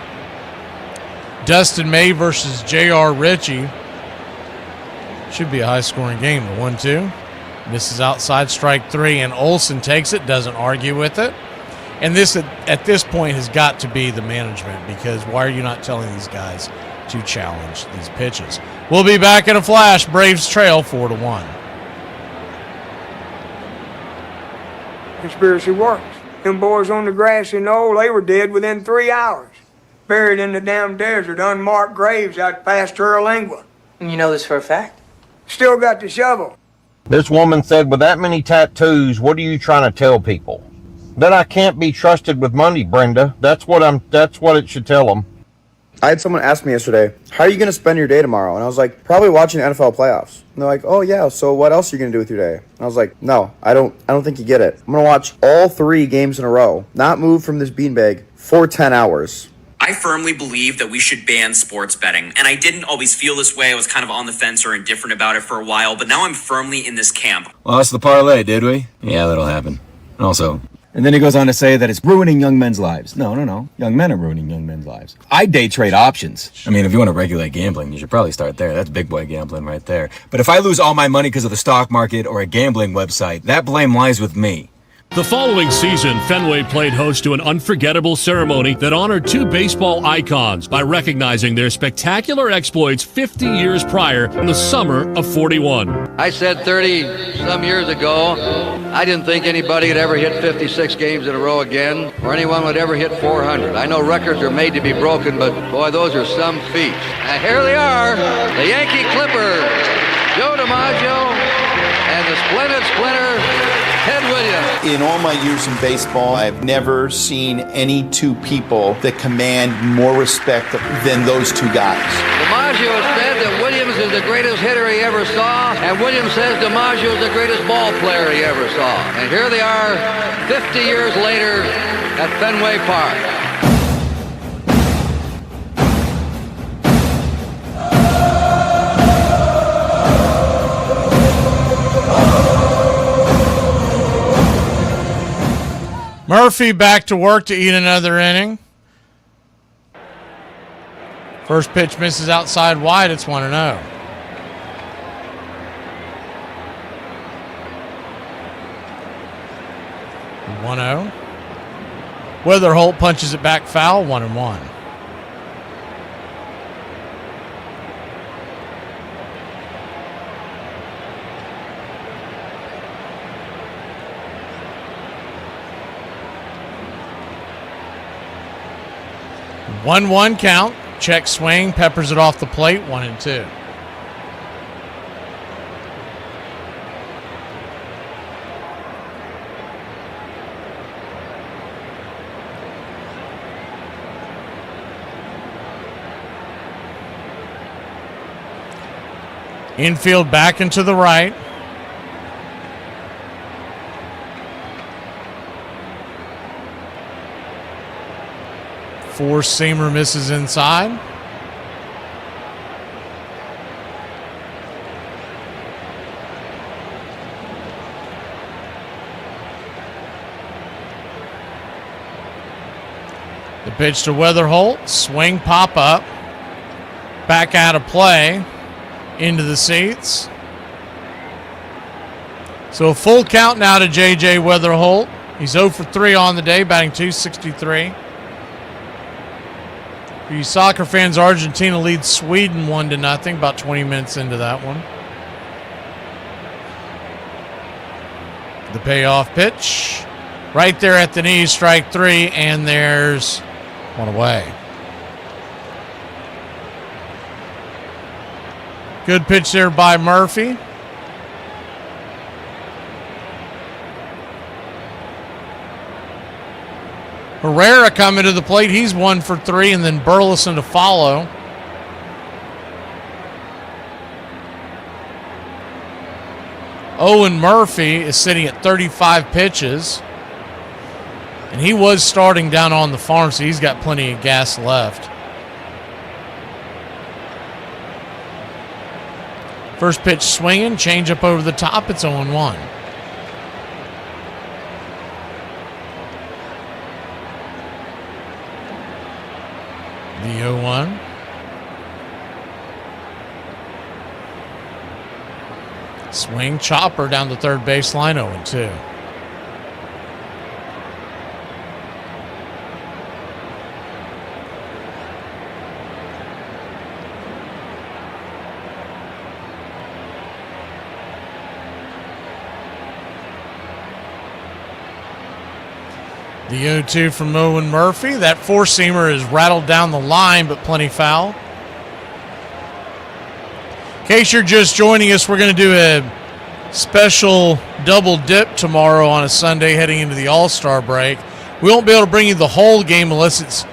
Dustin May versus J.R. Ritchie. Should be a high-scoring game. The 1-2. Misses outside, strike 3, and Olsen takes it, doesn't argue with it. And this, at this point, has got to be the management, because why are you not telling these guys to challenge these pitches? We'll be back in a flash. Braves trail 4-1. Conspiracy works. Them boys on the grassy knoll, they were dead within 3 hours. Buried in the damn desert, unmarked graves out past Terralingua. You know this for a fact? Still got the shovel. This woman said, with that many tattoos, what are you trying to tell people? That I can't be trusted with money, Brenda. That's what it should tell them. I had someone ask me yesterday, how are you going to spend your day tomorrow? And I was like, probably watching the NFL playoffs. And they're like, oh yeah, so what else are you going to do with your day? And I was like, no, I don't think you get it. I'm going to watch all 3 games in a row, not move from this beanbag for 10 hours. I firmly believe that we should ban sports betting, and I didn't always feel this way. I was kind of on the fence or indifferent about it for a while, but now I'm firmly in this camp. Lost the parlay, did we? Yeah, that'll happen. And also, and then he goes on to say that it's ruining young men's lives. No. Young men are ruining young men's lives. I day trade options. I mean, if you want to regulate gambling, you should probably start there. That's big boy gambling right there. But if I lose all my money because of the stock market or a gambling website, that blame lies with me. The following season, Fenway played host to an unforgettable ceremony that honored 2 baseball icons by recognizing their spectacular exploits 50 years prior in the summer of '41. I said 30-some years ago, I didn't think anybody would ever hit 56 games in a row again, or anyone would ever hit 400. I know records are made to be broken, but boy, those are some feats. Now here they are, the Yankee Clippers, Joe DiMaggio, and the Splendid Splinter, Ted Williams. In all my years in baseball, I've never seen any 2 people that command more respect than those 2 guys. DiMaggio said that Williams is the greatest hitter he ever saw, and Williams says DiMaggio is the greatest ball player he ever saw. And here they are, 50 years later at Fenway Park. Murphy back to work to eat another inning. First pitch misses outside wide. It's 1-0. 1-0. Weatherholt punches it back foul. 1-1. One count. Check swing. Peppers it off the plate. 1-2. Infield back into the right. Four-seamer misses inside. The pitch to Weatherholt. Swing, pop up. Back out of play. Into the seats. So a full count now to J.J. Weatherholt. He's 0 for 3 on the day, batting .263. For you soccer fans, Argentina leads Sweden 1-0, about 20 minutes into that one. The payoff pitch. Right there at the knee, strike 3, and there's one away. Good pitch there by Murphy. Herrera coming to the plate. He's 1 for 3, and then Burleson to follow. Owen Murphy is sitting at 35 pitches. And he was starting down on the farm, so he's got plenty of gas left. First pitch swinging, change up over the top. It's 0-1. The 0-1. Swing, chopper down the third baseline, 0-2. The 0-2 from Owen Murphy. That four-seamer is rattled down the line, but plenty foul. In case you're just joining us, we're going to do a special double dip tomorrow on a Sunday heading into the All-Star break. We won't be able to bring you the whole game unless it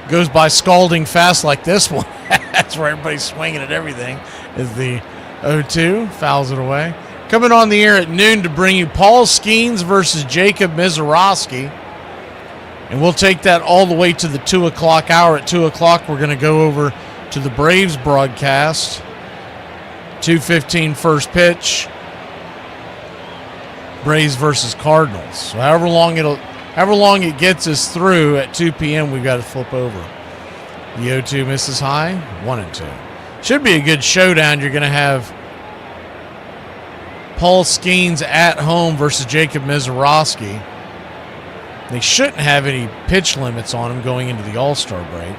goes by scalding fast like this one. That's where everybody's swinging at everything. Is the 0-2, fouls it away. Coming on the air at noon to bring you Paul Skeens versus Jacob Mizorowski. And we'll take that all the way to the 2 o'clock hour. At 2 o'clock, we're going to go over to the Braves broadcast. 2:15 first pitch. Braves versus Cardinals. So however long it gets us through at 2 p.m., we've got to flip over. The 0-2 misses high, 1-2. Should be a good showdown. You're going to have Paul Skeens at home versus Jacob Mizorowski. They shouldn't have any pitch limits on him going into the All-Star break.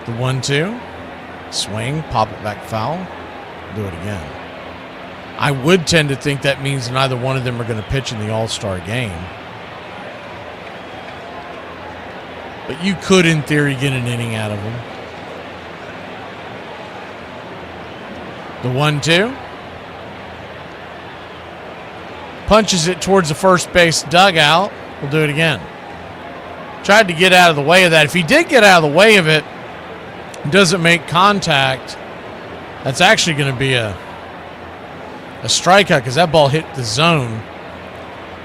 The 1-2. Swing, pop it back foul. Do it again. I would tend to think that means neither one of them are going to pitch in the All-Star game. But you could, in theory, get an inning out of them. The 1-2. Punches it towards the first base dugout. We'll do it again. Tried to get out of the way of that. If he did get out of the way of it, doesn't make contact, that's actually going to be a strikeout because that ball hit the zone.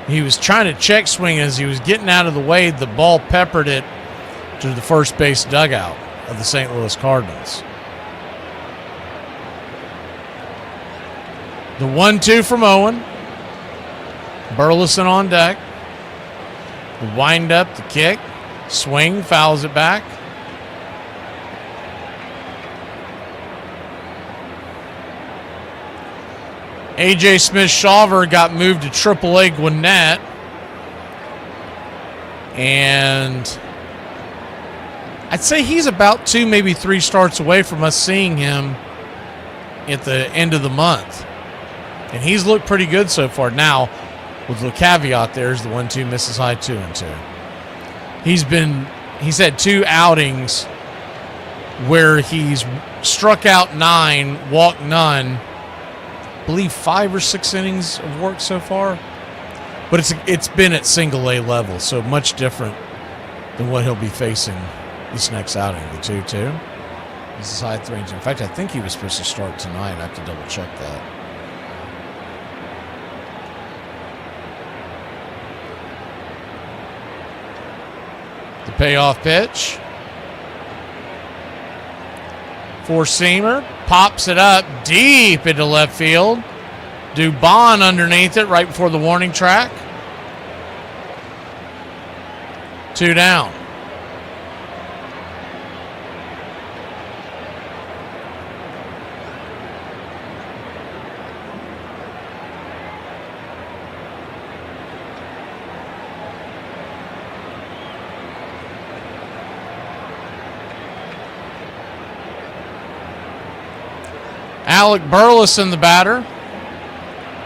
He was trying to check swing. As he was getting out of the way, the ball peppered it to the first base dugout of the St. Louis Cardinals. The 1-2 from Owen. Burleson on deck. The wind up, the kick. Swing, fouls it back. A.J. Smith-Shawver got moved to AAA Gwinnett. And I'd say he's about 2, maybe 3 starts away from us seeing him at the end of the month. And he's looked pretty good so far. Now, with the caveat, there's the 1-2 misses high, 2-2. He's had 2 outings where he's struck out 9, walked none. I believe 5 or 6 innings of work so far. But it's been at single A level, so much different than what he'll be facing this next outing. The 2-2. This is high 3-2. In fact, I think he was supposed to start tonight. I have to double check that. The payoff pitch. Four-seamer. Pops it up deep into left field. Dubon underneath it right before the warning track. 2 down. Alec Burleson, the batter.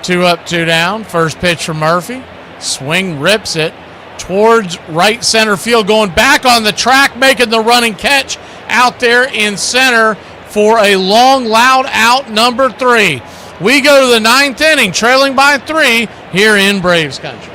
2 up, 2 down. First pitch from Murphy. Swing, rips it towards right center field. Going back on the track, making the running catch out there in center for a long, loud out, number 3. We go to the 9th inning, trailing by 3 here in Braves country.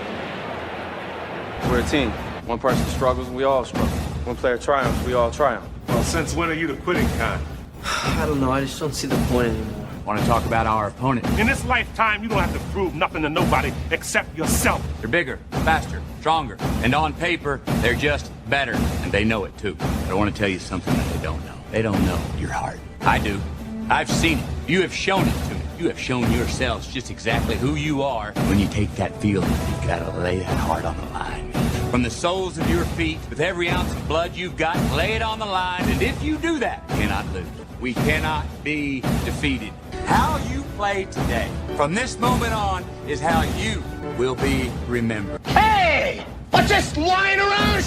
We're a team. One person struggles, and we all struggle. One player triumphs, we all triumph. Well, since when are you the quitting kind? I don't know. I just don't see the point anymore. Want to talk about our opponent? In this lifetime, you don't have to prove nothing to nobody except yourself. They're bigger, faster, stronger, and on paper, they're just better, and they know it too. But I want to tell you something that they don't know. They don't know your heart. I do. I've seen it. You have shown it to me. You have shown yourselves just exactly who you are. When you take that field, you've got to lay that heart on the line. From the soles of your feet, with every ounce of blood you've got, lay it on the line, and if you do that, you cannot lose. We cannot be defeated. How you play today, from this moment on, is how you will be remembered. Hey! What's this lying around?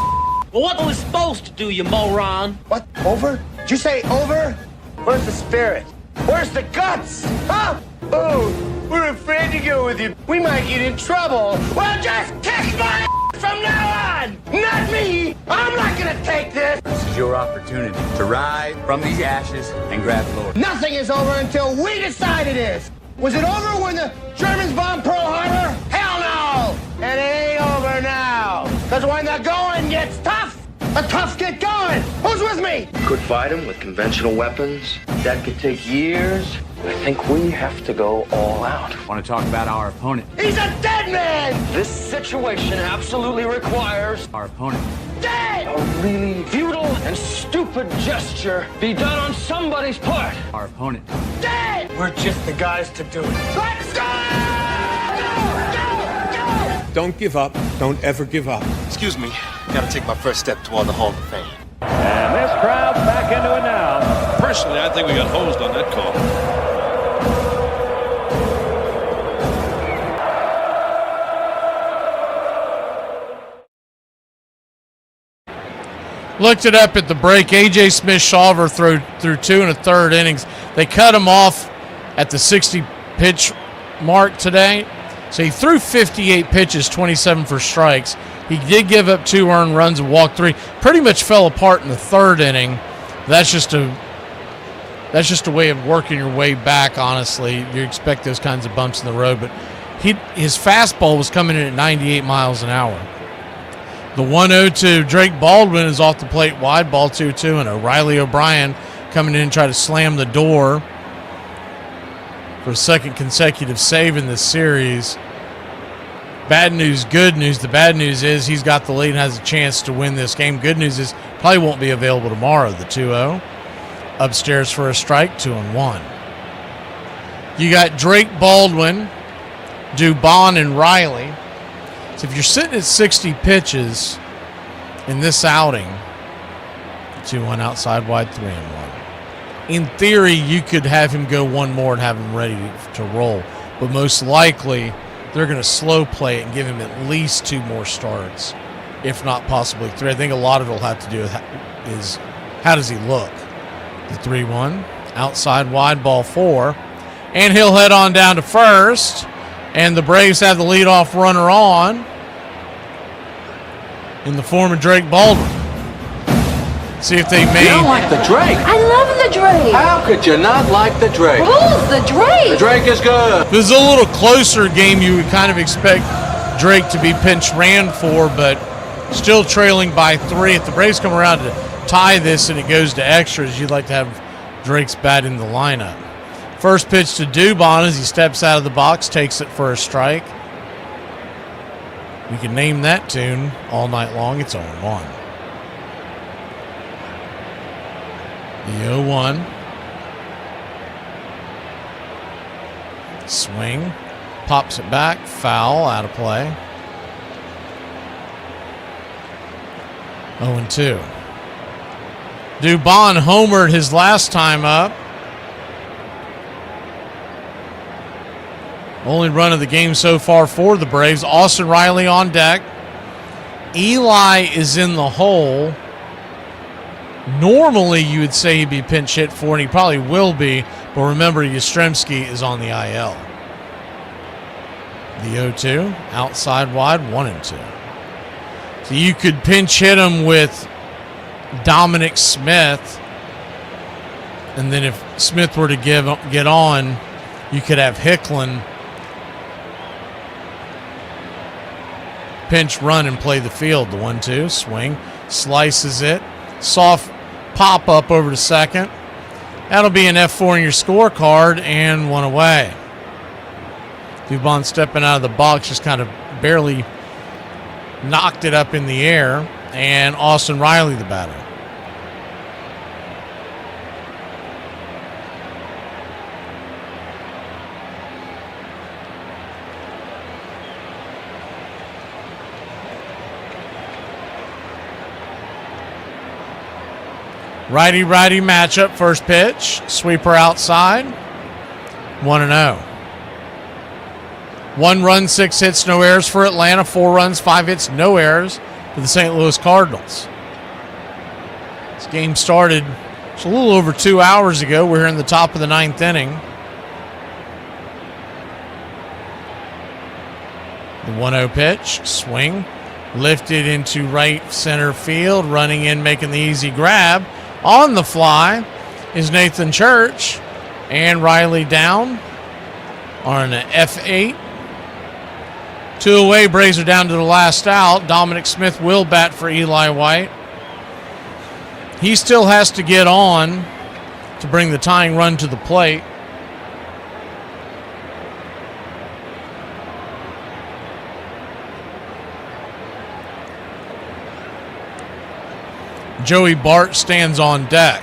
Well, what are we supposed to do, you moron? What? Over? Did you say over? Where's the spirit? Where's the guts? Huh? Oh, we're afraid to go with you. We might get in trouble. Well, just kick my from now on! Not me! I'm not gonna take this! This is your opportunity to rise from these ashes and grab glory. Nothing is over until we decide it is! Was it over when the Germans bombed Pearl Harbor? Hell no! It ain't over now! Because when the going gets tough, the toughs get going! Who's with me? Could fight him with conventional weapons. That could take years. I think we have to go all out. Want to talk about our opponent? He's a dead man! This situation absolutely requires our opponent. Dead! A really futile and stupid gesture be done on somebody's part. Our opponent. Dead! We're just the guys to do it. Let's go! Don't give up. Don't ever give up. Excuse me. Gotta take my first step toward the Hall of Fame. And this crowd's back into it now. Personally, I think we got hosed on that call. Looked it up at the break. A.J. Smith-Shawver through 2 1/3 innings. They cut him off at the 60-pitch mark today. So he threw 58 pitches, 27 for strikes. He did give up 2 earned runs and walked 3. Pretty much fell apart in the 3rd inning. That's just a way of working your way back, honestly. You expect those kinds of bumps in the road. But his fastball was coming in at 98 miles an hour. The 1-0 to Drake Baldwin is off the plate wide, ball 2-2, and O'Reilly O'Brien coming in and try to slam the door for a second consecutive save in this series. Bad news, good news. The bad news is he's got the lead and has a chance to win this game. Good news is probably won't be available tomorrow, the 2-0. Upstairs for a strike, 2-1. You got Drake Baldwin, Dubon, and Riley. So if you're sitting at 60 pitches in this outing, 2-1 outside wide, 3-1. In theory, you could have him go one more and have him ready to roll. But most likely, they're going to slow play it and give him at least 2 more starts, if not possibly 3. I think a lot of it will have to do with is how does he look. The 3-1, outside wide, ball 4. And he'll head on down to first. And the Braves have the leadoff runner on in the form of Drake Baldwin. See if they may. You don't like the Drake. I love the Drake. How could you not like the Drake? Who's the Drake? The Drake is good. This is a little closer game. You would kind of expect Drake to be pinch ran for, but still trailing by 3. If the Braves come around to tie this and it goes to extras, you'd like to have Drake's bat in the lineup. First pitch to Dubon as he steps out of the box, takes it for a strike. We can name that tune all night long. It's 0-1. The 0-1. Swing. Pops it back. Foul. Out of play. 0-2. Dubon homered his last time up. Only run of the game so far for the Braves. Austin Riley on deck. Eli is in the hole. Normally, you would say he'd be pinch hit for, and he probably will be. But remember, Yastrzemski is on the IL. The 0-2, outside wide, 1-2. So you could pinch hit him with Dominic Smith. And then if Smith were to get on, you could have Hicklin pinch run and play the field. The 1-2, swing, slices it. Soft pop up over to second. That'll be an F4 in your scorecard and one away. Dubon stepping out of the box, just kind of barely knocked it up in the air, and Austin Riley the batter. Righty-righty matchup, first pitch. Sweeper outside. 1-0. 1 run, 6 hits, no errors for Atlanta. 4 runs, 5 hits, no errors for the St. Louis Cardinals. This game started just a little over 2 hours ago. We're here in the top of the 9th inning. The 1-0 pitch, swing, lifted into right center field, running in, making the easy grab. On the fly is Nathan Church, and Riley down on an F8. 2 away, Braves are down to the last out. Dominic Smith will bat for Eli White. He still has to get on to bring the tying run to the plate. Joey Bart stands on deck.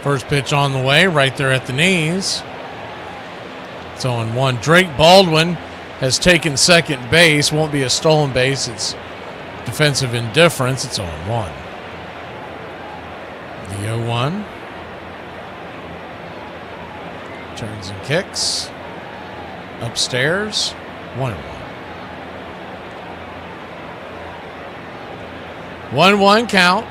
First pitch on the way, right there at the knees. It's 0-1. Drake Baldwin has taken second base. Won't be a stolen base. It's defensive indifference. It's 0-1. The 0-1. Turns and kicks. Upstairs. 1-1. 1-1 count.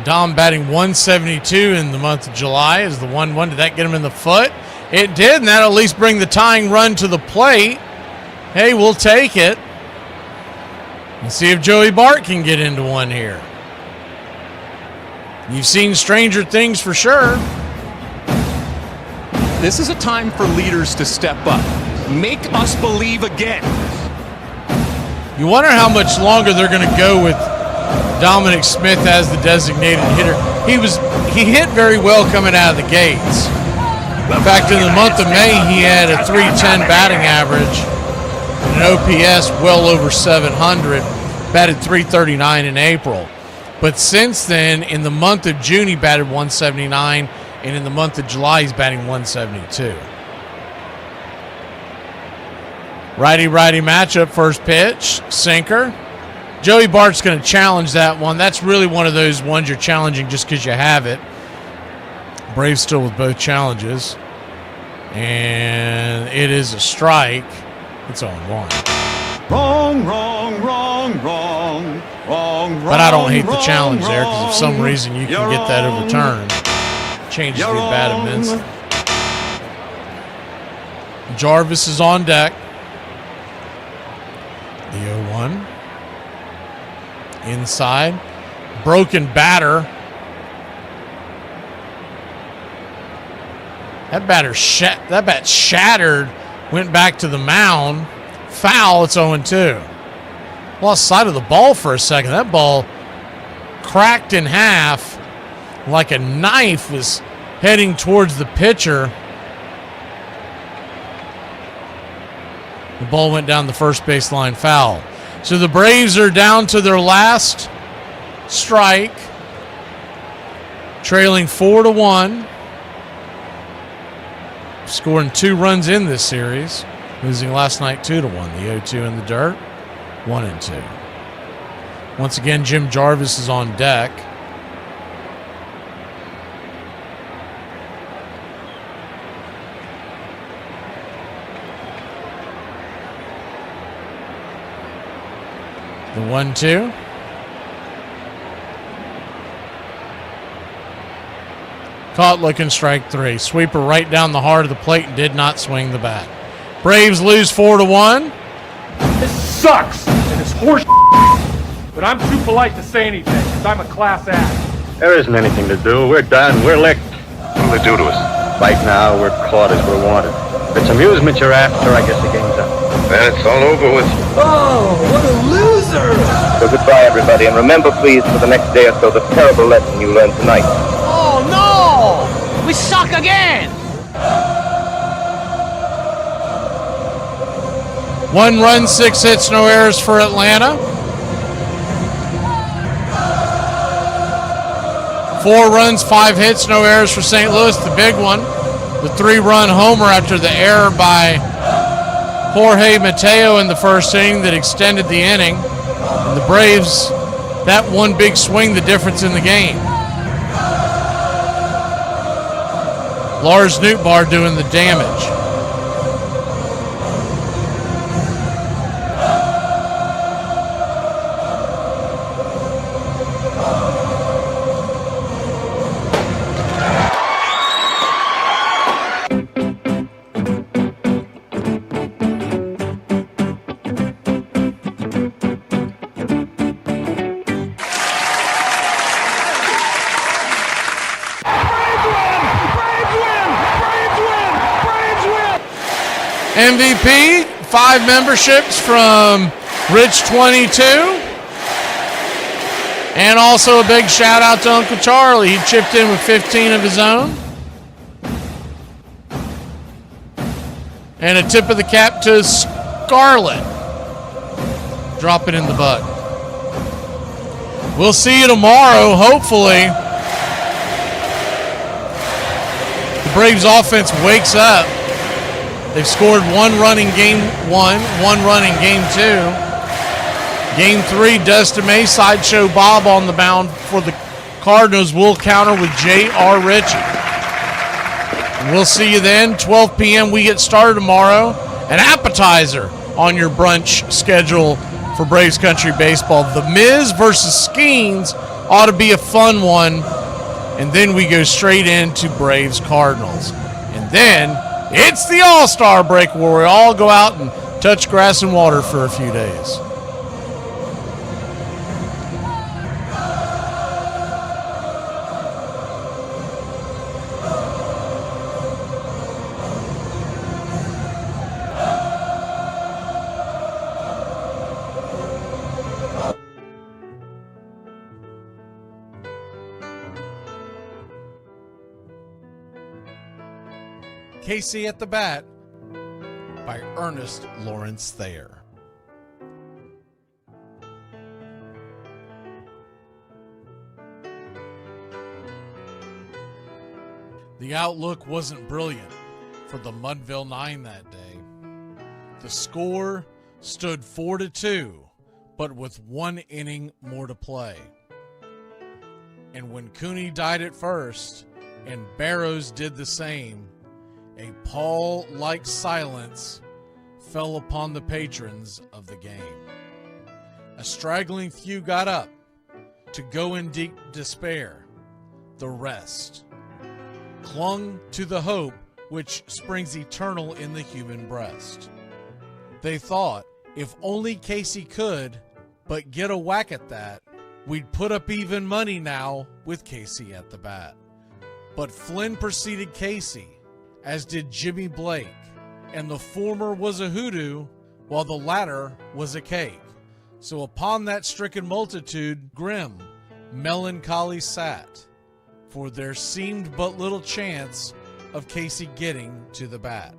Dom batting 172 in the month of July is the 1-1. Did that get him in the foot? It did, and that'll at least bring the tying run to the plate. Hey, we'll take it. Let's see if Joey Bart can get into one here. You've seen stranger things for sure. This is a time for leaders to step up. Make us believe again. You wonder how much longer they're going to go with Dominic Smith as the designated hitter. He hit very well coming out of the gates. In fact, in the month of May, he had a .310 batting average and an OPS well over 700, batted .339 in April. But since then, in the month of June, he batted .179, and in the month of July, he's batting .172. Righty-righty matchup, first pitch, sinker. Joey Bart's going to challenge that one. That's really one of those ones you're challenging just because you have it. Braves still with both challenges. And it is a strike. It's 0-1. Wrong, wrong, wrong, wrong, wrong. But I don't hate the challenge there because if for some reason you can get that overturned, changes the at-bat immensely. Jarvis is on deck. The 0-1. Inside. Broken batter. That bat shattered. Went back to the mound. Foul. It's 0-2. Lost sight of the ball for a second. That ball cracked in half like a knife was heading towards the pitcher. The ball went down the first baseline, foul. So the Braves are down to their last strike, trailing 4-1. Scoring 2 runs in this series, losing last night 2-1. The 0-2 in the dirt, 1-2. Once again, Jim Jarvis is on deck. The 1-2. Caught looking, strike 3. Sweeper right down the heart of the plate and did not swing the bat. Braves lose 4-1. This sucks and it's horse but I'm too polite to say anything because I'm a class act. There isn't anything to do. We're done. We're licked. What do they do to us? Right now, we're caught as we're wanted. it's amusement you're after, I guess the game's up. Then it's all over with. Oh, what a loser! So goodbye, everybody, and remember, please, for the next day or so, the terrible lesson you learned tonight. Oh no! We suck again! 1 run, 6 hits, no errors for Atlanta. 4 runs, 5 hits, no errors for St. Louis. The big one, the 3-run homer after the error by Jorge Mateo in the first inning that extended the inning. And the Braves, that one big swing, the difference in the game. Lars Nootbaar doing the damage. MVP, 5 memberships from Rich 22. And also a big shout out to Uncle Charlie. He chipped in with 15 of his own. And a tip of the cap to Scarlett. Drop it in the butt. We'll see you tomorrow, hopefully. The Braves offense wakes up. They've scored 1 run in game 1, 1 run in game 2. Game 3, Dustin May, Sideshow Bob on the mound for the Cardinals. Will counter with J.R. Ritchie. And we'll see you then. 12 p.m. we get started tomorrow. An appetizer on your brunch schedule for Braves Country Baseball. The Miz versus Skeens ought to be a fun one. And then we go straight into Braves Cardinals. And then it's the All-Star break where we all go out and touch grass and water for a few days. Casey at the Bat by Ernest Lawrence Thayer. The outlook wasn't brilliant for the Mudville Nine that day. The score stood 4-2, but with 1 inning more to play. And when Cooney died at first and Barrows did the same, a pall-like silence fell upon the patrons of the game. A straggling few got up to go in deep despair. The rest clung to the hope which springs eternal in the human breast. They thought, if only Casey could but get a whack at that, we'd put up even money now with Casey at the bat. But Flynn preceded Casey, as did Jimmy Blake, and the former was a hoodoo, while the latter was a cake. So upon that stricken multitude, grim, melancholy sat, for there seemed but little chance of Casey getting to the bat.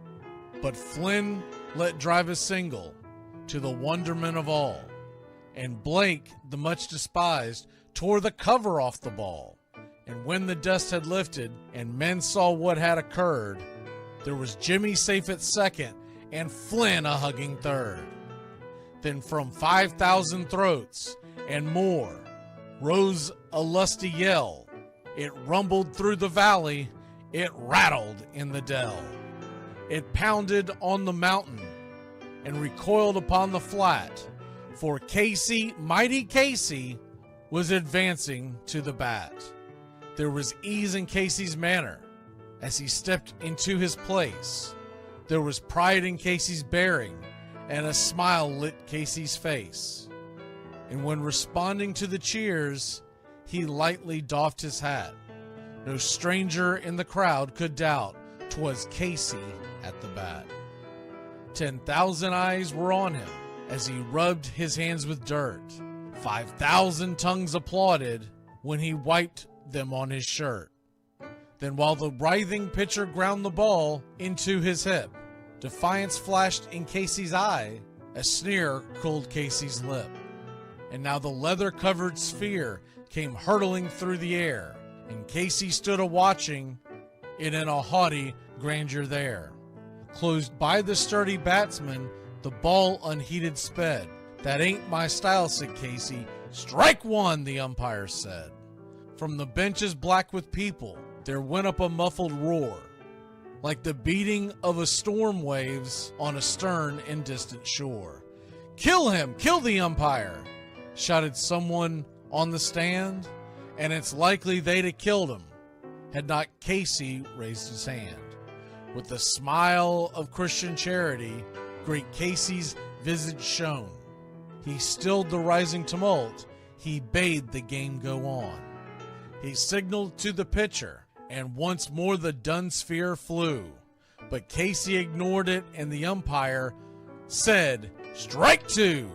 But Flynn let drive a single, to the wonderment of all, and Blake, the much despised, tore the cover off the ball. And when the dust had lifted, and men saw what had occurred, there was Jimmy safe at second, and Flynn a hugging third. Then from 5,000 throats and more rose a lusty yell. It rumbled through the valley, it rattled in the dell. It pounded on the mountain and recoiled upon the flat, for Casey, mighty Casey, was advancing to the bat. There was ease in Casey's manner as he stepped into his place. There was pride in Casey's bearing, and a smile lit Casey's face. And when responding to the cheers, he lightly doffed his hat. No stranger in the crowd could doubt 'Twas Casey at the bat. 10,000 eyes were on him as he rubbed his hands with dirt. 5,000 tongues applauded when he wiped them on his shirt. Then while the writhing pitcher ground the ball into his hip, defiance flashed in Casey's eye, a sneer cooled Casey's lip. And now the leather-covered sphere came hurtling through the air, and Casey stood a-watching it in a haughty grandeur there. Closed by the sturdy batsman, the ball unheeded sped. That ain't my style, said Casey. Strike one, the umpire said. From the benches black with people, there went up a muffled roar, like the beating of a storm waves on a stern and distant shore. Kill him! Kill the umpire! Shouted someone on the stand, and it's likely they'd have killed him had not Casey raised his hand. With a smile of Christian charity, great Casey's visage shone. He stilled the rising tumult, he bade the game go on. He signaled to the pitcher, and once more the dun sphere flew. But Casey ignored it, and the umpire said, Strike two!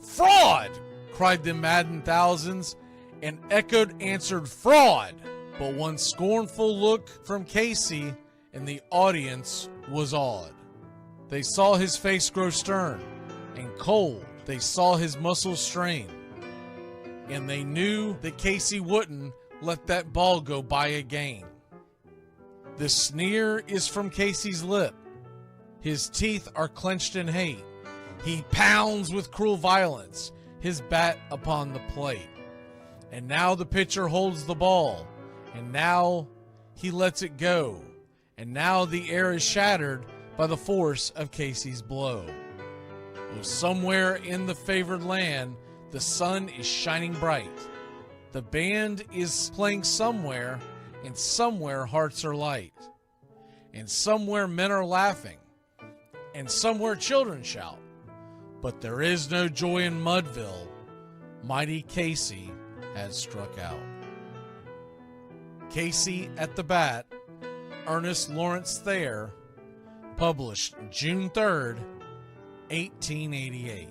Fraud! Cried the maddened thousands, and echoed answered fraud. But one scornful look from Casey, and the audience was awed. They saw his face grow stern and cold. They saw his muscles strain. And they knew that Casey wouldn't let that ball go by again. The sneer is from Casey's lip. His teeth are clenched in hate. He pounds with cruel violence his bat upon the plate. And now the pitcher holds the ball. And now he lets it go. And now the air is shattered by the force of Casey's blow. Oh, somewhere in the favored land, the sun is shining bright. The band is playing somewhere, and somewhere hearts are light. And somewhere men are laughing, and somewhere children shout. But there is no joy in Mudville. Mighty Casey has struck out. Casey at the Bat, Ernest Lawrence Thayer, published June 3rd, 1888.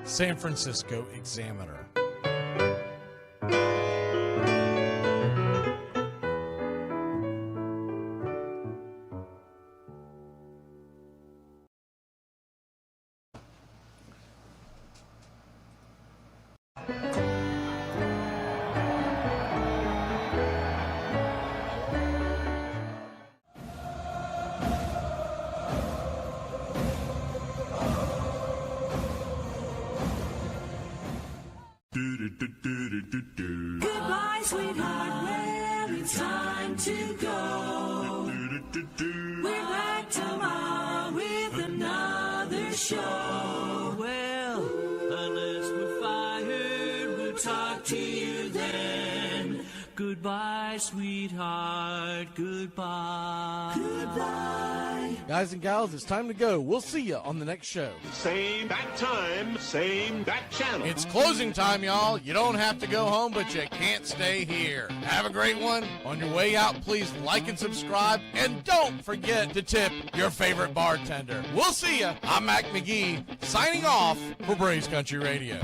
San Francisco Examiner. Goodbye, sweetheart, well, it's time to go. We're back tomorrow with another show. Well, unless we're fired, we'll talk to you then. Goodbye, sweetheart, goodbye. Goodbye. Guys and gals, it's time to go. We'll see you on the next show. Same bat time, same bat channel. It's closing time, y'all. You don't have to go home, but you can't stay here. Have a great one. On your way out, please like and subscribe. And don't forget to tip your favorite bartender. We'll see you. I'm Mac McGee, signing off for Braves Country Radio.